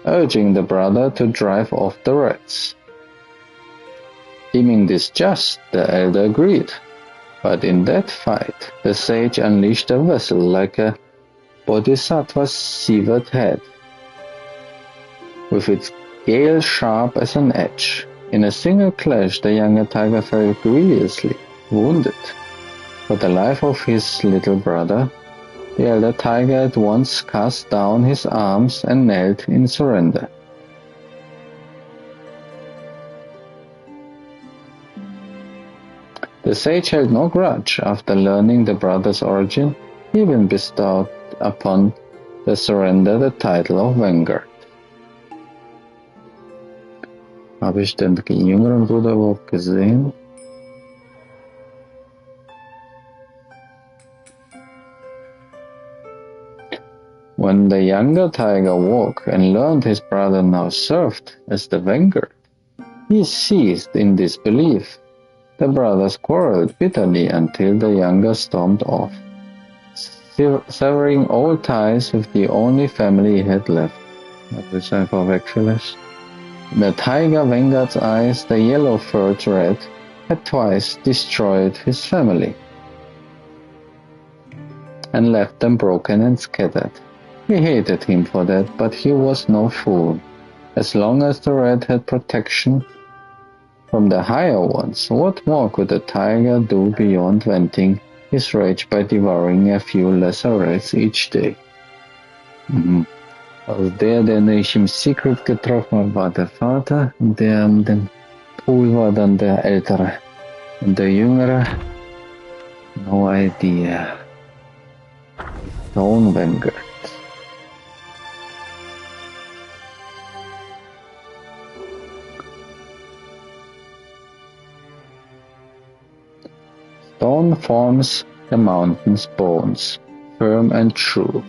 urging the brother to drive off the rats. Deeming this just, the elder agreed, but in that fight, the sage unleashed a vessel like a bodhisattva's severed head, with its gale sharp as an edge. In a single clash, the younger tiger fell grievously wounded. For the life of his little brother, the elder tiger at once cast down his arms and knelt in surrender. The sage held no grudge. After learning the brother's origin, he even bestowed upon the surrender the title of Vanguard. Habe ich den jüngeren Bruder überhaupt gesehen? When the younger tiger woke and learned his brother now served as the Vanguard, he seized in disbelief. The brothers quarreled bitterly until the younger stormed off, severing all ties with the only family he had left. Dat is einfach weg vielleicht. In the Tiger Vanguard's eyes, the yellow-furred rat had twice destroyed his family and left them broken and scattered. He hated him for that, but he was no fool. As long as the rat had protection from the higher ones. What more could a tiger do beyond venting his rage by devouring a few lesser rats each day? Also der ich im Secret getroffen habe, war der Vater, und der an dem Pool war dann der Ältere. Und der Jüngere, no idea. Stone Vanguard. Stone forms the mountain's bones, firm and true.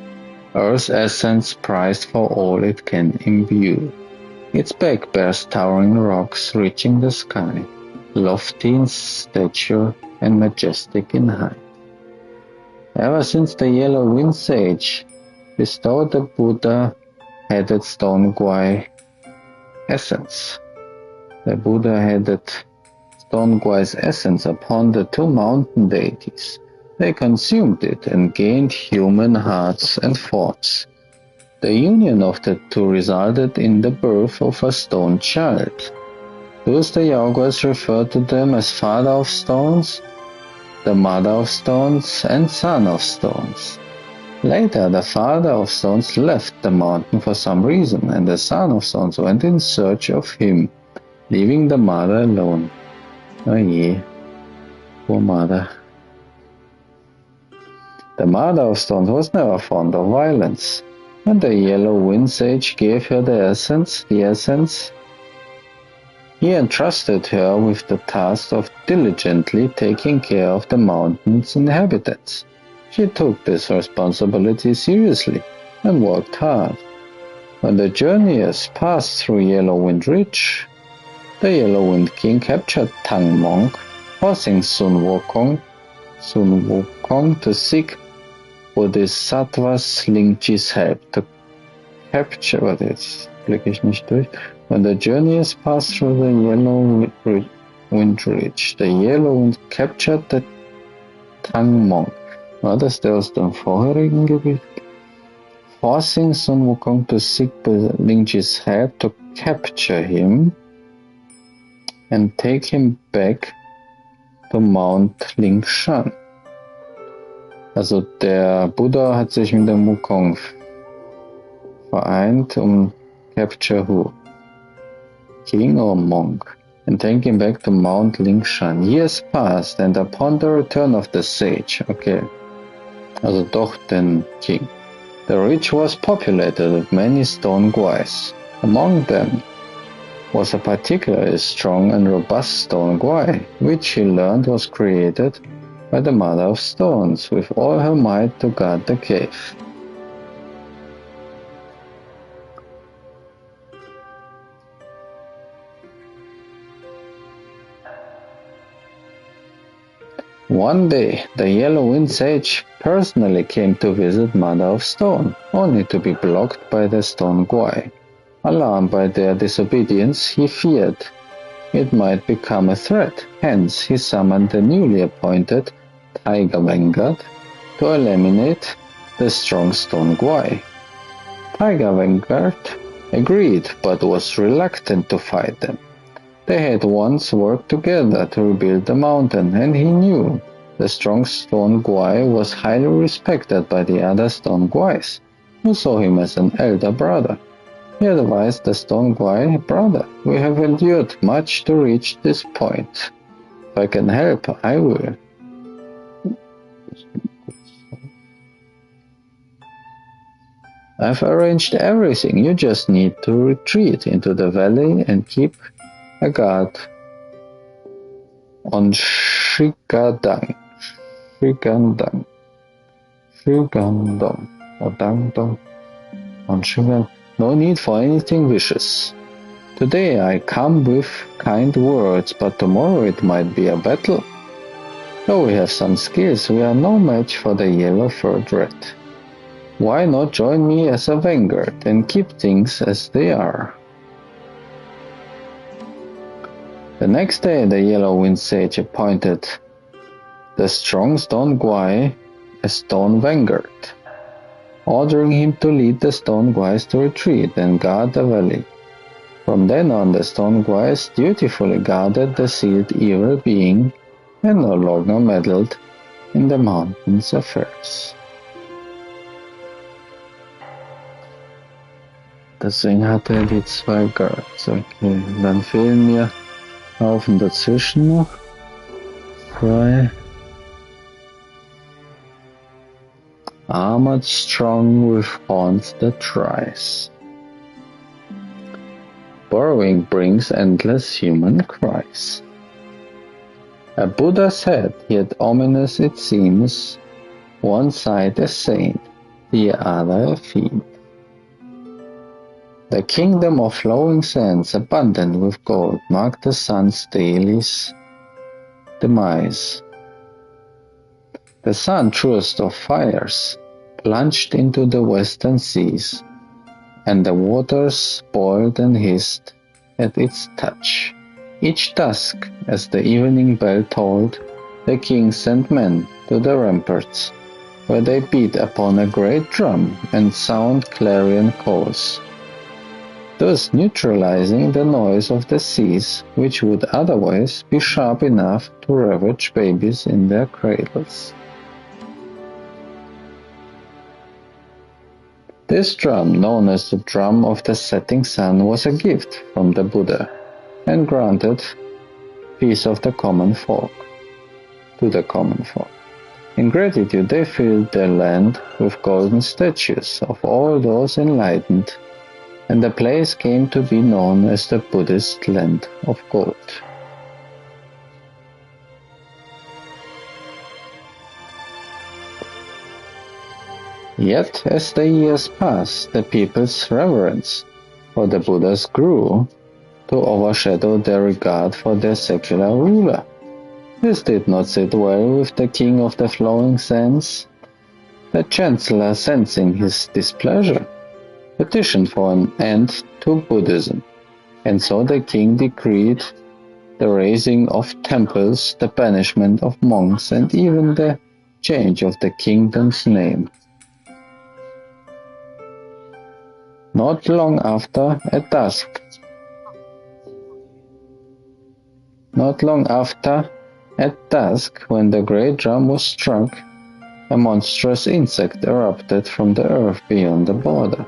Earth's essence prized for all it can imbue. Its back bears towering rocks reaching the sky, lofty in stature and majestic in height. Ever since the Yellow Wind Sage bestowed the Buddha-headed stone guai essence. The Buddha-headed stone guai's essence upon the two mountain deities. They consumed it and gained human hearts and thoughts. The union of the two resulted in the birth of a stone child. Thus the Yaoguais refer to them as father of stones, the mother of stones, and son of stones. Later, the father of stones left the mountain for some reason, and the son of stones went in search of him, leaving the mother alone. Oh yeah, poor mother. The mother of stones was never fond of violence. When the Yellow Wind Sage gave her the essence, he entrusted her with the task of diligently taking care of the mountain's inhabitants. She took this responsibility seriously and worked hard. When the journeyers passed through Yellow Wind Ridge, the Yellow Wind King captured Tang Monk, forcing Sun Wukong to seek Bodhisattva's Lingji's help to capture, When the journeyers passed through the Yellow Wind Ridge, the Yellow Wind captured the Tang Monk. War das der aus dem vorherigen Gebiet? Forcing Sun Wukong to seek Lingji's help to capture him and take him back to Mount Lingshan. Also der Buddha hat sich mit dem Wukong vereint, capture who? King or monk? And take him back to Mount Lingshan. Years passed, and upon the return of the sage, also doch den king, the ridge was populated with many stone guais. Among them was a particularly strong and robust stone guai, which he learned was created by the Mother of Stones with all her might to guard the cave. One day, the Yellow Wind Sage personally came to visit Mother of Stone, only to be blocked by the stone guai. Alarmed by their disobedience, he feared it might become a threat. Hence, he summoned the newly appointed Tiger Vanguard to eliminate the strong stone guai. Tiger Vanguard agreed, but was reluctant to fight them. They had once worked together to rebuild the mountain, and he knew the strong stone guai was highly respected by the other stone guais, who saw him as an elder brother. He advised the stone guai, "Brother, we have endured much to reach this point. If I can help, I will." "I've arranged everything. You just need to retreat into the valley and keep a guard on Shigandang, or Dangdong, on Shigandang. No need for anything vicious. Today I come with kind words, but tomorrow it might be a battle. Though we have some skills, we are no match for the yellow-furred rat. Why not join me as a vanguard and keep things as they are?" The next day, the Yellow Wind Sage appointed the strong stone guai as stone vanguard, ordering him to lead the stone guais to retreat and guard the valley. From then on, the stone guys dutifully guarded the sealed evil being and no longer meddled in the mountain's affairs. Deswegen hatte er die 2 Guards. Okay, dann fehlen mir Haufen dazwischen noch. 2. Armored strong with horns that rise. Borrowing brings endless human cries. A Buddha's head, yet ominous it seems, one side a saint, the other a fiend. The kingdom of flowing sands, abundant with gold, marked the sun's daily demise. The sun, truest of fires, plunged into the western seas, and the waters boiled and hissed at its touch. Each dusk, as the evening bell tolled, the king sent men to the ramparts, where they beat upon a great drum and sound clarion calls, thus neutralizing the noise of the seas, which would otherwise be sharp enough to ravage babies in their cradles. This drum, known as the drum of the setting sun, was a gift from the Buddha, and granted peace of the common folk, to the common folk. In gratitude, they filled their land with golden statues of all those enlightened, and the place came to be known as the Buddhist Land of Gold. Yet, as the years passed, the people's reverence for the Buddhas grew to overshadow their regard for their secular ruler. This did not sit well with the king of the flowing sands. The chancellor, sensing his displeasure, petitioned for an end to Buddhism, and so the king decreed the razing of temples, the banishment of monks, and even the change of the kingdom's name. Not long after, at dusk, when the great drum was struck, a monstrous insect erupted from the earth beyond the border.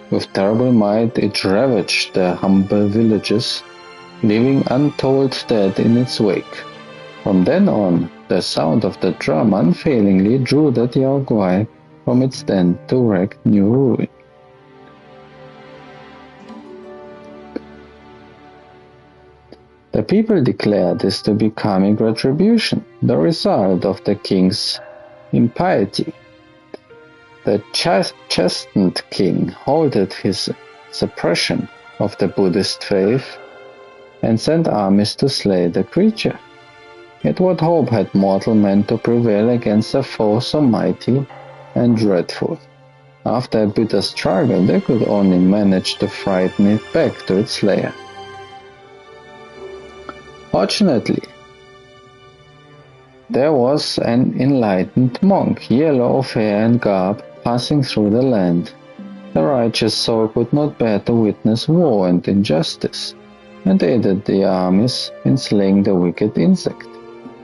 With terrible might it ravaged the humble villages, leaving untold dead in its wake. From then on, the sound of the drum unfailingly drew the Yaoguai from its den to wreak new ruin. The people declared this to be karmic retribution, the result of the king's impiety. The chastened king halted his suppression of the Buddhist faith and sent armies to slay the creature. Yet what hope had mortal man to prevail against a foe so mighty and dreadful? After a bitter struggle, they could only manage to frighten it back to its lair. Fortunately, there was an enlightened monk, yellow of hair and garb, passing through the land. The righteous soul could not bear to witness war and injustice, and aided the armies in slaying the wicked insect.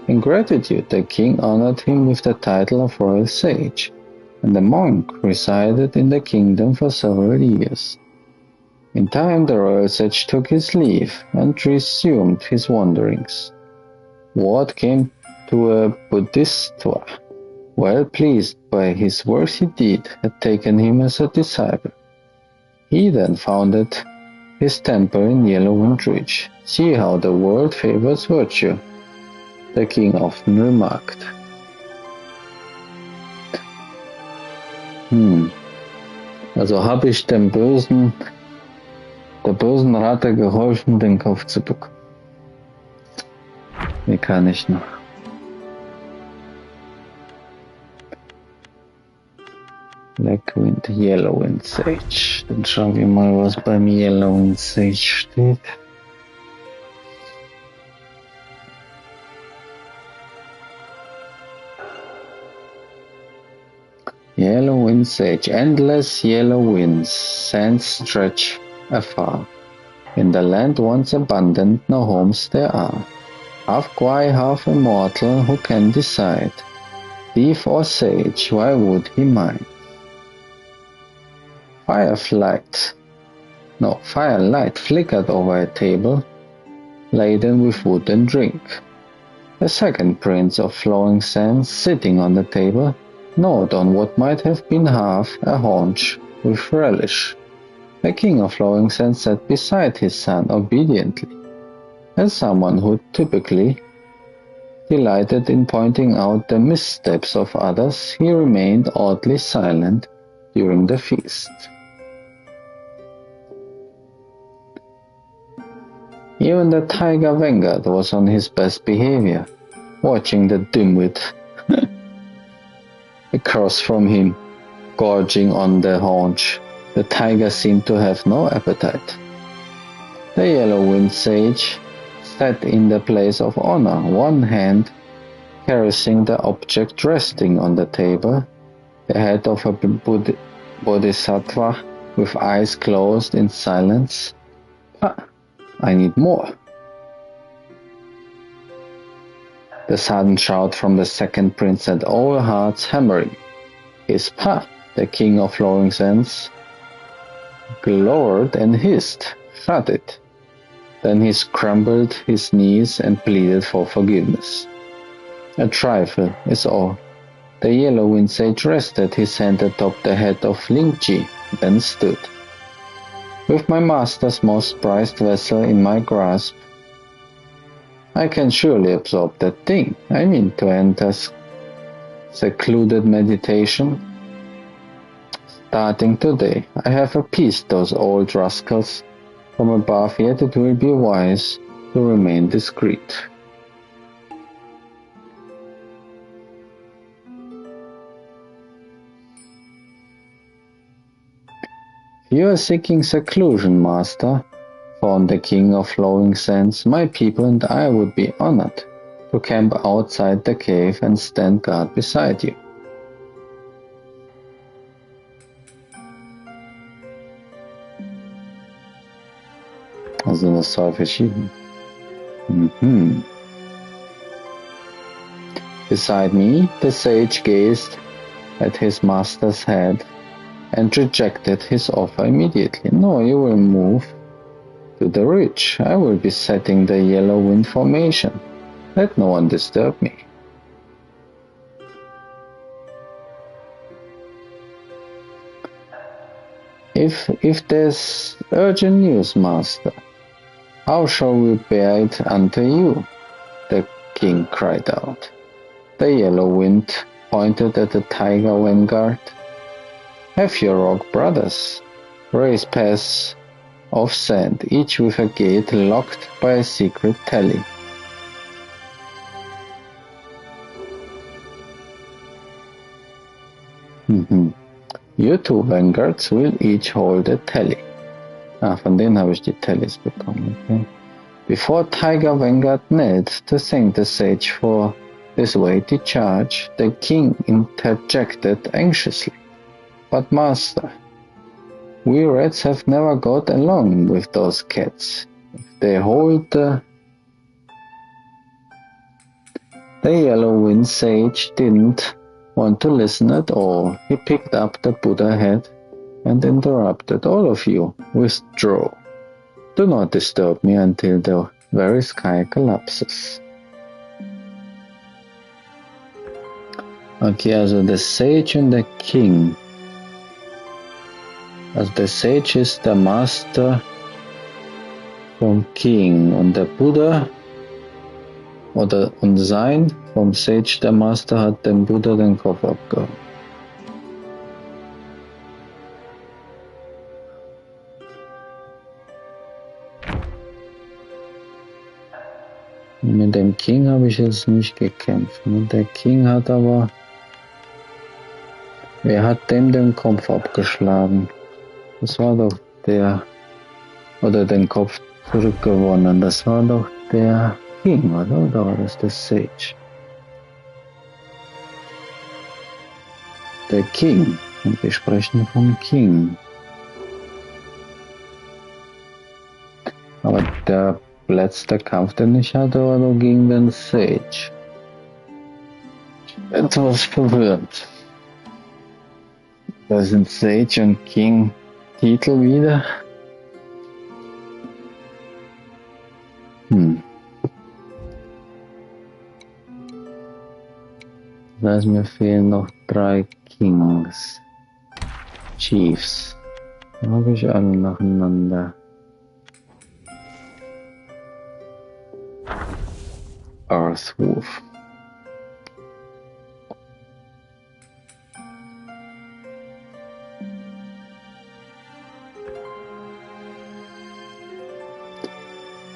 In gratitude, the king honored him with the title of royal sage, and the monk resided in the kingdom for several years. In time, the royal sage took his leave and resumed his wanderings. Word came to a Bodhisattva, well pleased by his worthy deed, had taken him as a disciple. He then founded his temple in Yellowwind Ridge. See how the world favors virtue, the king often remarked. Also habe ich der bösen Ratte geholfen, den Kopf zu bekommen. Wie kann ich noch? Blackwind, Yellowwind Sage. Dann schauen wir mal, was beim Yellowwind Sage steht. Yellowwind Sage. Endless yellow winds, sands stretch afar. In the land once abundant, no homes there are. Half Kwai, half immortal, who can decide? Thief or sage, why would he mind? Firelight flickered over a table, laden with wood and drink. The second prince of flowing sands, sitting on the table, gnawed on what might have been half a haunch with relish. The king of flowing sands sat beside his son obediently. As someone who typically delighted in pointing out the missteps of others, he remained oddly silent during the feast. Even the tiger Vanguard was on his best behavior, watching the dimwit across from him, gorging on the haunch. The tiger seemed to have no appetite. The yellow-winged sage sat in the place of honor, one hand caressing the object resting on the table, the head of a bodhisattva with eyes closed in silence. I need more. The sudden shout from the second prince set all hearts hammering. His the king of flowing sands, glowered and hissed, "Shut it." Then he scrambled his knees and pleaded for forgiveness. A trifle is all. The yellow-winged sage rested his hand atop the head of Lingji, then stood. With my master's most prized vessel in my grasp, I can surely absorb that thing. I mean to enter secluded meditation. Starting today, I have appeased those old rascals from above, yet it will be wise to remain discreet. You are seeking seclusion, master, fawned the king of flowing sands. My people and I would be honored to camp outside the cave and stand guard beside you. Also das soll verschieben. Beside me, the sage gazed at his master's head and rejected his offer immediately. No, you will move to the ridge. I will be setting the yellow wind formation. Let no one disturb me. If there's urgent news, master, how shall we bear it unto you? The king cried out. The yellow wind pointed at the tiger vanguard. Have your rock brothers raise paths of sand, each with a gate locked by a secret tally. You two vanguards will each hold a tally. Von denen habe ich die Tallies bekommen. Okay. Before Tiger Vanguard knelt to thank the sage for this weighty charge, the king interjected anxiously. But master, we rats have never got along with those cats. If they hold the yellow-winged sage didn't want to listen at all. He picked up the Buddha head and interrupted. All of you, withdraw. Do not disturb me until the very sky collapses. Okay, also the sage and the king. Also der Sage ist der Master vom King und der Buddha und sein vom Sage der Master hat dem Buddha den Kopf abgehauen. Mit dem King habe ich jetzt nicht gekämpft. Der King hat aber... Wer hat dem den Kopf abgeschlagen? Das war doch der... Oder den Kopf zurückgewonnen. Das war doch der King, oder war das der Sage? Der King. Und wir sprechen vom King. der letzte Kampf, den ich hatte, war nur gegen den Sage. Etwas verwirrt. Da sind Sage und King Titel wieder. Das heißt, mir fehlen noch 3 Kings. Chiefs. Da habe ich alle nacheinander. Earthwolf.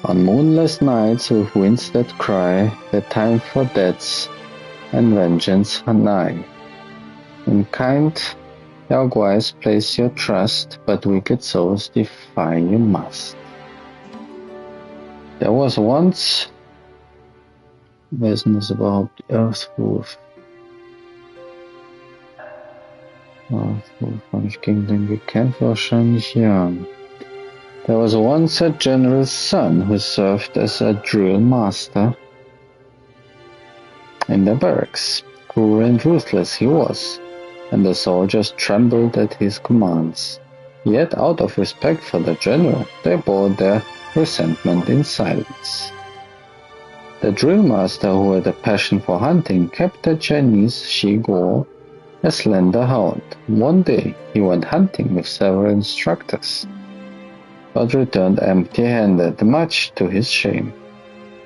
On moonless nights with winds that cry, the time for deaths and vengeance are nigh. In kind Yaguais place your trust, but wicked souls defy you must. There was once... Wer ist denn das überhaupt? Earthwolf. Earthwolf, habe ich gegen den gekämpft? Wahrscheinlich ja. There was once a general's son who served as a drill master in the barracks. Cruel and ruthless he was, and the soldiers trembled at his commands. Yet out of respect for the general, they bore their resentment in silence. The drill master, who had a passion for hunting, kept a Chinese she-goat, a slender hound. One day he went hunting with several instructors, but returned empty-handed, much to his shame.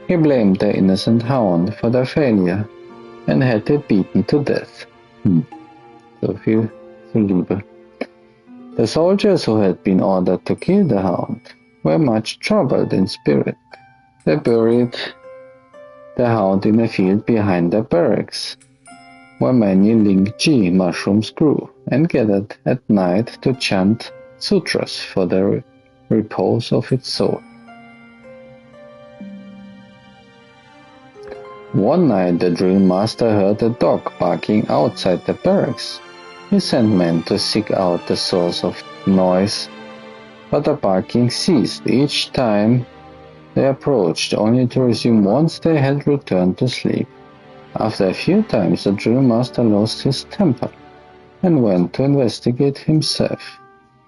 He blamed the innocent hound for their failure and had it beaten to death. So viel zu Liebe. The soldiers who had been ordered to kill the hound were much troubled in spirit. They buried the hound in a field behind the barracks, where many ling-chi mushrooms grew, and gathered at night to chant sutras for the repose of its soul. One night the drill master heard a dog barking outside the barracks. He sent men to seek out the source of noise, but the barking ceased each time they approached, only to resume once they had returned to sleep. After a few times the drill master lost his temper and went to investigate himself.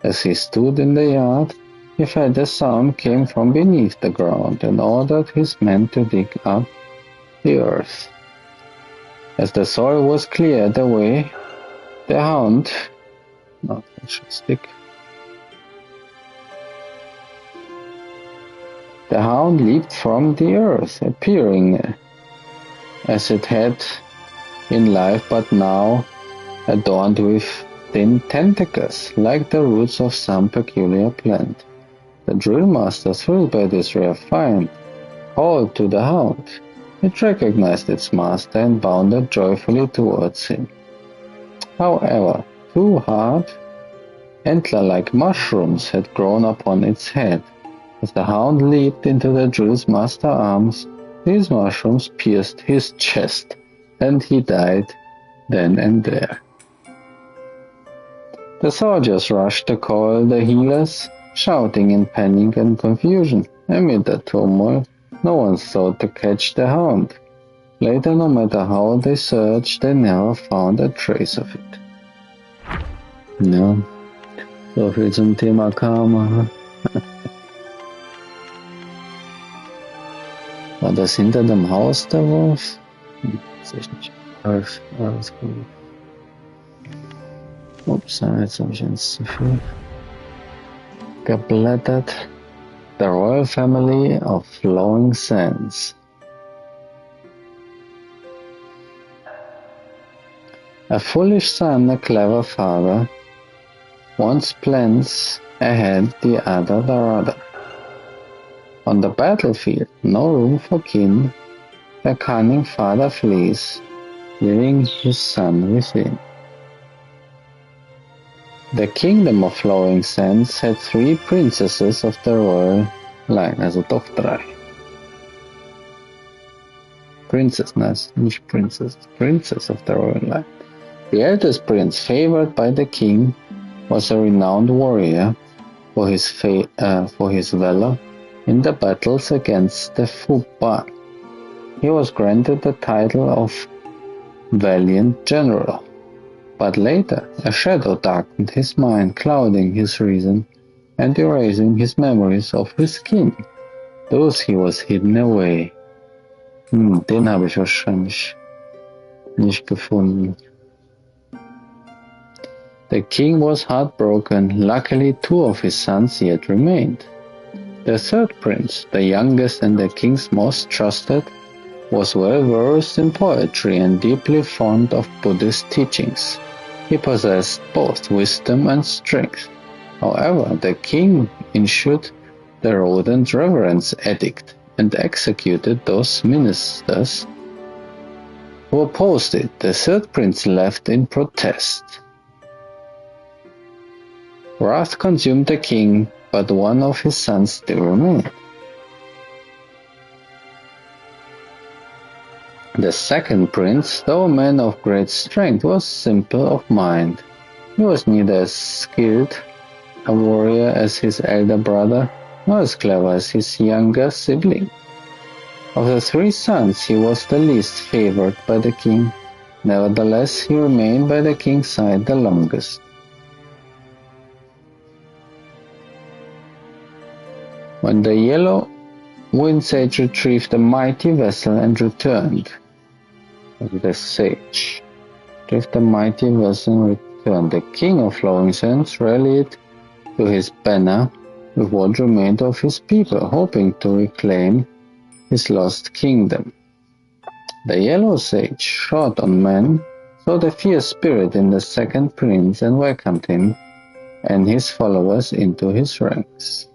As he stood in the yard, he felt a sound came from beneath the ground and ordered his men to dig up the earth. As the soil was cleared away, the hound... No, that should stick. The hound leaped from the earth, appearing as it had in life, but now adorned with thin tentacles, like the roots of some peculiar plant. The drill master, thrilled by this rare find, called to the hound. It recognized its master and bounded joyfully towards him. However, 2 hard, antler-like mushrooms had grown upon its head. As the hound leaped into the drill's master's arms, these mushrooms pierced his chest, and he died then and there. The soldiers rushed to call the healers, shouting in panic and confusion. Amid the turmoil, no one thought to catch the hound. Later, no matter how they searched, they never found a trace of it. Ja, so viel zum Thema Karma. War das hinter dem Haus der Wolf? Sehe ich nicht. Alles gut. Ups, jetzt habe ich eins zu viel geblättert. The royal family of flowing sands. A foolish son, a clever father, once plans ahead, the other the rudder. On the battlefield, no room for kin, the cunning father flees, leaving his son within. The kingdom of flowing sands had 3 princesses of the royal line, also doch 3. Princess, nicht princess, princess of the royal line. The eldest prince, favored by the king, was a renowned warrior for his valor in the battles against the Fuban. He was granted the title of Valiant General, but later a shadow darkened his mind, clouding his reason and erasing his memories of his king. Those he was hidden away. Den habe ich wahrscheinlich nicht gefunden. The king was heartbroken. Luckily, 2 of his sons yet remained. The third prince, the youngest and the king's most trusted, was well versed in poetry and deeply fond of Buddhist teachings. He possessed both wisdom and strength. However, the king issued the rodent reverence edict and executed those ministers who opposed it. The third prince left in protest. Wrath consumed the king, but one of his sons still remained. The second prince, though a man of great strength, was simple of mind. He was neither as skilled a warrior as his elder brother, nor as clever as his younger sibling. Of the 3 sons, he was the least favored by the king. Nevertheless, he remained by the king's side the longest. When the yellow wind sage retrieved the mighty vessel and returned, the sage retrieved the mighty vessel and returned, the king of Flowing Sands rallied to his banner with what remained of his people, hoping to reclaim his lost kingdom. The yellow sage shot on men, saw the fierce spirit in the second prince, and welcomed him and his followers into his ranks.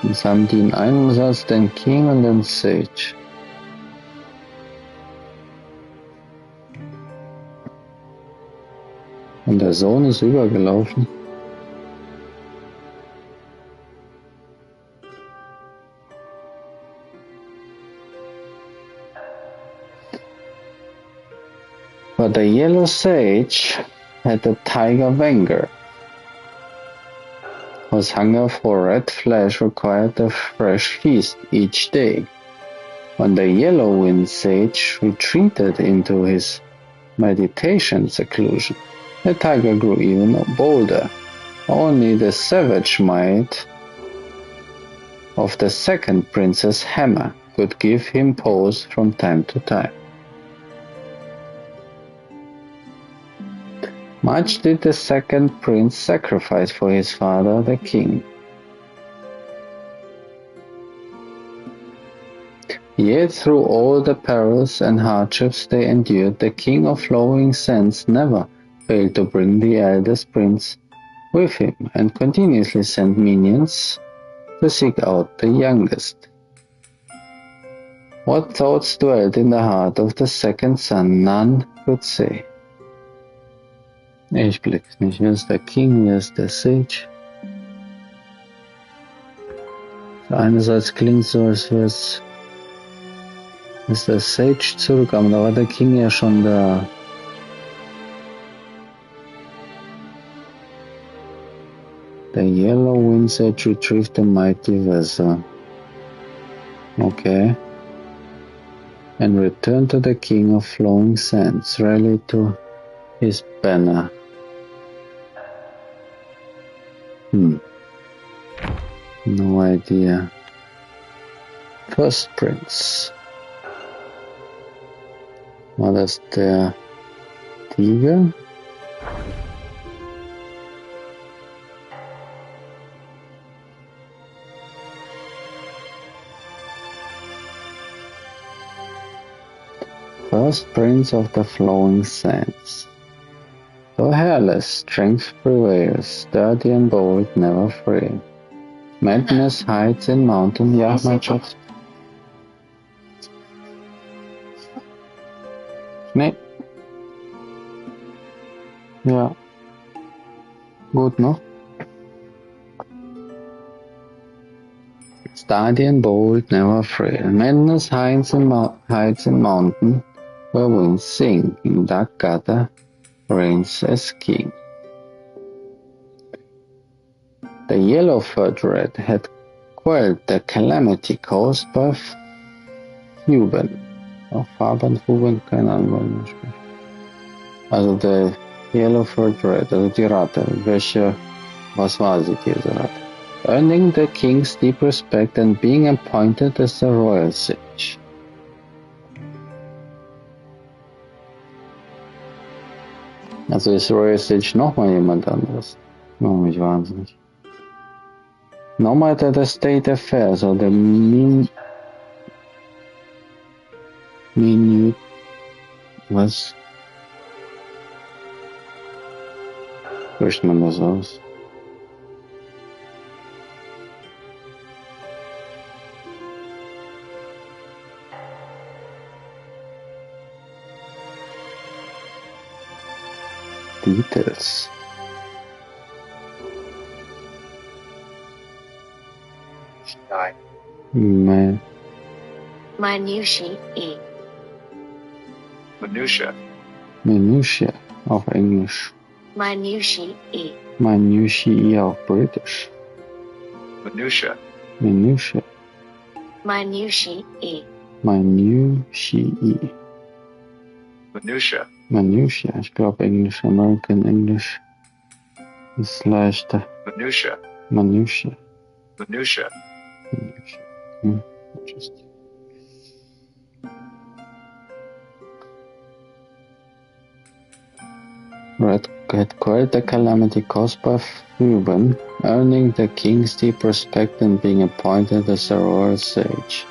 Jetzt haben die in einem Satz den King und den Sage. Und der Sohn ist übergelaufen. But the yellow sage had a tiger anger. Whose hunger for red flesh required a fresh feast each day. When the yellow wind sage retreated into his meditation seclusion, the tiger grew even bolder. Only the savage might of the second prince's hammer could give him pause from time to time. Much did the second prince sacrifice for his father, the king. Yet through all the perils and hardships they endured, the king of Flowing Sands never failed to bring the eldest prince with him and continuously sent minions to seek out the youngest. What thoughts dwelt in the heart of the second son, none could say. Ich blick's nicht. Hier ist der King, hier ist der Sage. Einerseits klingt so, als wäre es ist der Sage zurück, aber da war der King ja schon da. The yellow wind sage retrieved the mighty vessel. Okay. And returned to the king of Flowing Sands, rallied to his banner. No idea. First Prince. War das der Tiger? First Prince of the Flowing Sands. Though hairless, strength prevails, sturdy and bold, never frail. Madness hides in mountain. Ja, mein Schatz. Nee. Ja. Gut, ne? Steady and bold, never afraid. Madness hides in mountain, where winds sing. In dark gather, reigns as king. The yellow-furred red had quelled the calamity caused by Fuben. Farben, Fuben, keine Ahnung, wie man spricht. Also der yellow-furred red, also die Ratte. Was war sie, diese Ratte? Earning the king's deep respect and being appointed as the royal sage. Also ist Royal Sage nochmal jemand anderes. Macht mich wahnsinnig. No matter the state affairs or the minute was spricht man das aus? Details. Minutia. Minutia auf Englisch. Minutiae auf British. Minutia. Minutia. Minutia. Ich glaube Englisch, American English ist leichter. Minutia. Minutia. Interesting. Red had quelled the calamity caused by Reuben, earning the king's deep respect and being appointed as a royal sage.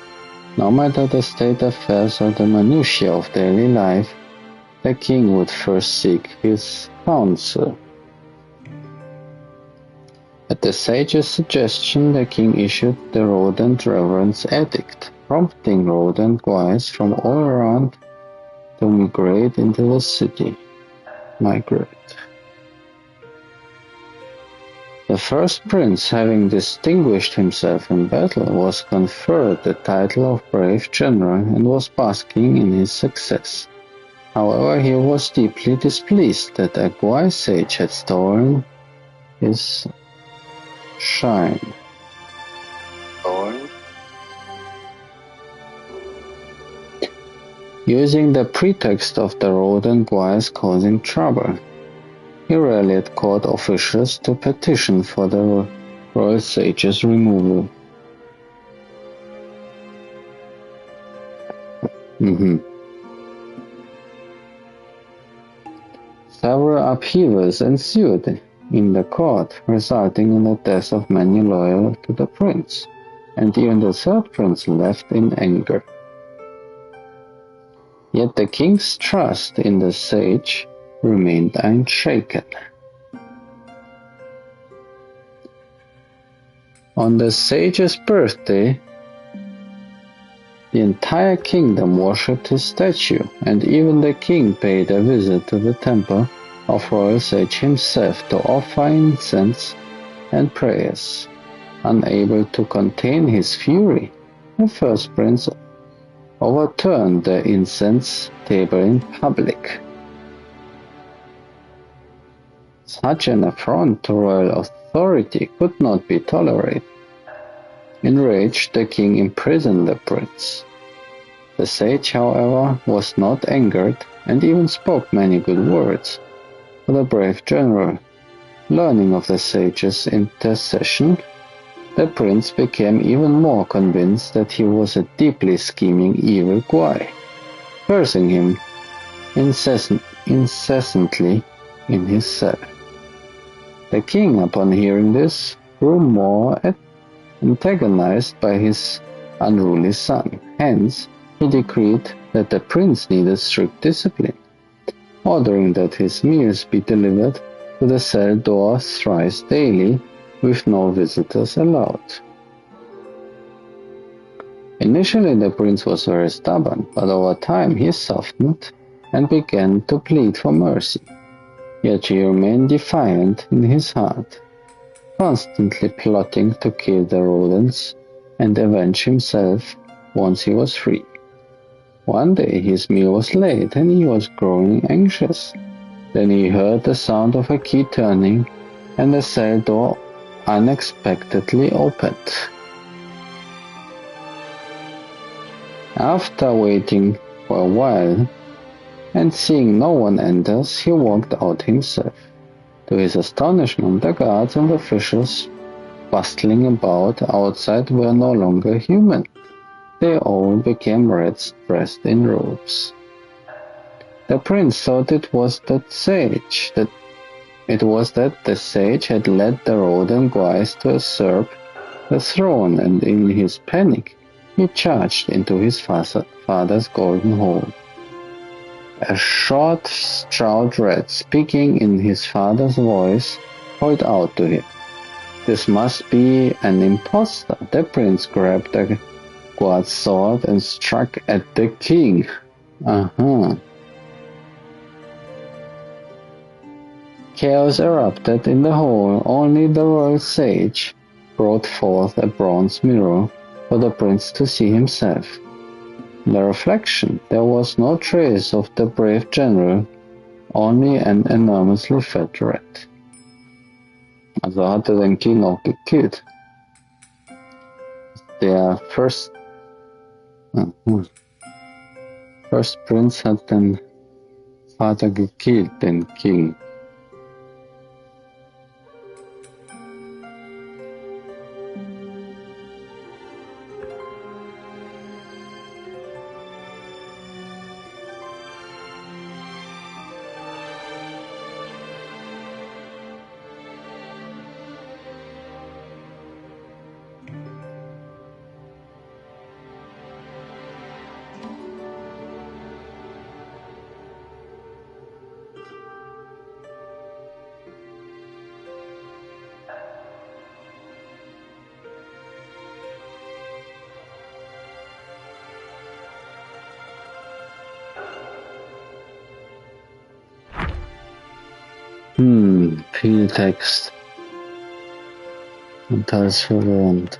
No matter the state affairs or the minutiae of daily life, the king would first seek his counsel. At the sage's suggestion, the king issued the rodent reverence edict, prompting rodent guides from all around to migrate into the city. The first prince, having distinguished himself in battle, was conferred the title of brave general and was basking in his success. However, he was deeply displeased that a Gwai sage had stolen his shine. Using the pretext of the rodent guys causing trouble, he rallied court officials to petition for the royal sage's removal. Several upheavals ensued in the court, resulting in the death of many loyal to the prince, and even the third prince left in anger. Yet the king's trust in the sage remained unshaken. On the sage's birthday, the entire kingdom worshipped his statue, and even the king paid a visit to the temple of royal sage himself to offer incense and prayers. Unable to contain his fury, the first prince overturned the incense table in public. Such an affront to royal authority could not be tolerated. Enraged, the king imprisoned the prince. The sage, however, was not angered and even spoke many good words for the brave general. Learning of the sage's intercession, the prince became even more convinced that he was a deeply scheming evil Gwai, cursing him incessantly in his cell. The king, upon hearing this, grew more antagonized by his unruly son. Hence, he decreed that the prince needed strict discipline, ordering that his meals be delivered to the cell door thrice daily, with no visitors allowed. Initially, the prince was very stubborn, but over time he softened and began to plead for mercy. Yet he remained defiant in his heart, constantly plotting to kill the rodents and avenge himself once he was free. One day his meal was late and he was growing anxious. Then he heard the sound of a key turning and the cell door unexpectedly opened. After waiting for a while and seeing no one enters, he walked out himself. To his astonishment, the guards and officials bustling about outside were no longer human. They all became rats dressed in robes. The prince thought it was that the sage had led the rodent guys to usurp the throne, and in his panic he charged into his father's golden hall. A short, stout rat, speaking in his father's voice, called out to him. This must be an impostor. The prince grabbed the guard's sword and struck at the king. Chaos erupted in the hall. Only the royal sage brought forth a bronze mirror for the prince to see himself. In the reflection, there was no trace of the brave general, only an enormously fat rat. Also hatte den King auch gekillt. Der First Prince hat den Vater gekillt, den King. Viel Text. Und teils verwirrend.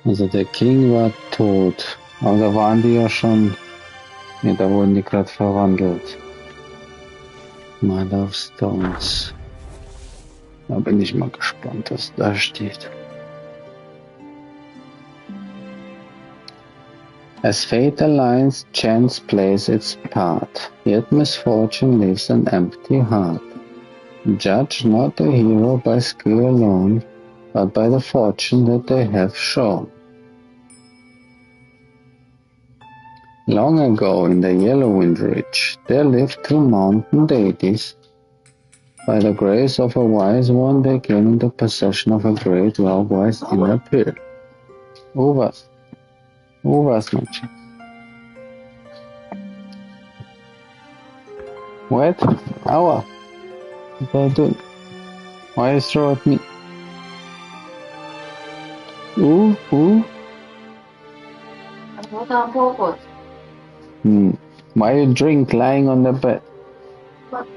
Also der King war tot. Aber da waren die ja schon. Ne, da wurden die gerade verwandelt. Mother of Stones. Da bin ich mal gespannt, was da steht. As fate aligns, chance plays its part, yet misfortune leaves an empty heart. Judge not a hero by skill alone, but by the fortune that they have shown. Long ago in the Yellowwind Ridge, there lived two mountain deities. By the grace of a wise one, they came into possession of a great love-wise inner pill. Uvas, значит. What? Aua. What are you doing? Why you throw at me? Ooh. Why you drink lying on the bed?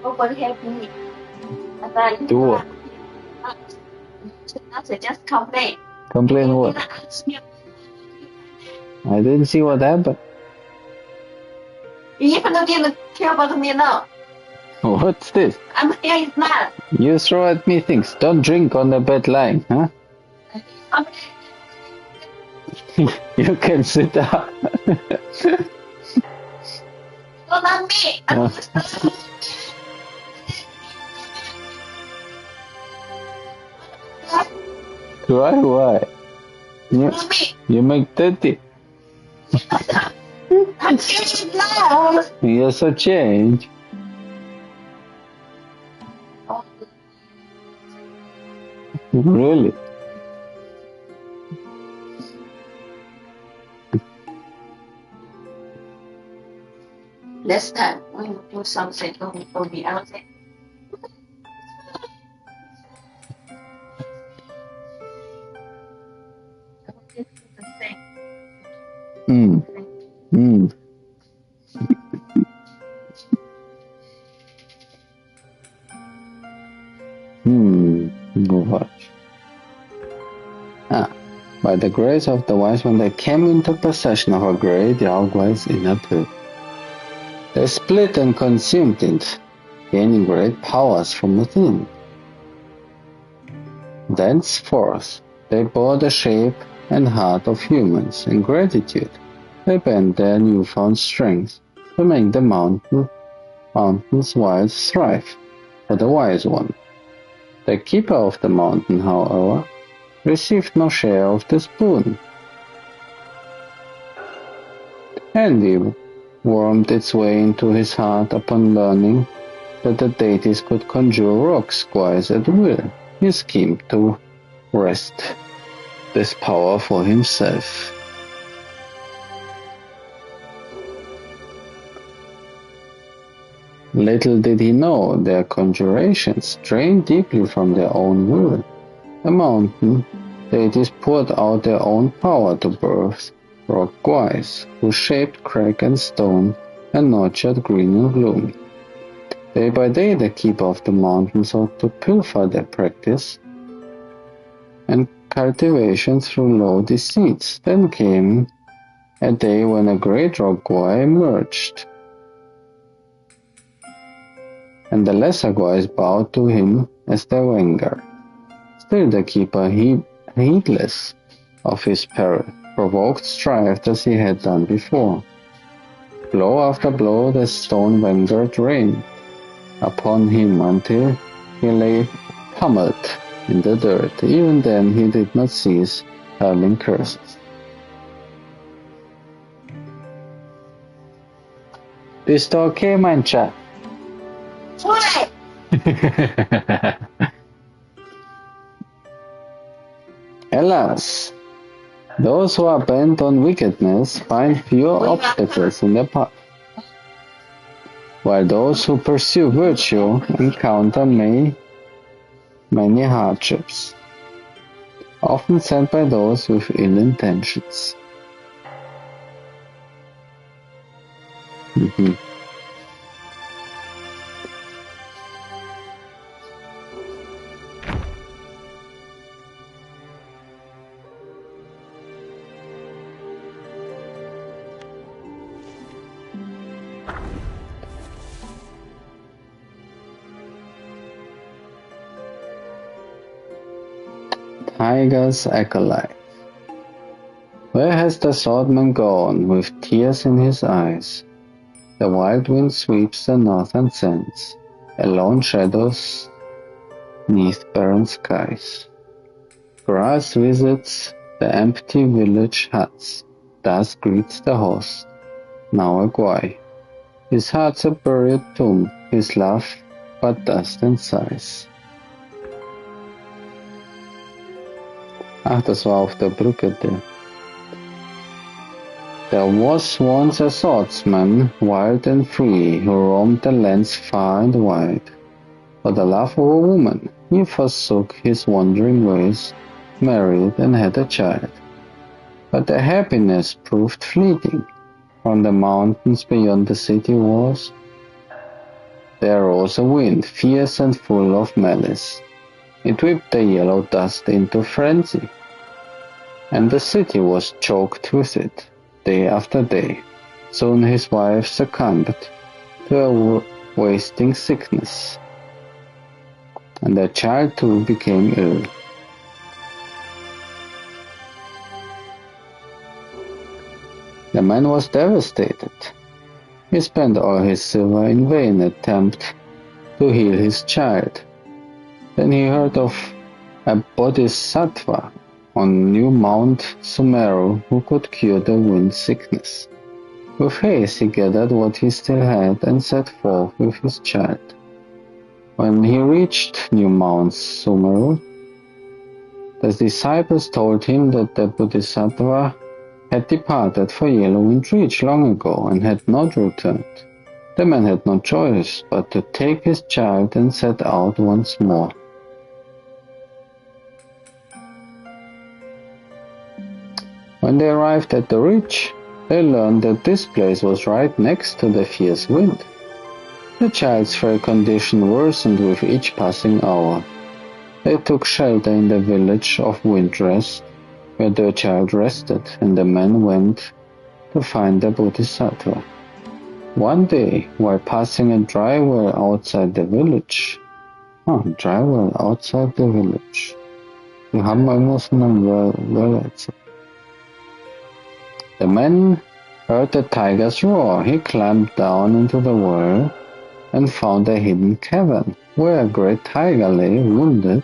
Nobody helped me. Do what? Just complain. Complain what? I didn't see what happened. You even didn't care about me now. What's this? I'm here is not. You throw at me things. Don't drink on the bed lying, huh? You can sit down. Not me. Why? You make dirty. I'm changing now. You're so changed. Really? Next time when you do something, don't be out there. By the grace of the wise men, they came into possession of a great Yaoguai's inner pit. They split and consumed it, gaining great powers from within. Thenceforth, they bore the shape and heart of humans. In gratitude, they bent their newfound strength to make the mountain's wilds thrive for the wise one. The keeper of the mountain, however, received no share of this boon. Envy wormed its way into his heart upon learning that the deities could conjure rock squires at will. He schemed to wrest this power for himself. Little did he know their conjurations drained deeply from their own will. The mountain deities poured out their own power to birth rock guais, who shaped crack and stone and nurtured green and gloom. Day by day the keeper of the mountain sought to purify their practice and cultivation through low deceits. Then came a day when a great rock guai emerged, and the lesser guais bowed to him as their vanguard. Still the keeper, heedless of his peril, provoked strife as he had done before. Blow after blow the stone vanguard rained upon him until he lay pummeled in the dirt. Even then he did not cease hurling curses. Bist du okay, mein Schatz? Alas, those who are bent on wickedness find few obstacles in their path, while those who pursue virtue encounter many hardships, often sent by those with ill intentions. Tiger's acolyte. Where has the swordman gone with tears in his eyes? The wild wind sweeps the northern sands, alone shadows 'neath barren skies. Grass visits the empty village huts, dusk greets the host, now a guai. His heart's a buried tomb, his love but dust and sighs. Ach, das war auf der Brücke, der. There was once a swordsman, wild and free, who roamed the lands far and wide. For the love of a woman, he forsook his wandering ways, married and had a child. But the happiness proved fleeting. From the mountains beyond the city walls, there rose a wind, fierce and full of malice. It whipped the yellow dust into frenzy, and the city was choked with it, day after day. Soon his wife succumbed to a wasting sickness, and their child too became ill. The man was devastated. He spent all his silver in vain attempt to heal his child. Then he heard of a bodhisattva on New Mount Sumeru who could cure the wind sickness. With haste he gathered what he still had and set forth with his child. When he reached New Mount Sumeru, the disciples told him that the bodhisattva had departed for Yellowwind Reach long ago and had not returned. The man had no choice but to take his child and set out once more. When they arrived at the ridge, they learned that this place was right next to the fierce wind. The child's frail condition worsened with each passing hour. They took shelter in the village of Windrest, where the child rested, and the man went to find the Bodhisattva. One day, while passing a dry well outside the village, dry well outside the village. Wir haben irgendwas von einem Well erzählt. The man heard the tiger's roar. He climbed down into the well and found a hidden cavern where a great tiger lay, wounded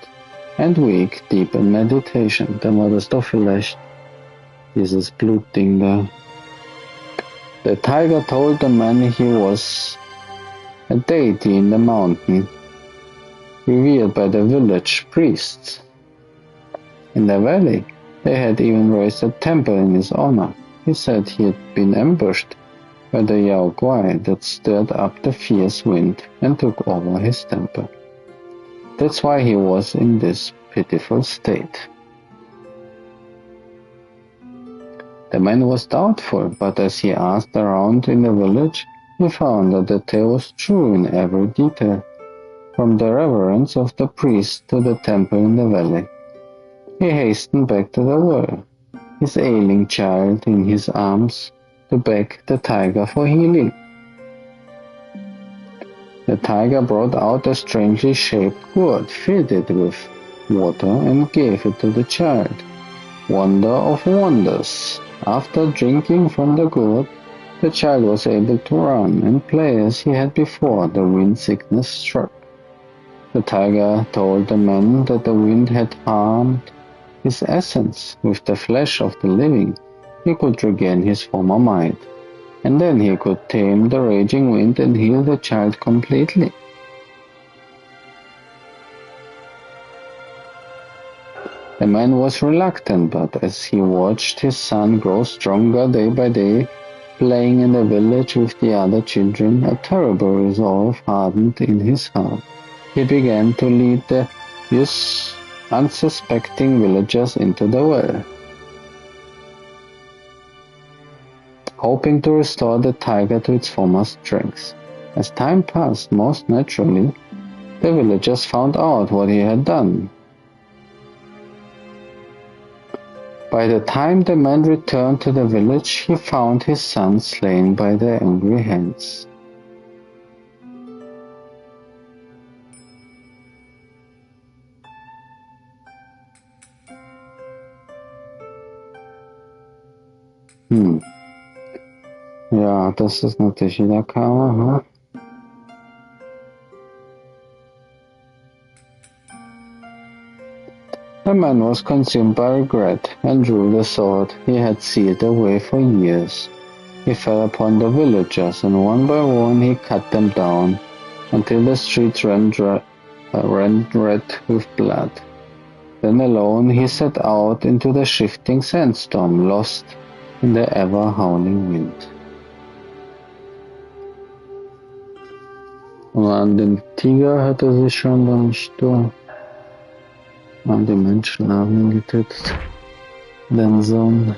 and weak, deep in meditation. Dann war das doch vielleicht dieses Blutding da. The tiger told the man he was a deity in the mountain, revered by the village priests. In the valley, they had even raised a temple in his honor. He said he had been ambushed by the Yao Guai that stirred up the fierce wind and took over his temple. That's why he was in this pitiful state. The man was doubtful, but as he asked around in the village, he found that the tale was true in every detail, from the reverence of the priest to the temple in the valley. He hastened back to the well, his ailing child in his arms, to beg the tiger for healing. The tiger brought out a strangely shaped gourd, filled it with water, and gave it to the child. Wonder of wonders! After drinking from the gourd, the child was able to run and play as he had before the wind sickness struck. The tiger told the man that the wind had harmed his essence. With the flesh of the living, he could regain his former might, and then he could tame the raging wind and heal the child completely. The man was reluctant, but as he watched his son grow stronger day by day, playing in the village with the other children, a terrible resolve hardened in his heart. He began to lead the unsuspecting villagers into the well, hoping to restore the tiger to its former strength. As time passed, most naturally, the villagers found out what he had done. By the time the man returned to the village, he found his son slain by the angry hens. Ja, das ist natürlich wieder Karma, The man was consumed by regret and drew the sword he had sealed away for years. He fell upon the villagers, and one by one he cut them down until the streets ran red with blood. Then alone he set out into the shifting sandstorm, lost in the ever-howling wind. Und an den Tiger hat sich schon dann nicht an die Menschen haben ihn getötet. Den Sohn.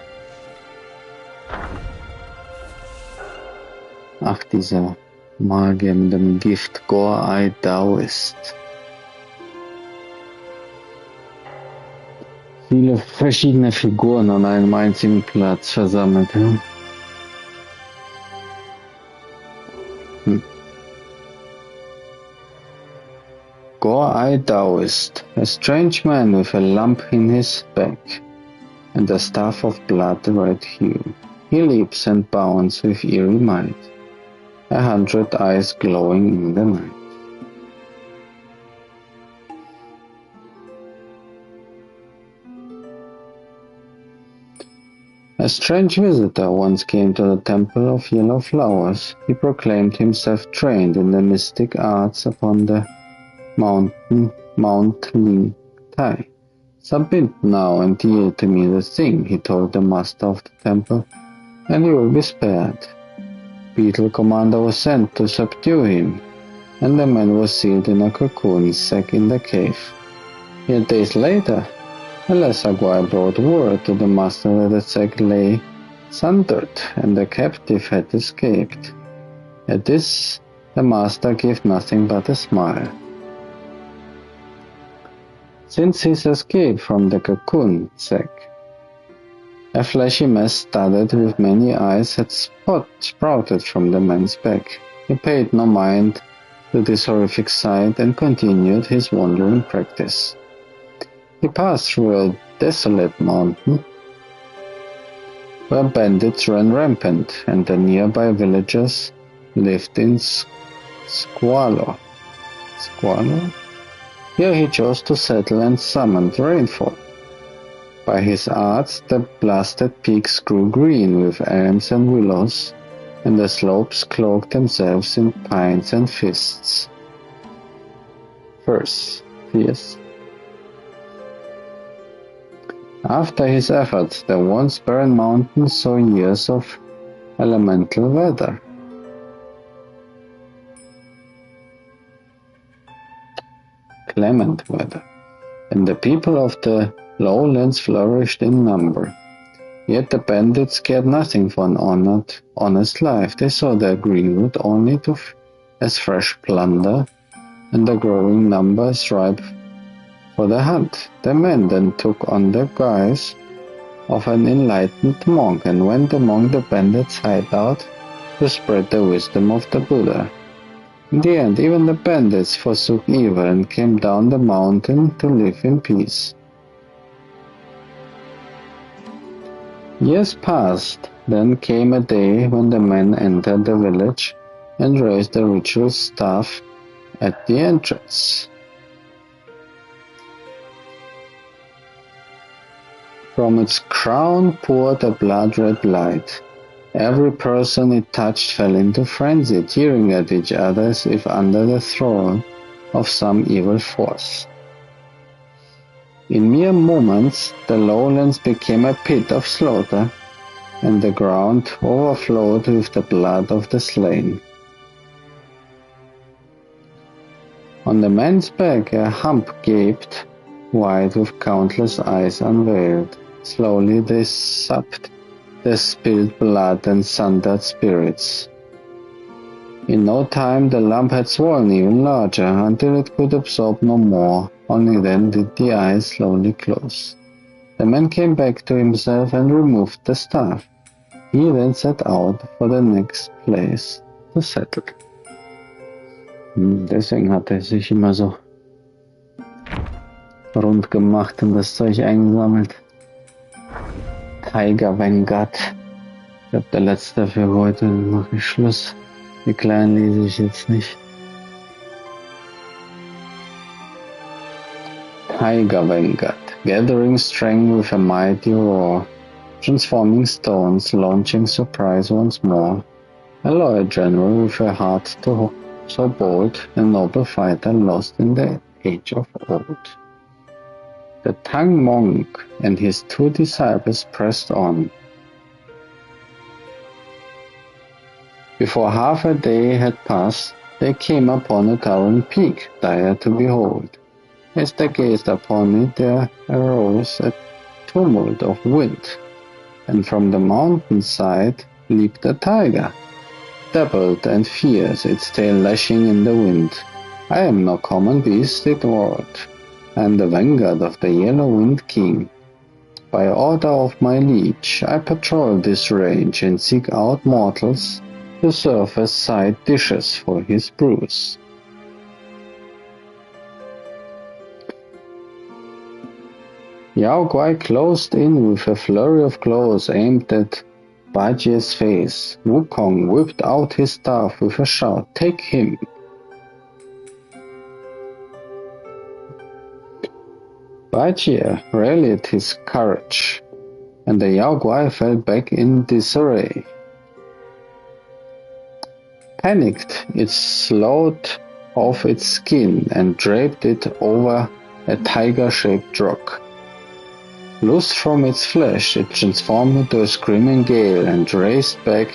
Ach, dieser Magier mit dem Gift Gore-Eye Taoist. Viele verschiedene Figuren an einem einzigen Platz versammelt. Gore-Eye Taoist, a strange man with a lump in his back and a staff of blood red hue. He leaps and bounds with eerie might, 100 eyes glowing in the night. A strange visitor once came to the Temple of Yellow Flowers. He proclaimed himself trained in the mystic arts upon the Mount Ling Tai. Submit now and yield to me the thing, he told the master of the temple, and you will be spared. Beetle Commander was sent to subdue him, and the man was sealed in a cocoon sack in the cave. Yet days later, a lesser Guai brought word to the master that the sack lay sundered, and the captive had escaped. At this, the master gave nothing but a smile. Since his escape from the cocoon sack, A fleshy mass studded with many eyes had sprouted from the man's back. He paid no mind to this horrific sight and continued his wandering practice. He passed through a desolate mountain where bandits ran rampant and the nearby villagers lived in squalor. Here he chose to settle and summoned rainfall. By his arts the blasted peaks grew green with elms and willows, and the slopes cloaked themselves in pines and firs. After his efforts, the once barren mountains saw years of elemental weather. Clement weather, and the people of the lowlands flourished in number. Yet the bandits cared nothing for an honest life. They saw their greenwood only as fresh plunder, and the growing numbers ripe for the hunt. The men then took on the guise of an enlightened monk and went among the bandits' hideout to spread the wisdom of the Buddha. In the end, even the bandits forsook evil and came down the mountain to live in peace. Years passed, then came a day when the men entered the village and raised the ritual staff at the entrance. From its crown poured a blood-red light. Every person it touched fell into frenzy, tearing at each other as if under the thrall of some evil force. In mere moments, the lowlands became a pit of slaughter, and the ground overflowed with the blood of the slain. On the man's back, a hump gaped wide with countless eyes unveiled. Slowly they supped the spilled blood and sundered spirits. In no time the lump had swollen even larger, until it could absorb no more. Only then did the eyes slowly close. The man came back to himself and removed the staff. He then set out for the next place to settle. Deswegen hat sich immer so rund gemacht und das Zeug eingesammelt. Tiger Vanguard. Ich glaube, der letzte für heute, dann mache ich Schluss. Die kleinen lese ich jetzt nicht. Tiger Vanguard, gathering strength with a mighty roar, transforming stones, launching surprise once more. A loyal general with a heart so bold, a noble fighter lost in the age of old. The Tang monk and his 2 disciples pressed on. Before half a day had passed, they came upon a towering peak, dire to behold. As they gazed upon it, there arose a tumult of wind, and from the mountainside leaped a tiger, dappled and fierce, its tail lashing in the wind. "I am no common beast," it roared. "I am the vanguard of the Yellow Wind King. By order of my liege, I patrol this range and seek out mortals to serve as side dishes for his brews." Yao Guai closed in with a flurry of blows aimed at Bajie's face. Wukong whipped out his staff with a shout, "Take him!" Bajie rallied his courage, and the Yao Guai fell back in disarray. Panicked, it sloughed off its skin and draped it over a tiger-shaped rock. Loosed from its flesh, it transformed into a screaming gale and raced back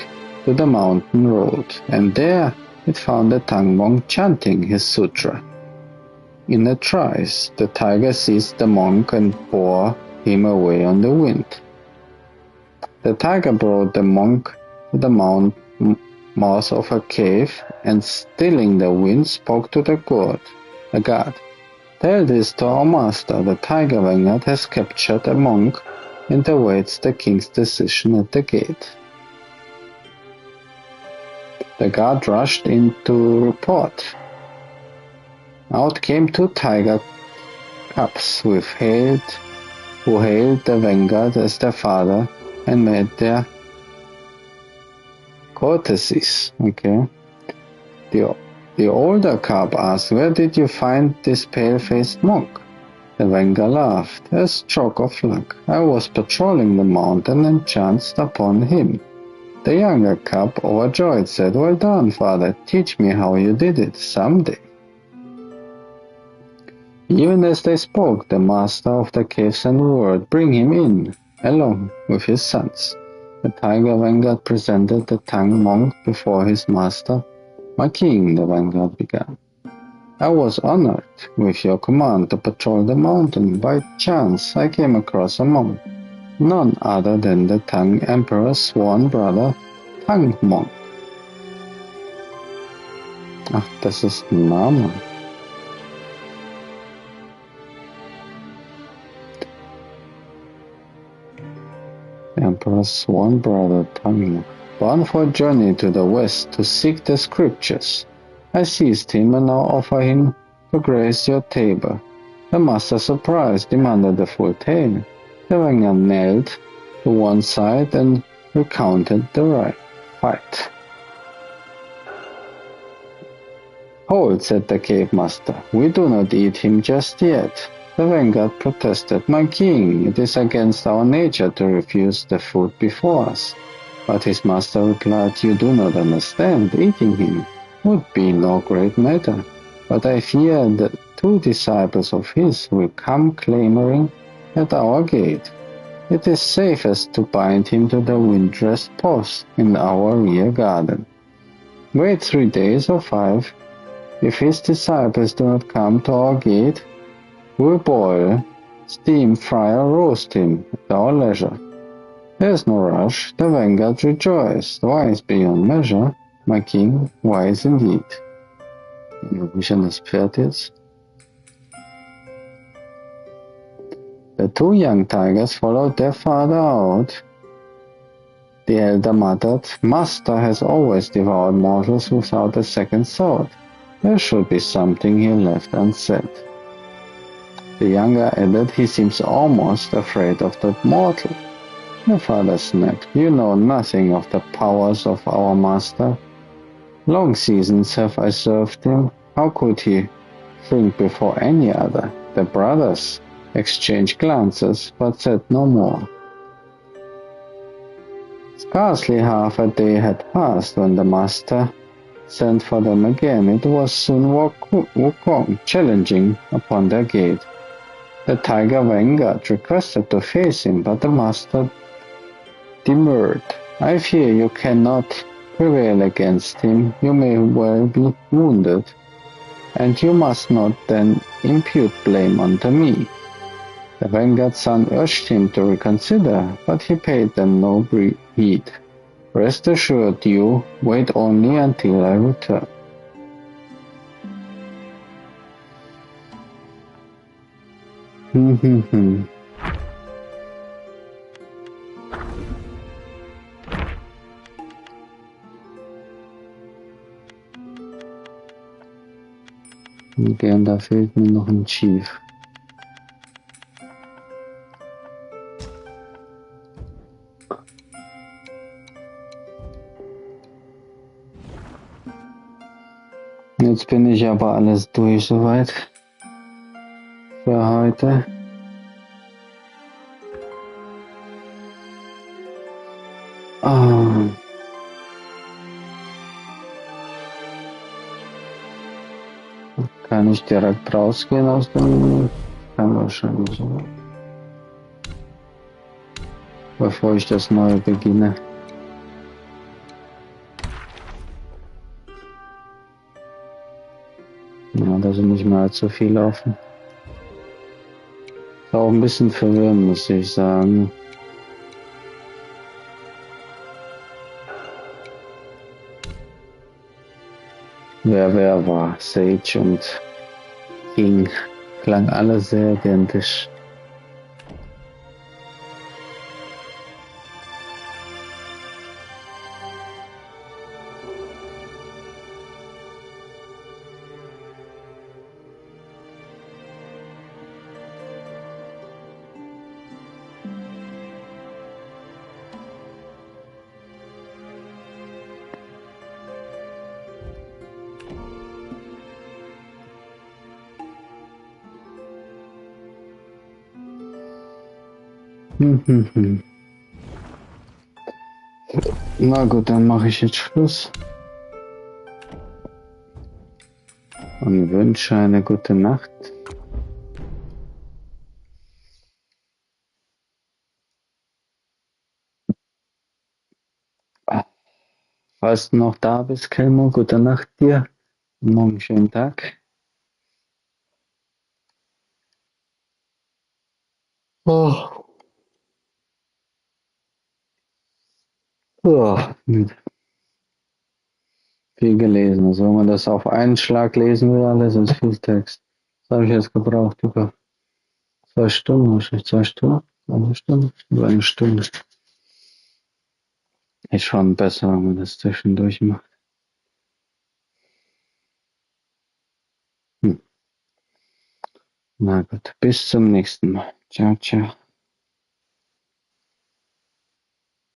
to the mountain road, and there it found the Tang monk chanting his sutra. In a trice, the tiger seized the monk and bore him away on the wind. The tiger brought the monk to the mouth of a cave, and stilling the wind, spoke to the god. "Tell this to our master. The tiger vanguard has captured a monk and awaits the king's decision at the gate. The guard rushed in to report. Out came 2 tiger cubs who hailed the vanguard as their father and made their courtesies. Okay. The older cub asked, "Where did you find this pale-faced monk?" The vanguard laughed. "A stroke of luck. I was patrolling the mountain and chanced upon him." The younger cub, overjoyed, said, "Well done, father. Teach me how you did it someday." Even as they spoke, the master of the cave sent word, "Bring him in, along with his sons." The tiger vanguard presented the Tang monk before his master. "My king," the vanguard began, "I was honored with your command to patrol the mountain. By chance, I came across a monk, none other than the Tang Emperor's sworn brother, Tang Monk." Ach, das ist ein Name. The Emperor's sworn brother, Tang Monk, bound for a journey to the west to seek the scriptures. I seized him and now offer him to grace your table. The master, surprised, demanded the full tale. The vanguard knelt to one side and recounted the fight. "Hold," said the cave master. "We do not eat him just yet." The vanguard protested. "My king, it is against our nature to refuse the food before us." But his master replied, "You do not understand. Eating him would be no great matter. But I fear that 2 disciples of his will come clamoring at our gate. It is safest to bind him to the windrest post in our rear garden. Wait 3 days or 5. If his disciples do not come to our gate, we'll boil, steam, fry, or roast him at our leisure." There is no rush. The vanguard rejoiced. "Wise beyond measure, my king, wise indeed." Das Pferd jetzt. The 2 young tigers followed their father out. The elder muttered, "Master has always devoured mortals without a second thought. There should be something he left unsaid." The younger added, "He seems almost afraid of that mortal." The father snapped, "You know nothing of the powers of our master. Long seasons have I served him. How could he shrink before any other?" The brothers exchanged glances, but said no more. Scarcely half a day had passed when the master sent for them again. It was soon Wukong challenging upon their gate. The tiger vanguard requested to face him, but the master demurred. "I fear you cannot prevail against him. You may well be wounded, and you must not then impute blame unto me." The vanguard son urged him to reconsider, but he paid them no heed. "Rest assured, you wait only until I return." Okay, und da fehlt mir noch ein Chief. Jetzt bin ich aber alles durch soweit für heute. Kann ich direkt rausgehen aus dem Menü? Kann wahrscheinlich, oder? Bevor ich das neue beginne. Ja, da sind nicht mehr allzu viel offen. Ist auch ein bisschen verwirrend, muss ich sagen. Wer war? Sage und King klang alle sehr identisch. Hm. Na gut, dann mache ich jetzt Schluss und wünsche eine gute Nacht. Falls du noch da bist, Kelmo, gute Nacht dir. Morgen einen schönen Tag. Oh. Oh. Viel gelesen. Also wenn man das auf einen Schlag lesen will, alles ist viel Text. Das habe ich jetzt gebraucht, über 2 Stunden, wahrscheinlich 2 Stunden, eine Stunde, über eine Stunde. Ist schon besser, wenn man das zwischendurch macht. Na gut, bis zum nächsten Mal. Ciao, ciao.